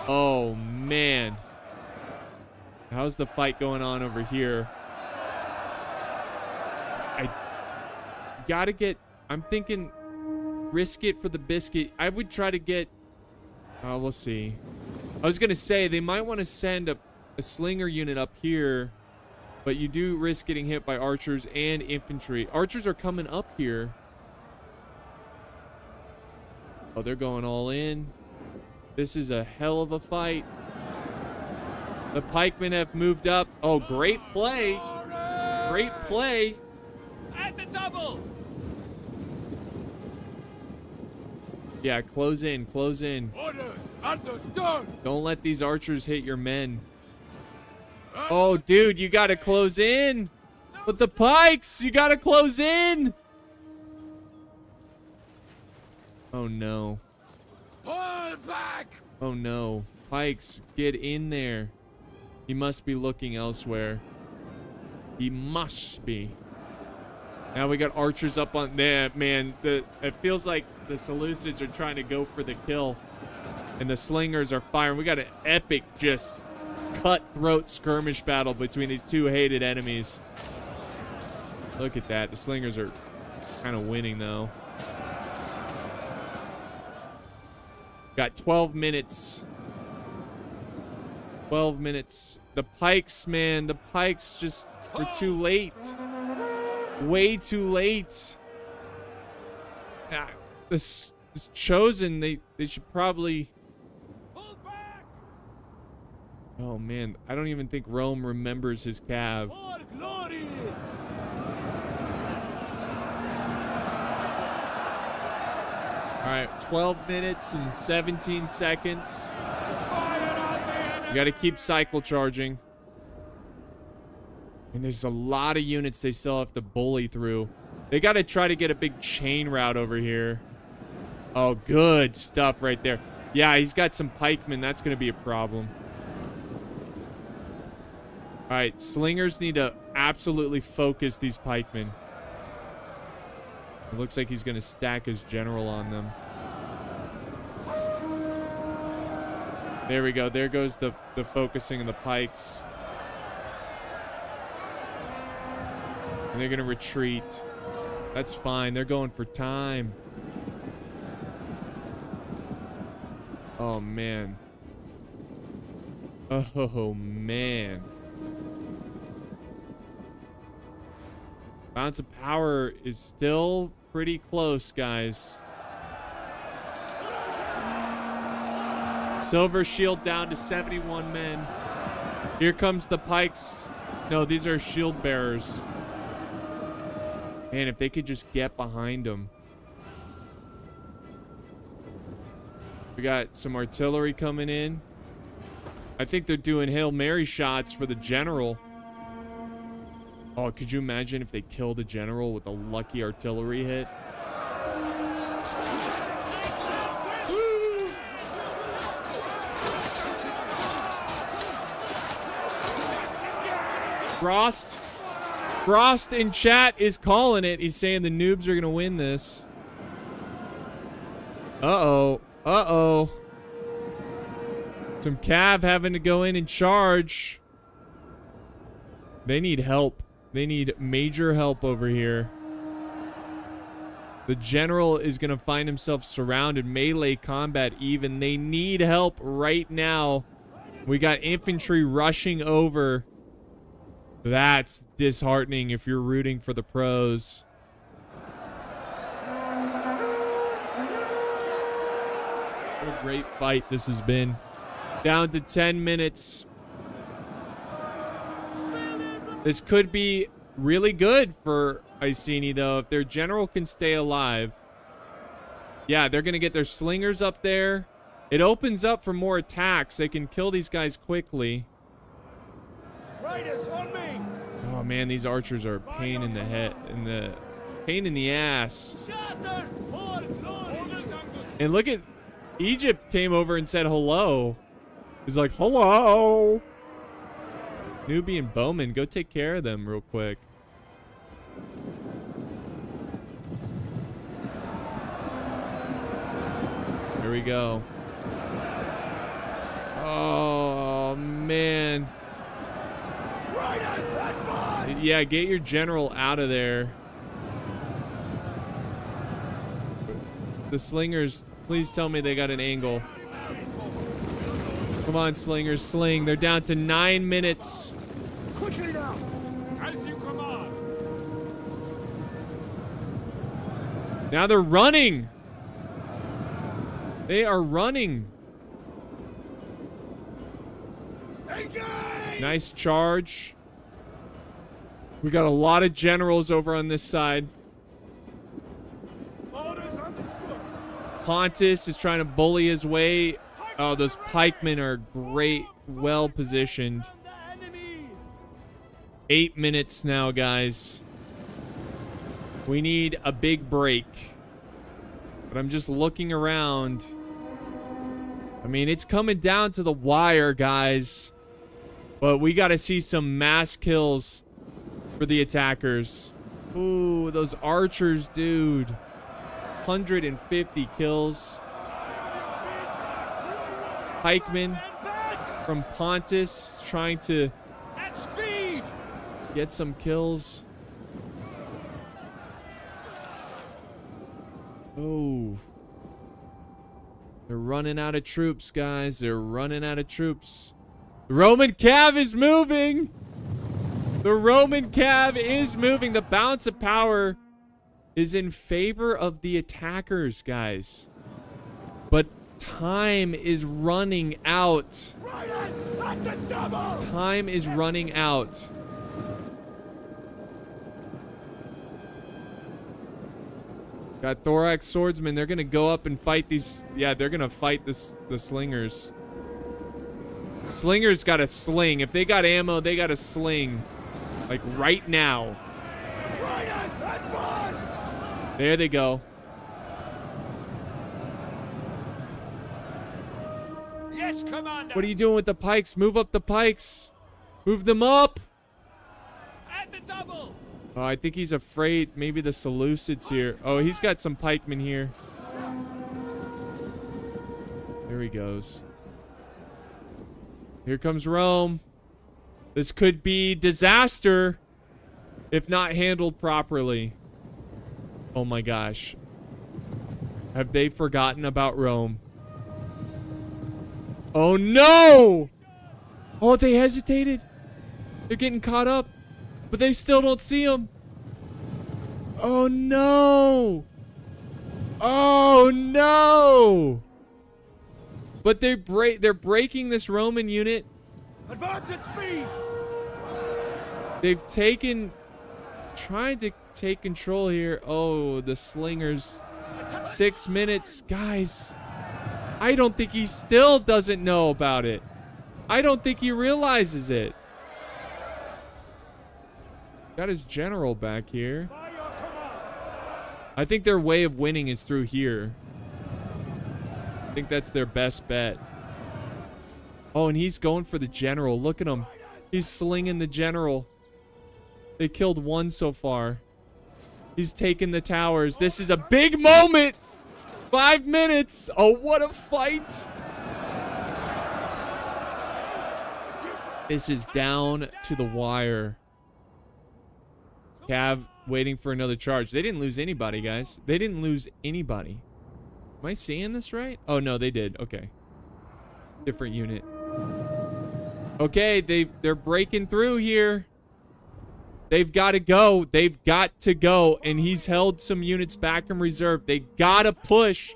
Speaker 2: Oh, man. How's the fight going on over here? I gotta get... I'm thinking risk it for the biscuit. I would try to get... Oh, we'll see. I was gonna say, they might want to send a slinger unit up here, but you do risk getting hit by archers and infantry. Archers are coming up here. Oh, they're going all in. This is a hell of a fight. The pikemen have moved up. Oh, great play. Great play.
Speaker 1: At the double!
Speaker 2: Yeah, close in, close in.
Speaker 1: Orders! Understood!
Speaker 2: Don't let these archers hit your men. Oh, dude, you gotta close in. With the pikes, you gotta close in. Oh, no.
Speaker 1: Pull back!
Speaker 2: Oh, no. Pikes, get in there. He must be looking elsewhere. He must be. Now we got archers up on there, man. It feels like the Seleucids are trying to go for the kill. And the slingers are firing. We got an epic just cutthroat skirmish battle between these two hated enemies. Look at that. The slingers are kind of winning, though. Got 12 minutes. 12 minutes. The pikes, man. The pikes just were too late. Way too late. This chosen, they should probably... Oh, man. I don't even think Rome remembers his cav. All right, 12 minutes and 17 seconds. You got to keep cycle charging. And there's a lot of units they still have to bully through. They got to try to get a big chain route over here. Oh, good stuff right there. Yeah, he's got some pikemen. That's going to be a problem. All right, slingers need to absolutely focus these pikemen. It looks like he's going to stack his general on them. There we go. There goes the focusing of the pikes. And they're going to retreat. That's fine. They're going for time. Oh, man. Oh, man. Balance of power is still pretty close, guys. Silver shield down to 71 men. Here comes the pikes. No, these are shield bearers. Man, if they could just get behind them. We got some artillery coming in. I think they're doing Hail Mary shots for the general. Oh, could you imagine if they kill the general with a lucky artillery hit? Frost in chat is calling it. He's saying the noobs are going to win this. Uh-oh. Uh-oh. Some Cav having to go in and charge. They need help. They need major help over here. The general is going to find himself surrounded. Melee combat even. They need help right now. We got infantry rushing over. That's disheartening if you're rooting for the pros. What a great fight this has been. Down to 10 minutes. This could be really good for Iceni, though, if their general can stay alive. Yeah, they're going to get their slingers up there. It opens up for more attacks. They can kill these guys quickly.
Speaker 1: Raiders on me!
Speaker 2: Oh, man, these archers are a pain in the head, pain in the ass. And look at Egypt came over and said hello. He's like, hello. Nubian Bowman, go take care of them real quick. Here we go. Oh, man. Yeah, get your general out of there. The slingers, please tell me they got an angle. Come on, slingers, sling. They're down to 9 minutes.
Speaker 1: Quickly now! As you command!
Speaker 2: Now they're running. They are running.
Speaker 1: Engage!
Speaker 2: Nice charge. We got a lot of generals over on this side.
Speaker 1: Orders understood.
Speaker 2: Pontus is trying to bully his way. Oh, those pikemen are great, well positioned. 8 minutes now, guys. We need a big break. But I'm just looking around. I mean, it's coming down to the wire, guys. But we got to see some mass kills for the attackers. Ooh, those archers, dude. 150 kills. Pikeman from Pontus trying to
Speaker 1: At speed!
Speaker 2: get some kills. Oh. They're running out of troops, guys. They're running out of troops. The Roman cav is moving. The Roman cav is moving. The balance of power is in favor of the attackers, guys. But time is running out.
Speaker 1: Riders at the double!
Speaker 2: Time is running out. Got thorax swordsmen. They're gonna go up and fight these. Yeah, they're gonna fight the slingers. Slingers got a sling. If they got ammo, they got a sling. Like right now.
Speaker 1: Riders advance!
Speaker 2: There they go.
Speaker 1: Yes, Commander!
Speaker 2: What are you doing with the pikes? Move up the pikes. Move them up.
Speaker 1: At the double!
Speaker 2: Oh, I think he's afraid. Maybe the Seleucids here. Oh, he's got some pikemen here. There he goes. Here comes Rome. This could be disaster if not handled properly. Oh my gosh. Have they forgotten about Rome? Oh no! Oh, they hesitated. They're getting caught up. But they still don't see him. Oh no! Oh no! But they're breaking this Roman unit.
Speaker 1: Advance at speed!
Speaker 2: They've trying to take control here. Oh, the slingers. 6 minutes, guys. I don't think he still doesn't know about it. I don't think he realizes it. Got his general back here. I think their way of winning is through here. I think that's their best bet. Oh, and he's going for the general. Look at him. He's slinging the general. They killed one so far. He's taking the towers. This is a big moment. 5 minutes. Oh, what a fight. This is down to the wire. Cav waiting for another charge. They didn't lose anybody, guys. They didn't lose anybody. Am I seeing this right? Oh, no, they did. Okay. Different unit. Okay, they're breaking through here. They've got to go. They've got to go. And he's held some units back in reserve. They got to push.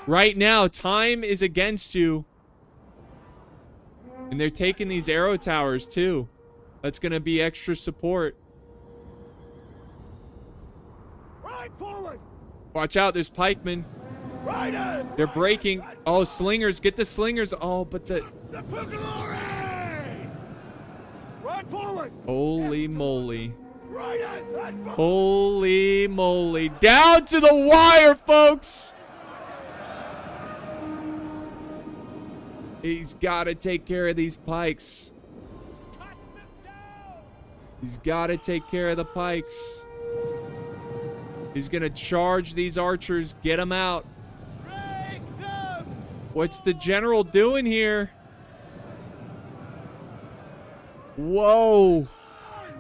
Speaker 2: Right now, time is against you. And they're taking these arrow towers, too. That's going to be extra support.
Speaker 1: Right forward.
Speaker 2: Watch out, there's pikemen.
Speaker 1: Right.
Speaker 2: They're breaking. Oh, slingers. Get the slingers. Oh, but the
Speaker 1: glory. Right forward.
Speaker 2: Holy moly.
Speaker 1: Riders advance.
Speaker 2: Holy moly. Down to the wire, folks. He's got to take care of these pikes. He's got to take care of the pikes. He's going to charge these archers. Get them out. What's the general doing here? Whoa.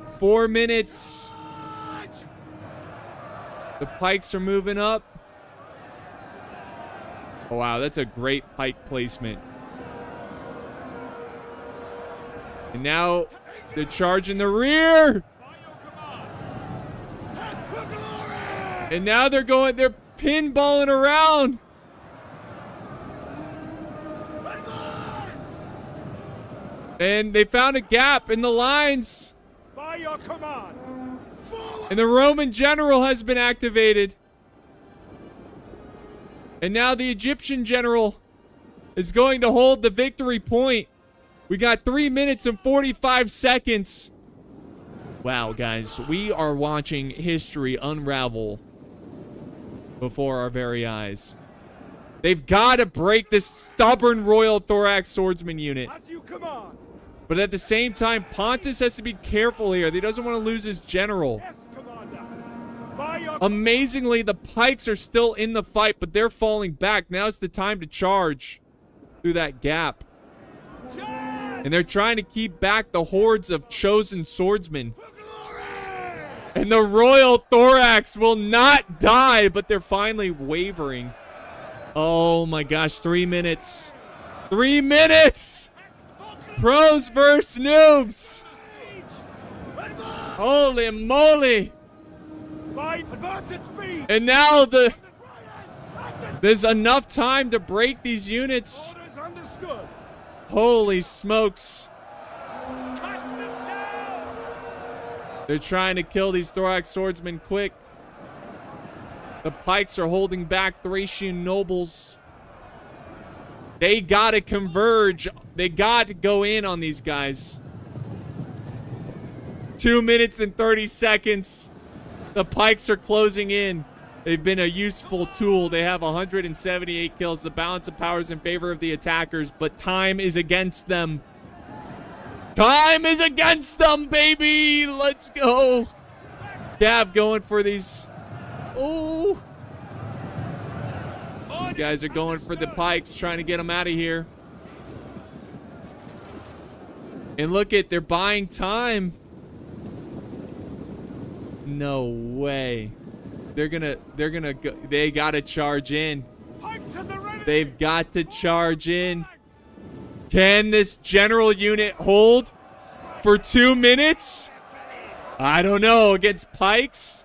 Speaker 2: 4 minutes. The pikes are moving up. Oh, wow, that's a great pike placement. And now they're charging the rear. And now they're pinballing around. And they found a gap in the lines.
Speaker 1: By your command.
Speaker 2: And the Roman general has been activated. And now the Egyptian general is going to hold the victory point. We got 3 minutes and 45 seconds. Wow, guys, we are watching history unravel before our very eyes. They've got to break this stubborn Royal Thorax Swordsman unit.
Speaker 1: As you command.
Speaker 2: But at the same time, Pontus has to be careful here. He doesn't want to lose his general.
Speaker 1: Yes, commander. By your
Speaker 2: Amazingly, the pikes are still in the fight, but they're falling back. Now's the time to charge through that gap. And they're trying to keep back the hordes of chosen swordsmen. And the Royal Thorax will not die, but they're finally wavering. Oh my gosh, 3 minutes. 3 minutes! Pros versus noobs! Holy moly!
Speaker 1: advance at speed.
Speaker 2: And now there's enough time to break these units.
Speaker 1: Orders understood.
Speaker 2: Holy smokes.
Speaker 1: Cut them down.
Speaker 2: They're trying to kill these Thorax swordsmen quick. The pikes are holding back Thracian nobles. They gotta converge. They got to go in on these guys. 2 minutes and 30 seconds. The pikes are closing in. They've been a useful tool. They have 178 kills. The balance of power is in favor of the attackers, but time is against them. Time is against them, baby. Let's go. Gav going for these. Oh. These guys are going for the pikes, trying to get them out of here. And look at, they're buying time. No way. They're gonna go, they gotta charge in. They've got to charge in. Can this general unit hold for 2 minutes? I don't know, against pikes.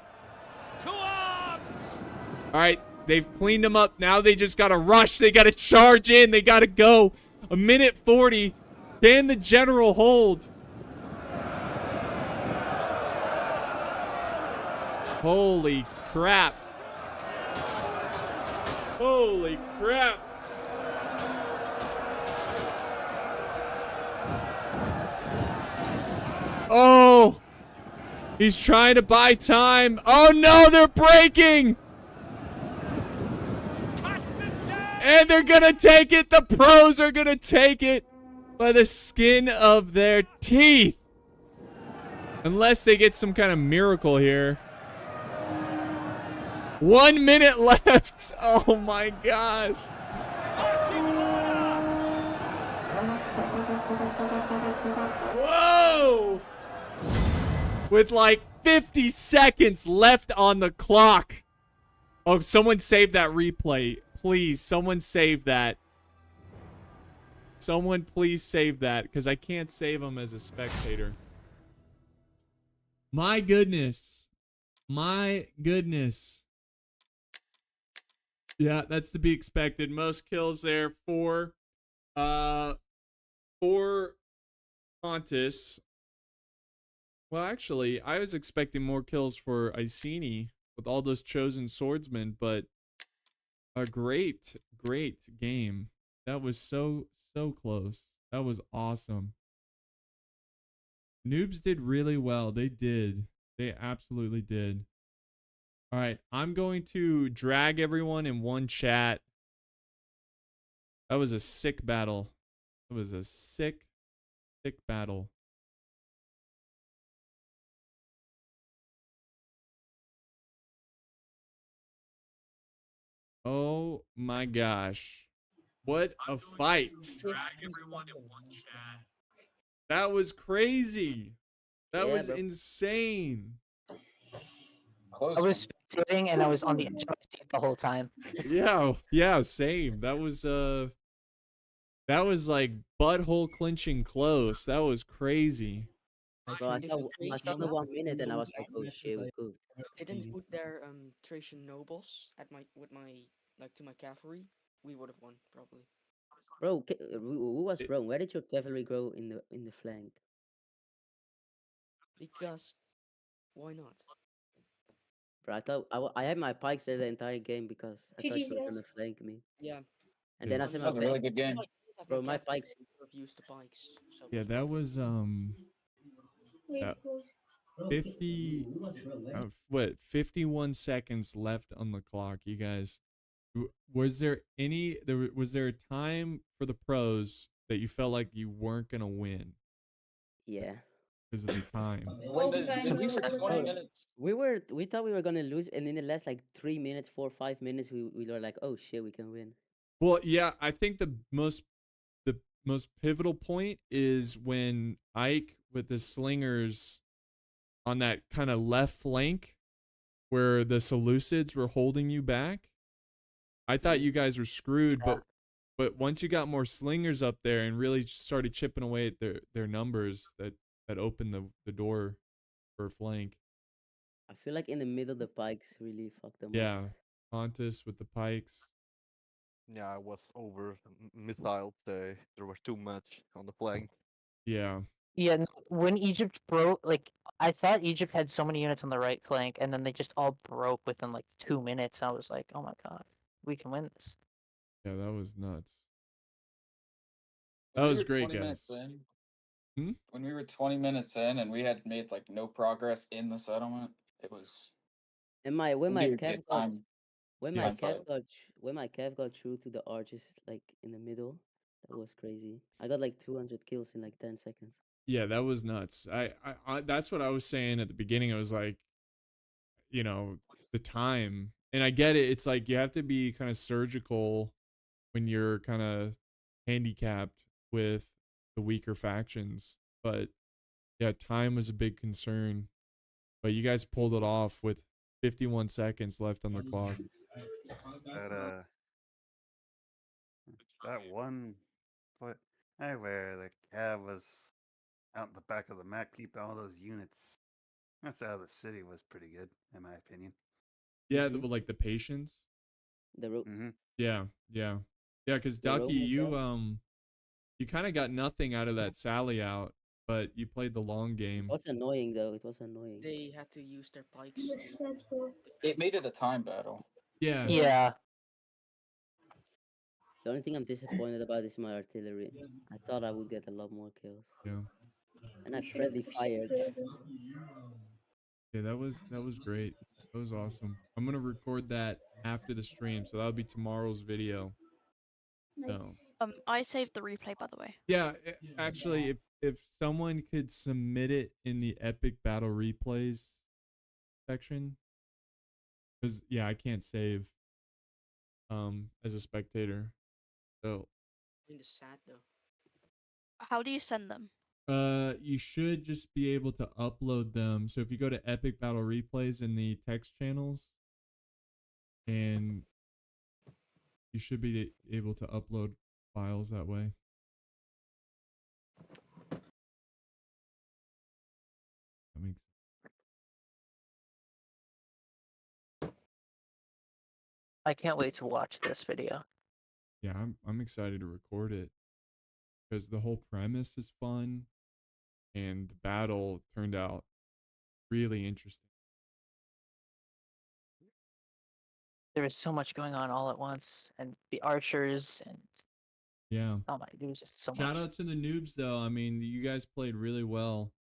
Speaker 2: All right, they've cleaned them up. Now they just gotta rush. They gotta charge in. They gotta go. 1:40. Can the general hold? Holy crap. Holy crap. Oh. He's trying to buy time. Oh no, they're breaking! And they're gonna take it. The pros are gonna take it by the skin of their teeth. Unless they get some kind of miracle here. 1 minute left. Oh my gosh. Whoa! With like 50 seconds left on the clock. Oh, someone save that replay. Please, someone save that. Someone please save that, because I can't save them as a spectator. My goodness. My goodness. Yeah, that's to be expected. Most kills there for Pontus. Well, actually, I was expecting more kills for Iceni with all those chosen swordsmen, but a great game. That was so close. That was awesome. Noobs did really well. They did. They absolutely did. All right, I'm going to drag everyone in one chat. That was a sick battle. It was a sick battle. Oh my gosh. What a fight. That was crazy. That was insane.
Speaker 13: I was spectating and I was on the edge of my seat the whole time.
Speaker 2: Yeah, same. That was like butthole clinching close. That was crazy.
Speaker 10: Bro, I saw the 1 minute and I was like, oh shit, we could.
Speaker 12: They didn't put their Thracian nobles at my to my cavalry, we would have won probably.
Speaker 10: Bro, who was wrong? Where did your cavalry go in the flank?
Speaker 12: Because why not?
Speaker 10: Bro, I thought I had my pikes there the entire game because I thought you were gonna flank me.
Speaker 12: Yeah.
Speaker 10: And then I said,
Speaker 3: That was a really good game.
Speaker 10: Bro, my pikes.
Speaker 12: Used the pikes. So
Speaker 2: Yeah, that was
Speaker 5: Wait,
Speaker 2: 50 what 51 seconds left on the clock, you guys. Was there a time for the pros that you felt like you weren't gonna win?
Speaker 10: Yeah.
Speaker 2: Because of the time.
Speaker 10: We thought we were gonna lose, and in the last like 3 minutes, 4 or 5 minutes, we were like, oh shit, we can win.
Speaker 2: Well, yeah, I think the most pivotal point is when Ike with the slingers on that kind of left flank where the Seleucids were holding you back. I thought you guys were screwed, but once you got more slingers up there and really started chipping away at their numbers, that opened the door for a flank.
Speaker 10: I feel like in the middle, the pikes really fucked them up.
Speaker 2: Yeah, Pontus with the pikes.
Speaker 9: Yeah, I was over missiled. There were too much on the flank.
Speaker 2: Yeah.
Speaker 13: Yeah, when Egypt broke, like, I thought Egypt had so many units on the right flank, and then they just all broke within like 2 minutes. I was like, oh my god, we can win this.
Speaker 2: Yeah, that was nuts. That was great, guys.
Speaker 3: When we were 20 minutes in and we had made like no progress in the settlement, it was.
Speaker 10: And when my cav
Speaker 3: time.
Speaker 10: got through to the arches like in the middle, that was crazy. I got like 200 kills in like 10 seconds.
Speaker 2: Yeah, that was nuts. I that's what I was saying at the beginning. I was like, you know, the time. And I get it. It's like you have to be kind of surgical when you're kind of handicapped with the weaker factions. But yeah, time was a big concern. But you guys pulled it off with 51 seconds left on the clock.
Speaker 14: That one play where the cav was out in the back of the map, keeping all those units. That's how the city was pretty good, in my opinion.
Speaker 2: Yeah, like the patience. Yeah. Because Ducky, you kind of got nothing out of that Sally out, but you played the long game.
Speaker 10: It was annoying though. It was annoying.
Speaker 12: They had to use their pikes.
Speaker 3: It made it a time battle.
Speaker 2: Yeah.
Speaker 13: Yeah.
Speaker 10: The only thing I'm disappointed about is my artillery. I thought I would get a lot more kills.
Speaker 2: Yeah.
Speaker 10: And I friendly fired.
Speaker 2: Yeah, that was great. That was awesome. I'm gonna record that after the stream, so that'll be tomorrow's video. So
Speaker 5: I saved the replay, by the way.
Speaker 2: yeah, actually, if someone could submit it in the epic battle replays section, because yeah, I can't save as a spectator. So
Speaker 12: In the chat though.
Speaker 5: How do you send them?
Speaker 2: you should just be able to upload them. So if you go to epic battle replays in the text channels, and you should be able to upload files that way. That makes
Speaker 13: I can't wait to watch this video.
Speaker 2: Yeah, I'm excited to record it because the whole premise is fun and the battle turned out really interesting.
Speaker 13: There was so much going on all at once, and the archers, and
Speaker 2: Yeah.
Speaker 13: oh my, it was just so
Speaker 2: Shout
Speaker 13: much.
Speaker 2: out to the noobs though. I mean, you guys played really well.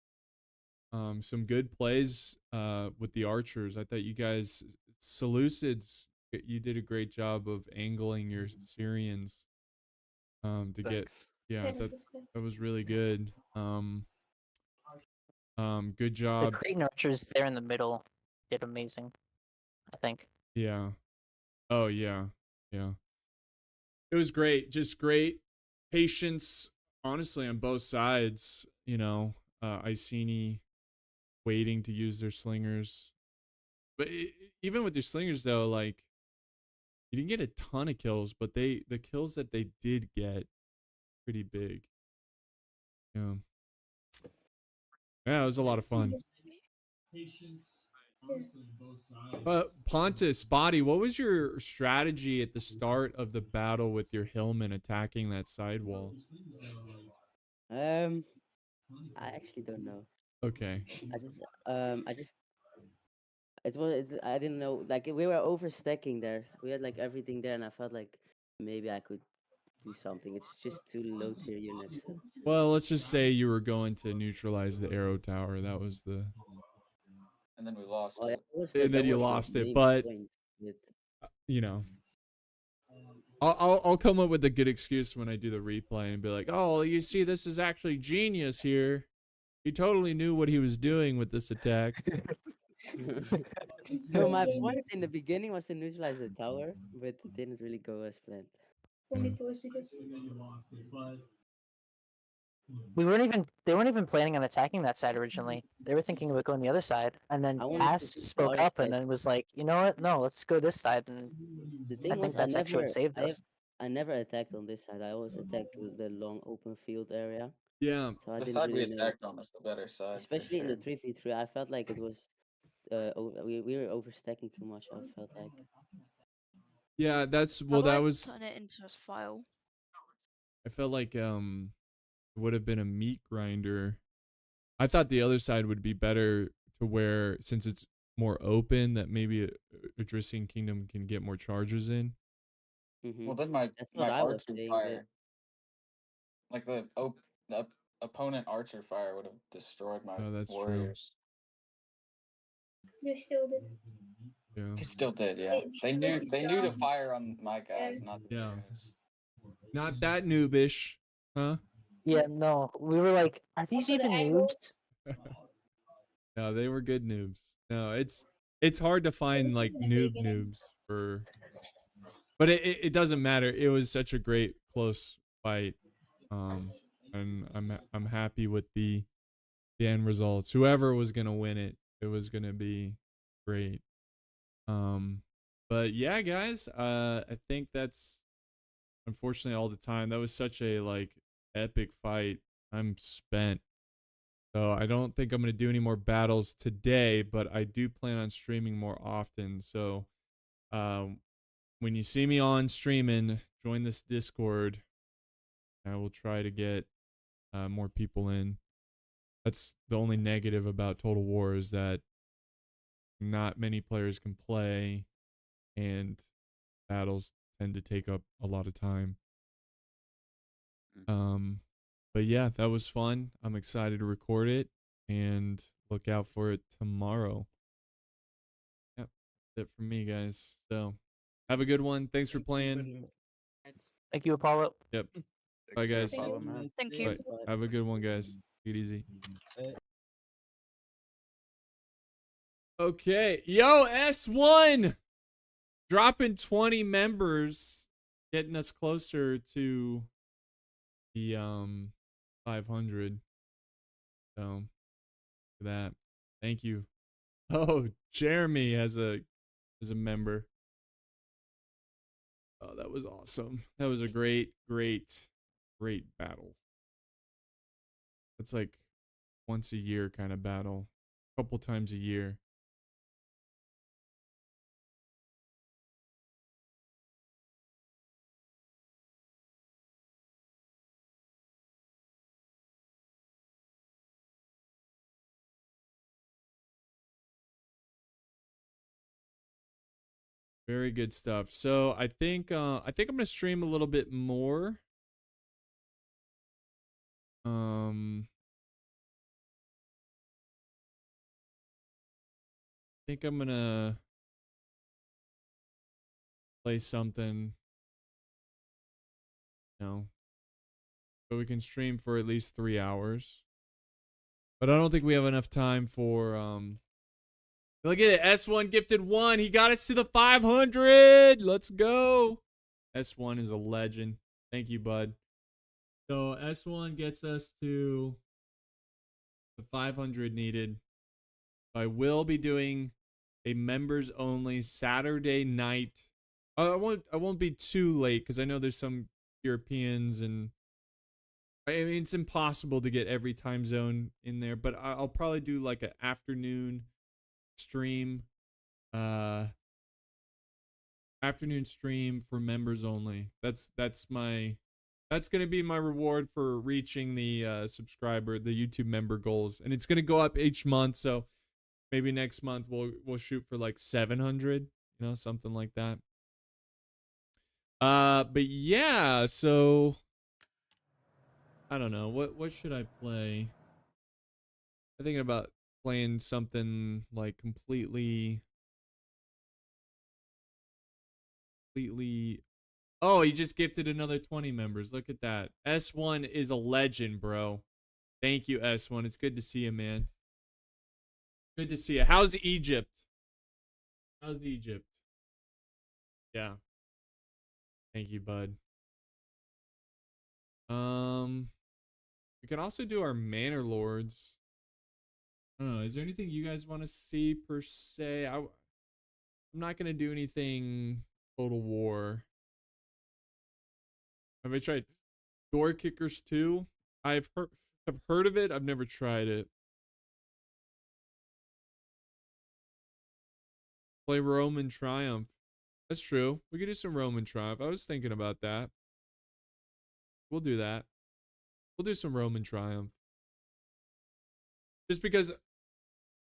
Speaker 2: Some good plays with the archers. I thought you guys Seleucids, you did a great job of angling your Syrians to get
Speaker 9: Thanks.
Speaker 2: yeah, that was really good. Good
Speaker 13: The
Speaker 2: job.
Speaker 13: Cretan archers there in the middle did amazing, I think.
Speaker 2: Yeah. Oh yeah. Yeah. It was great. Just great patience, honestly, on both sides. You know, Iceni waiting to use their slingers. But even with their slingers, though, like, you didn't get a ton of kills, but the kills that they did get, pretty big. Yeah. Yeah, it was a lot of fun.
Speaker 1: Patience, honestly, both sides.
Speaker 2: Pontus, Body, what was your strategy at the start of the battle with your Hillman attacking that side wall?
Speaker 10: I actually don't know.
Speaker 2: Okay.
Speaker 10: I didn't know, like, we were overstacking there. We had like everything there, and I felt like maybe I could do something. It's just too low tier units. So.
Speaker 2: Well, let's just say you were going to neutralize the arrow tower. That was the.
Speaker 3: And then we lost
Speaker 10: Oh, yeah,
Speaker 3: it.
Speaker 2: And then you lost it, but you know, I'll come up with a good excuse when I do the replay and be like, oh, you see, this is actually genius here. He totally knew what he was doing with this attack.
Speaker 10: So my point in the beginning was to neutralize the tower, but it didn't really go as planned.
Speaker 13: They weren't even planning on attacking that side originally. They were thinking about going the other side, and then Cass spoke up and then was like, you know what? No, let's go this side. And
Speaker 10: The
Speaker 13: I
Speaker 10: thing
Speaker 13: think
Speaker 10: was,
Speaker 13: that's actually what saved us.
Speaker 10: I never attacked on this side. I always attacked the long open field area.
Speaker 2: Yeah.
Speaker 10: So I
Speaker 3: The
Speaker 10: didn't
Speaker 3: side we
Speaker 10: really know.
Speaker 3: attacked on is the better side.
Speaker 10: Especially in the 3v3, I felt like it was we were overstacking too much. I felt like.
Speaker 2: Yeah, that's
Speaker 5: How
Speaker 2: well.
Speaker 5: do I
Speaker 2: That was.
Speaker 5: turn it into a file?
Speaker 2: I felt like it would have been a meat grinder. I thought the other side would be better to where, since it's more open, that maybe a Drissing Kingdom can get more chargers in.
Speaker 3: Well, then my archer fire, like the opponent archer fire would have destroyed my warriors.
Speaker 5: They still did.
Speaker 2: Yeah.
Speaker 3: They still did, yeah. They knew to fire on my guys, not the guys.
Speaker 2: Not that noobish, huh?
Speaker 13: Yeah, no, we were like, are these even noobs?
Speaker 2: No, they were good noobs. No, it's hard to find like noobs for, but it doesn't matter. It was such a great close fight, and I'm happy with the end results. Whoever was gonna win it, it was gonna be great. But yeah, guys, I think that's unfortunately all the time. That was such a like epic fight. I'm spent. So I don't think I'm going to do any more battles today, but I do plan on streaming more often. So when you see me on streaming, join this Discord. I will try to get more people in. That's the only negative about Total War, is that not many players can play and battles tend to take up a lot of time. But yeah, that was fun. I'm excited to record it and look out for it tomorrow. That's it from me, guys. So have a good one. Thanks for playing.
Speaker 13: Thank you, Apollo.
Speaker 2: Yep. Bye, guys.
Speaker 5: Thank you.
Speaker 14: man.
Speaker 5: Thank you.
Speaker 2: Bye. Have a good one, guys. Take it easy. Okay. Yo, S1 dropping 20 members, getting us closer to the 500. So for that. Thank you. Oh, Jeremy as a member. Oh, that was awesome. That was a great battle. It's like once a year kind of battle. A couple times a year. Very good stuff. So I think I'm gonna stream a little bit more. I think I'm gonna play something, so we can stream for at least 3 hours. But I don't think we have enough time for look at it. S1 gifted 1. He got us to the 500. Let's go. S1 is a legend. Thank you, bud. So S1 gets us to the 500 needed. I will be doing a members only Saturday night. I won't be too late because I know there's some Europeans, and I mean it's impossible to get every time zone in there, but I'll probably do like an afternoon stream. Afternoon stream for members only. That's gonna be my reward for reaching the the YouTube member goals, and it's gonna go up each month. So maybe next month we'll shoot for like 700, you know, something like that. But yeah, so I don't know what should I play. I'm thinking about playing something like completely. Oh, he just gifted another 20 members. Look at that. S1 is a legend, bro. Thank you, S1. It's good to see you, man. Good to see you. How's Egypt? How's Egypt? Yeah. Thank you, bud. We can also do our Manor Lords. I don't know. Is there anything you guys want to see per se? I'm not gonna do anything Total War. Have I tried Door Kickers 2? I've heard of it. I've never tried it. Play Roman Triumph. That's true. We could do some Roman Triumph. I was thinking about that. We'll do that. We'll do some Roman Triumph. Just because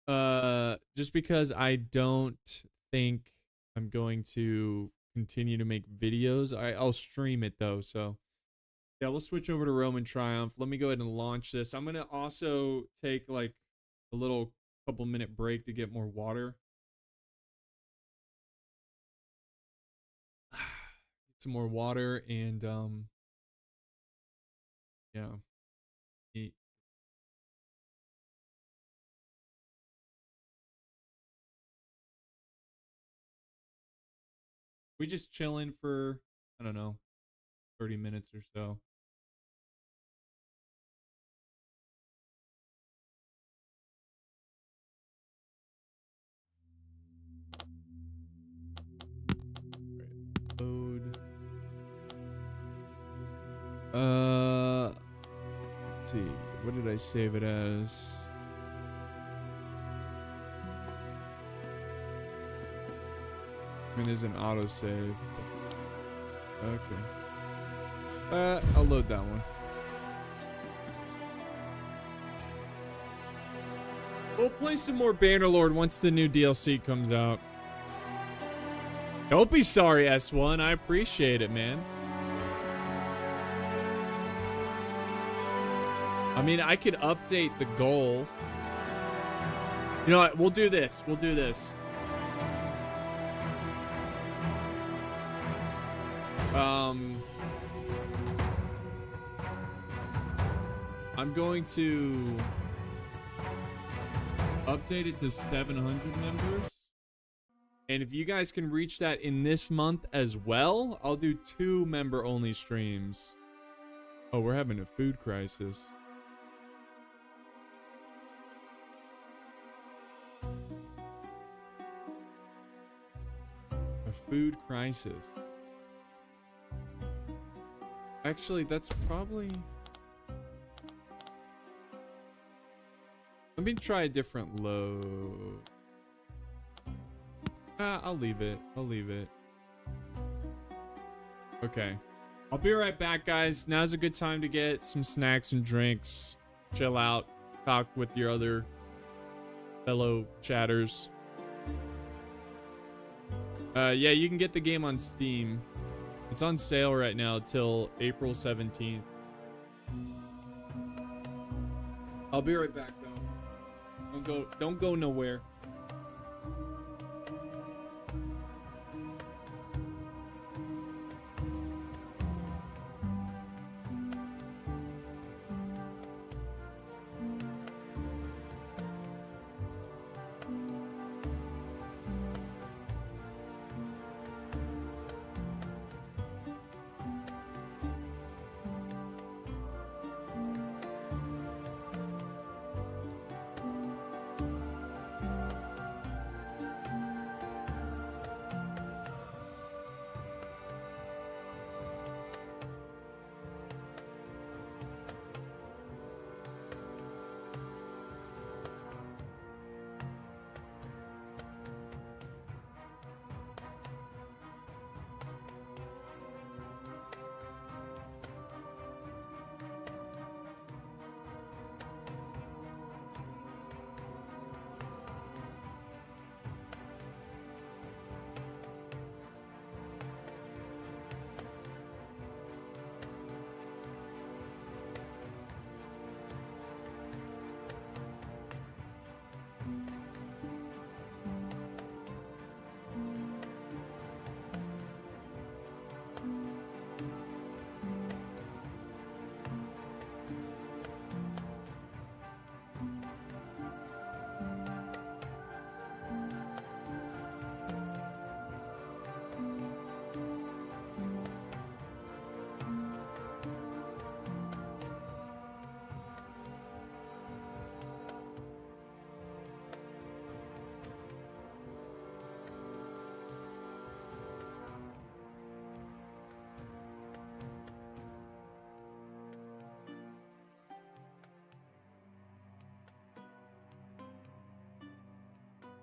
Speaker 2: I don't think I'm going to continue to make videos. I'll stream it though. So yeah, we'll switch over to Roman Triumph. Let me go ahead and launch this. I'm gonna also take like a little couple minute break to get more water. Get some more water and yeah. Eat. We just chilling for, I don't know, 30 minutes or so. Load. Let's see. What did I save it as? I mean, there's an autosave. Okay. I'll load that one. We'll play some more Bannerlord once the new DLC comes out. Don't be sorry, S1. I appreciate it, man. I mean, I could update the goal. You know what? We'll do this. We'll do this. I'm going to update it to 700 members. And if you guys can reach that in this month as well, I'll do 2 member-only streams. Oh, we're having a food crisis. A food crisis. Actually, that's probably... Let me try a different load. I'll leave it. I'll leave it. Okay. I'll be right back, guys. Now's a good time to get some snacks and drinks. Chill out. Talk with your other fellow chatters. Yeah, you can get the game on Steam. It's on sale right now till April 17th. I'll be right back, though. Don't go nowhere.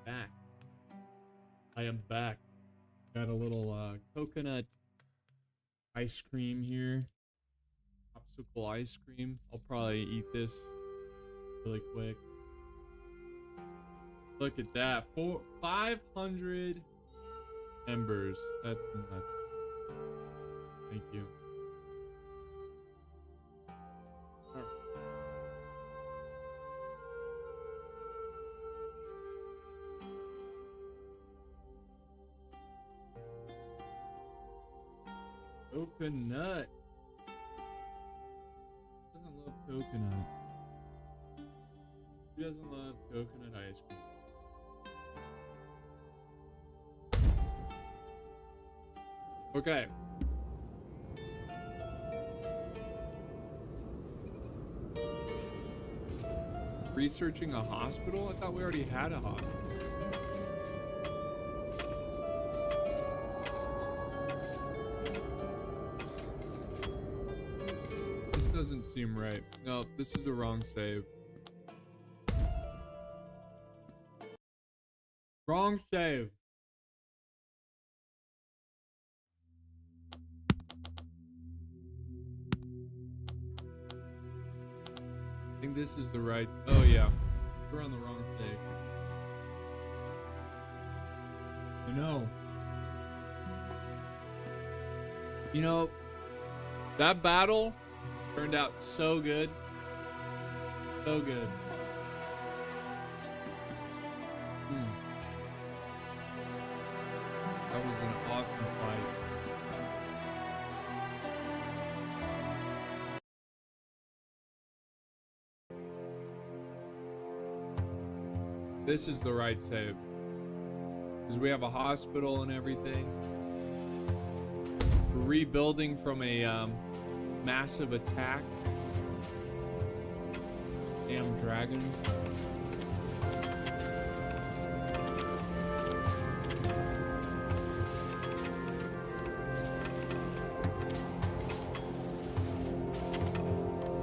Speaker 2: Back. I am back. Got a little coconut ice cream here. Popsicle ice cream. I'll probably eat this really quick. Look at that. 500 members. That's nuts. Thank you. Coconut. Who doesn't love coconut? Who doesn't love coconut ice cream? Okay. Researching a hospital? I thought we already had a hospital. Doesn't seem right. No, this is the wrong save. Wrong save. I think this is the right. Oh yeah, we're on the wrong save. You know, that battle turned out so good. So good. That was an awesome fight. This is the right save. Because we have a hospital and everything. We're rebuilding from a massive attack. Damn dragons.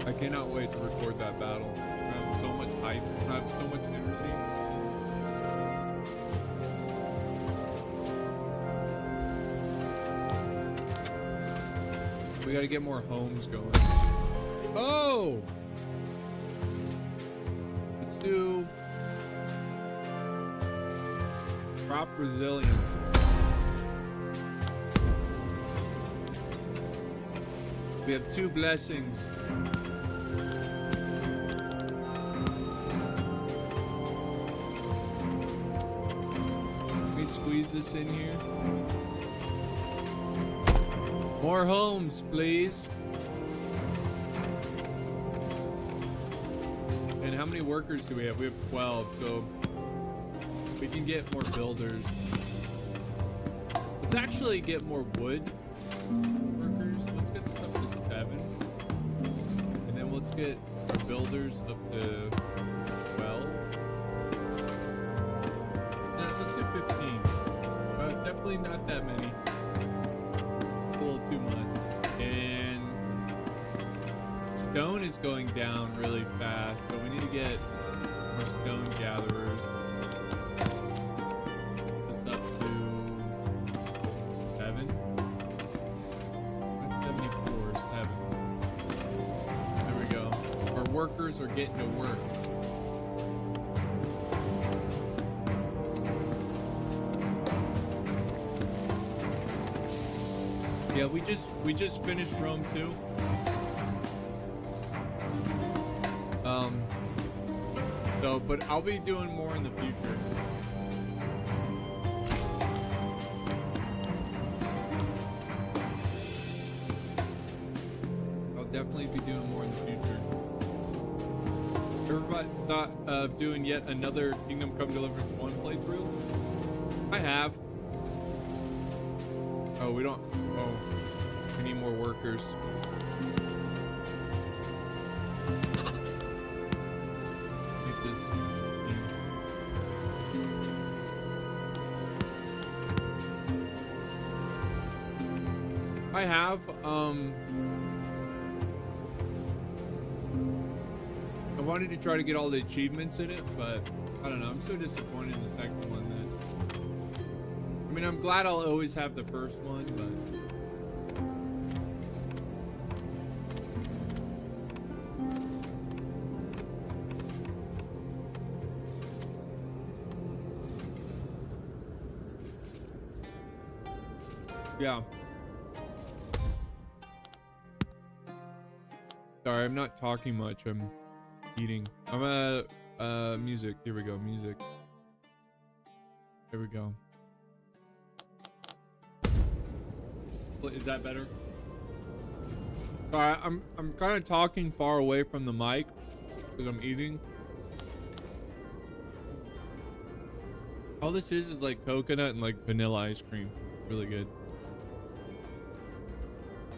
Speaker 2: I cannot wait to record that battle. I have so much hype. I have so much energy. We gotta get more homes going. Oh! Let's do crop resilience. We have 2 blessings. Let me squeeze this in here. More homes, please. And how many workers do we have? We have 12, so we can get more builders. Let's actually get more wood workers. Let's get this up to 7. And then let's get our builders up to 12. Let's get 15. But definitely not that many. A little too much. And stone is going down really fast, so we need to get more stone gatherers. This up to 7. That's 74, 7. There we go. Our workers are getting to work. Yeah, we just finished Rome 2. So, but I'll be doing more in the future. I'll definitely be doing more in the future. Everybody thought of doing yet another Kingdom Come Deliverance 1 playthrough? I have. Oh, we don't. Oh, we need more workers. Make this. I have. I wanted to try to get all the achievements in it, but I don't know. I'm so disappointed in the second one that. I mean, I'm glad I'll always have the first one, but. Yeah. Sorry, I'm not talking much. I'm eating. I'm music. Here we go. Music. Here we go. Is that better? Sorry, I'm kind of talking far away from the mic because I'm eating. All this is like coconut and like vanilla ice cream. Really good.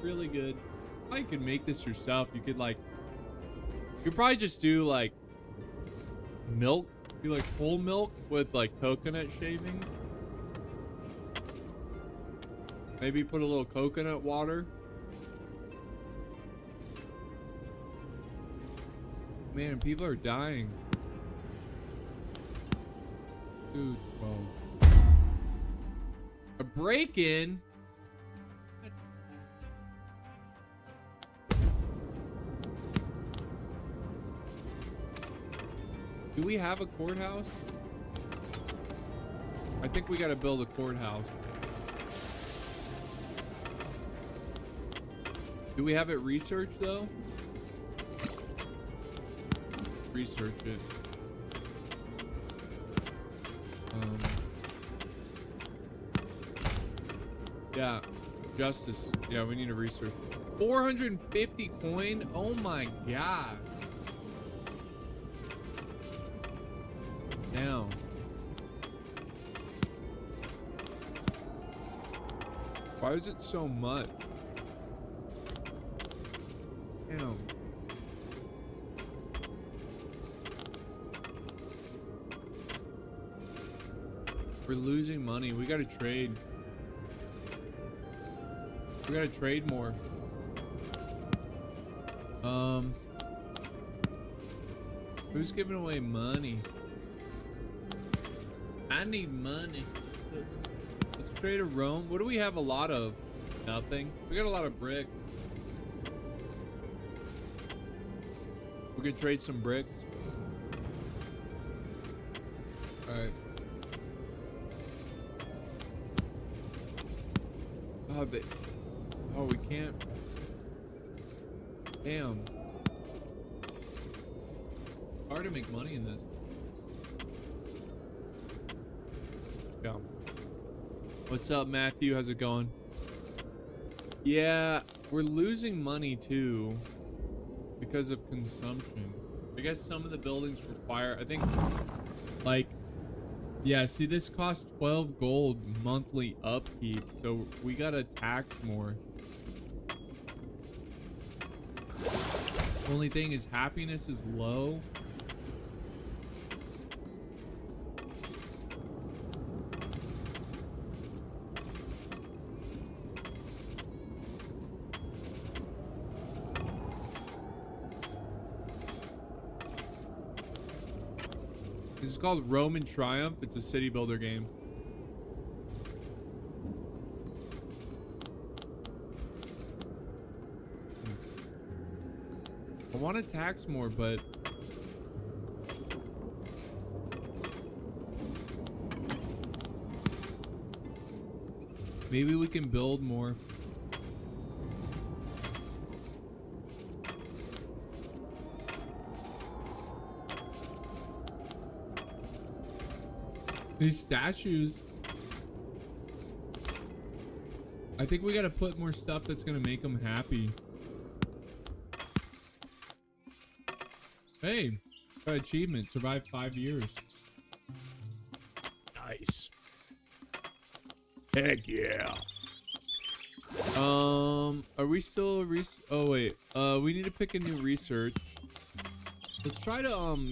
Speaker 2: Really good. You could make this yourself. You could probably just do like milk, do like whole milk with like coconut shavings. Maybe put a little coconut water. Man, people are dying. Dude, 12. A break-in? Do we have a courthouse? I think we gotta build a courthouse. Do we have it researched though? Research it. Yeah, justice. Yeah, we need to research. 450 coin? Oh my god. Damn. Why is it so much? Damn. We're losing money. We gotta trade. We gotta trade more. Who's giving away money? I need money. Let's trade a Rome. What do we have a lot of? Nothing. We got a lot of brick. We could trade some bricks. Alright. Oh, we can't. Damn. Hard to make money in this. Yeah. What's up, Matthew? How's it going? Yeah, we're losing money too because of consumption. I guess some of the buildings require, I think, like, yeah, see, this costs 12 gold monthly upkeep, so we gotta tax more. Only thing is happiness is low. This is called Roman Triumph. It's a city builder game. I want to tax more, but maybe we can build more. These statues. I think we gotta put more stuff that's gonna make them happy. Hey, got achievement. Survived 5 years. Nice. Heck yeah. Are we still oh wait. We need to pick a new research. Let's try to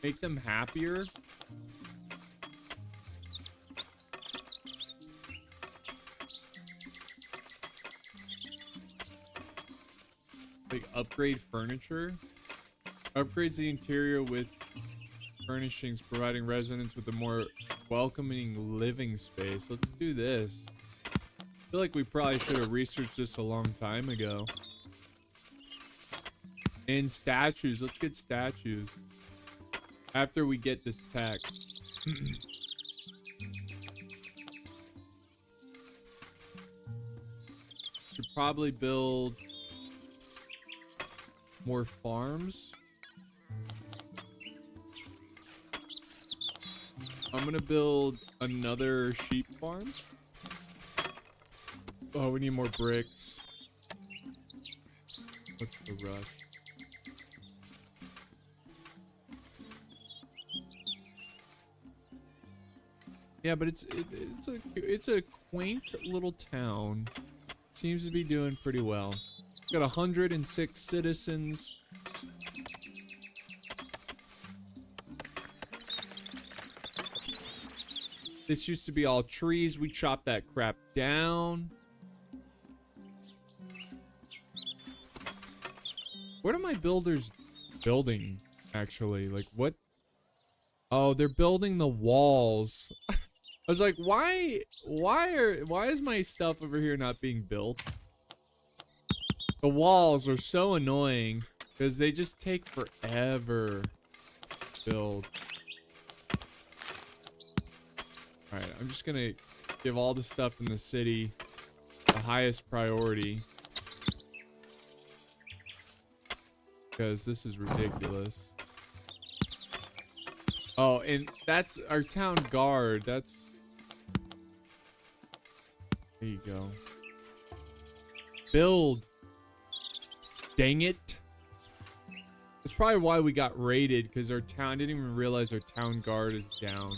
Speaker 2: make them happier. Like upgrade furniture. Upgrades the interior with furnishings, providing residents with a more welcoming living space. Let's do this. I feel like we probably should have researched this a long time ago. And statues. Let's get statues. After we get this tech. Should probably build more farms. I'm gonna build another sheep farm. Oh, we need more bricks. What's the rush? Yeah, but it's a quaint little town. Seems to be doing pretty well. Got 106 citizens. This used to be all trees. We chopped that crap down. What are my builders building, actually? Like, what? Oh, they're building the walls. I was like, why is my stuff over here not being built? The walls are so annoying because they just take forever to build. Alright, I'm just gonna give all the stuff in the city the highest priority. Because this is ridiculous. Oh, and that's our town guard. That's... There you go. Build! Dang it. That's probably why we got raided, because our town, I didn't even realize our town guard is down.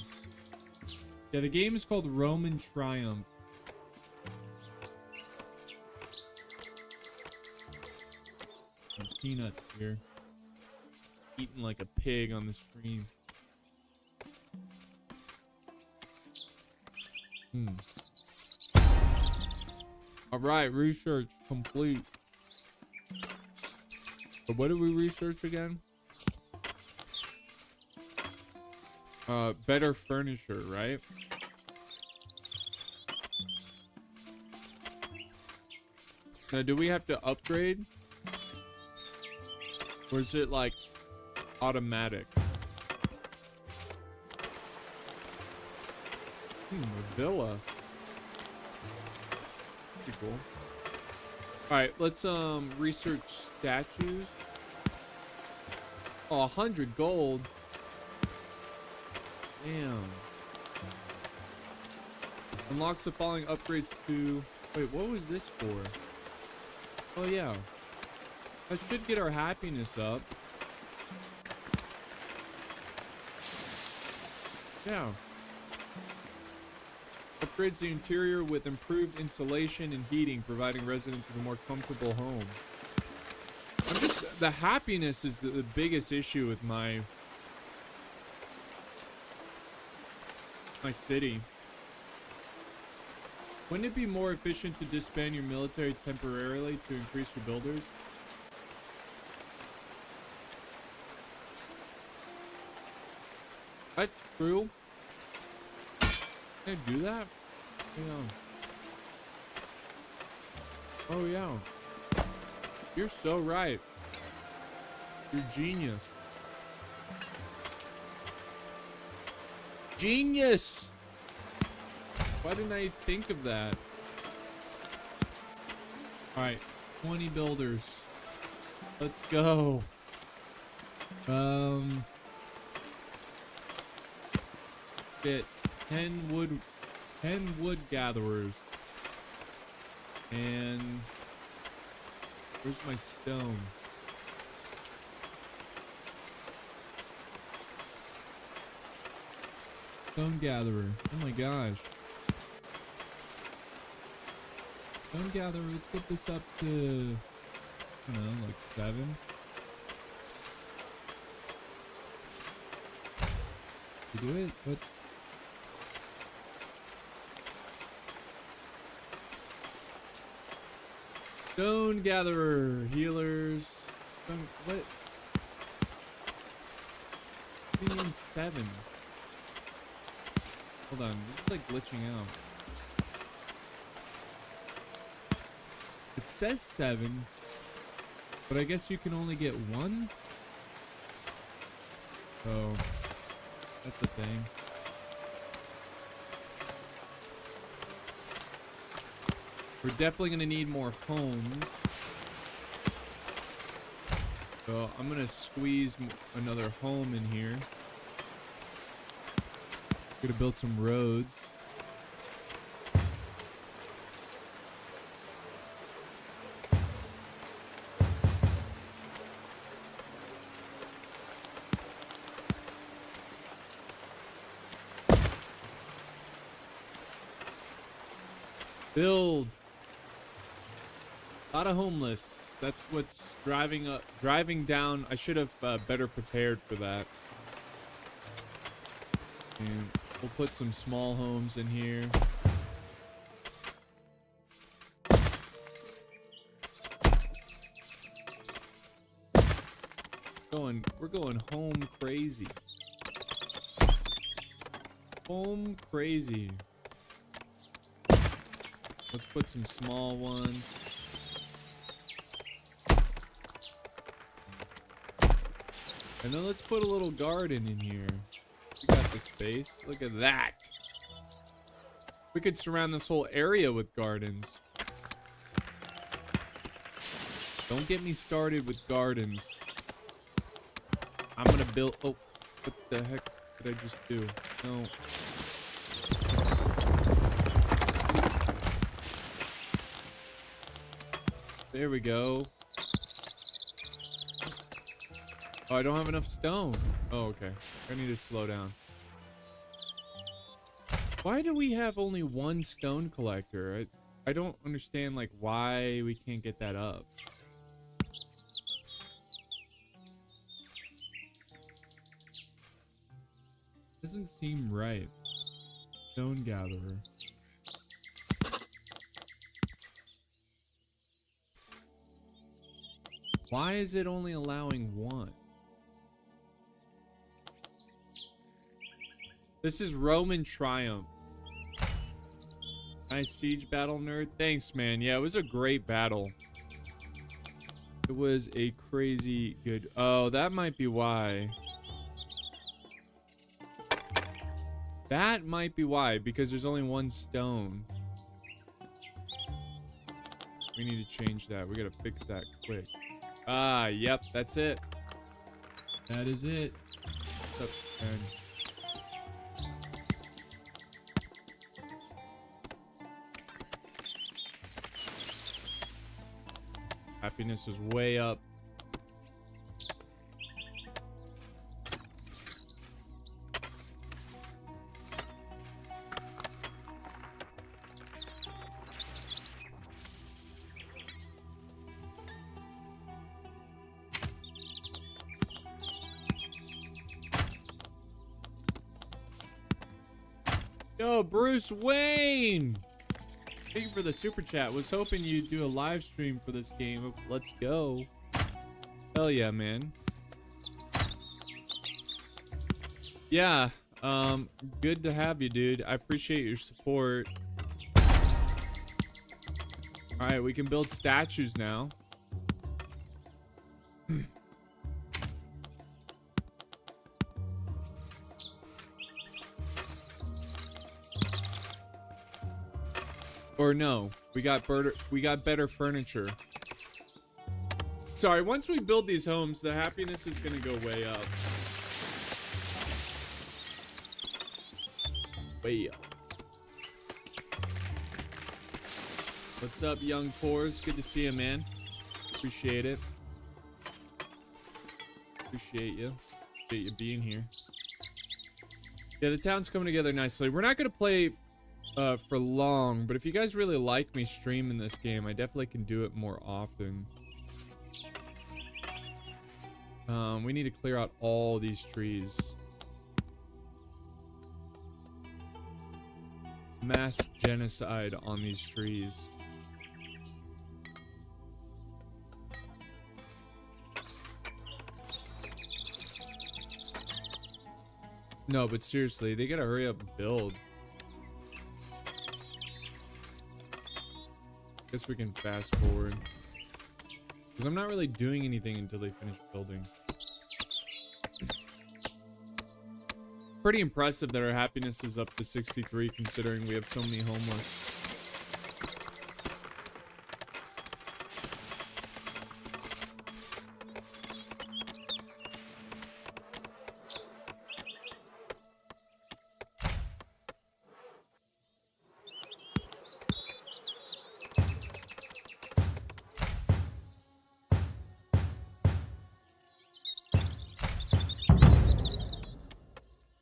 Speaker 2: Yeah, the game is called Roman Triumph. Some peanuts here. Eating like a pig on the stream. Alright, research complete. But what did we research again? Better furniture, right? Now, do we have to upgrade? Or is it like automatic? A villa. Pretty cool. Alright, let's research statues. Oh, 100 gold. Damn. Unlocks the following upgrades to... Wait, what was this for? Oh, yeah. That should get our happiness up. Yeah. Upgrades the interior with improved insulation and heating, providing residents with a more comfortable home. The happiness is the biggest issue with my city. Wouldn't it be more efficient to disband your military temporarily to increase your builders? That's true. Can I do that? Yeah. Oh yeah. You're so right. You're genius. Genius! Why didn't I think of that? Alright, 20 builders. Let's go. Get 10 wood gatherers. And where's my stone? Stone gatherer. Oh my gosh. Stone gatherer, let's get this up to, I don't know, like 7. You do it? What? Stone gatherer, healers. What? What do you mean 7? Hold on, this is like glitching out. It says 7, but I guess you can only get 1. So that's the thing. We're definitely gonna need more homes. So I'm gonna squeeze another home in here. Gonna build some roads. Build. A lot of homeless. That's what's driving down. I should have better prepared for that. And we'll put some small homes in here. We're going home crazy. Home crazy. Let's put some small ones. And then let's put a little garden in here. We got the space. Look at that. We could surround this whole area with gardens. Don't get me started with gardens. I'm gonna build... Oh, what the heck did I just do? No. There we go. Oh, I don't have enough stone. Oh, okay. I need to slow down. Why do we have only one stone collector? I don't understand, like, why we can't get that up. Doesn't seem right. Stone gatherer. Why is it only allowing one? This is Roman Triumph. Nice siege battle, nerd. Thanks, man. Yeah, it was a great battle. It was a crazy good... Oh, that might be why. That might be why, because there's only one stone. We need to change that. We gotta fix that quick. Ah, yep, that's it. That is it. What's up, man? Happiness is way up. Yo, Bruce Wayne! Thank you for the super chat. Was hoping you'd do a live stream for this game. Let's go. Hell yeah, man. Yeah, good to have you, dude. I appreciate your support. Alright, we can build statues now. Or no, we got better furniture. Sorry, once we build these homes, the happiness is gonna go way up. Way up. What's up, young pores? Good to see you, man. Appreciate it. Appreciate you. Appreciate you being here. Yeah, the town's coming together nicely. We're not gonna play for long, but if you guys really like me streaming this game, I definitely can do it more often. We need to clear out all these trees. Mass genocide on these trees. No, but seriously, they gotta hurry up and build. Guess we can fast forward. Because I'm not really doing anything until they finish building. Pretty impressive that our happiness is up to 63 considering we have so many homeless.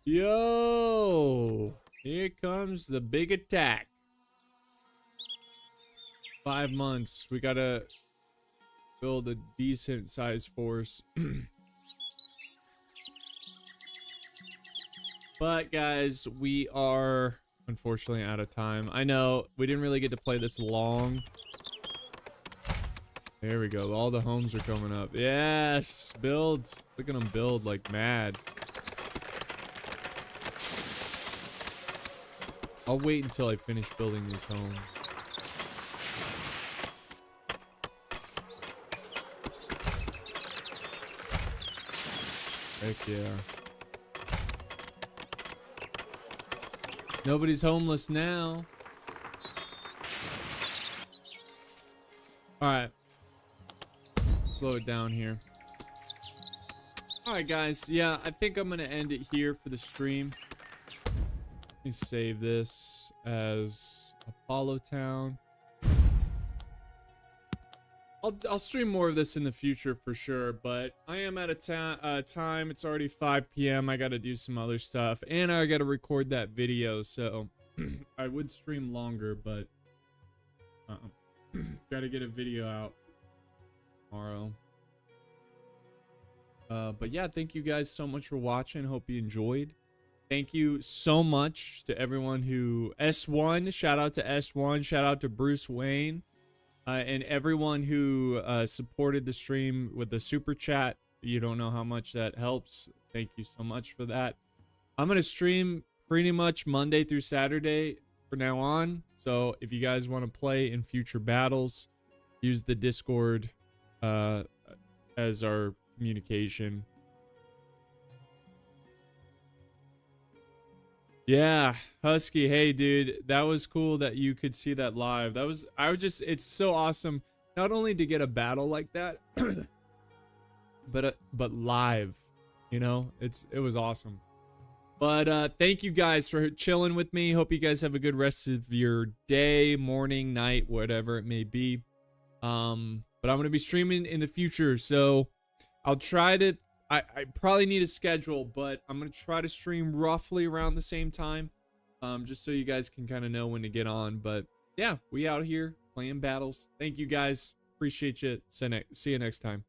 Speaker 2: Yo, here comes the big attack. 5 months. We gotta build a decent sized force. But guys, we are unfortunately out of time. I know we didn't really get to play this long. There we go. All the homes are coming up. Yes, build. Look at them build like mad. I'll wait until I finish building these homes. Heck yeah. Nobody's homeless now. Alright. Slow it down here. Alright guys, yeah, I think I'm gonna end it here for the stream. Let me save this as Apollo Town. I'll stream more of this in the future for sure, but I am at a time. It's already 5 p.m. I got to do some other stuff, and I got to record that video, so I would stream longer, but got to get a video out tomorrow. But yeah, thank you guys so much for watching. Hope you enjoyed. Thank you so much to everyone who S1. Shout out to S1. Shout out to Bruce Wayne. And everyone who supported the stream with the super chat. You don't know how much that helps. Thank you so much for that. I'm going to stream pretty much Monday through Saturday from now on. So if you guys want to play in future battles, use the Discord as our communication. Yeah, Husky, hey dude, that was cool that you could see that live. It's so awesome not only to get a battle like that but live, you know. It was awesome. But thank you guys for chilling with me. Hope you guys have a good rest of your day, morning, night, whatever it may be. But I'm going to be streaming in the future, so I'll try to I probably need a schedule, but I'm going to try to stream roughly around the same time, just so you guys can kind of know when to get on. But yeah, we out here playing battles. Thank you guys. Appreciate you. See you next time.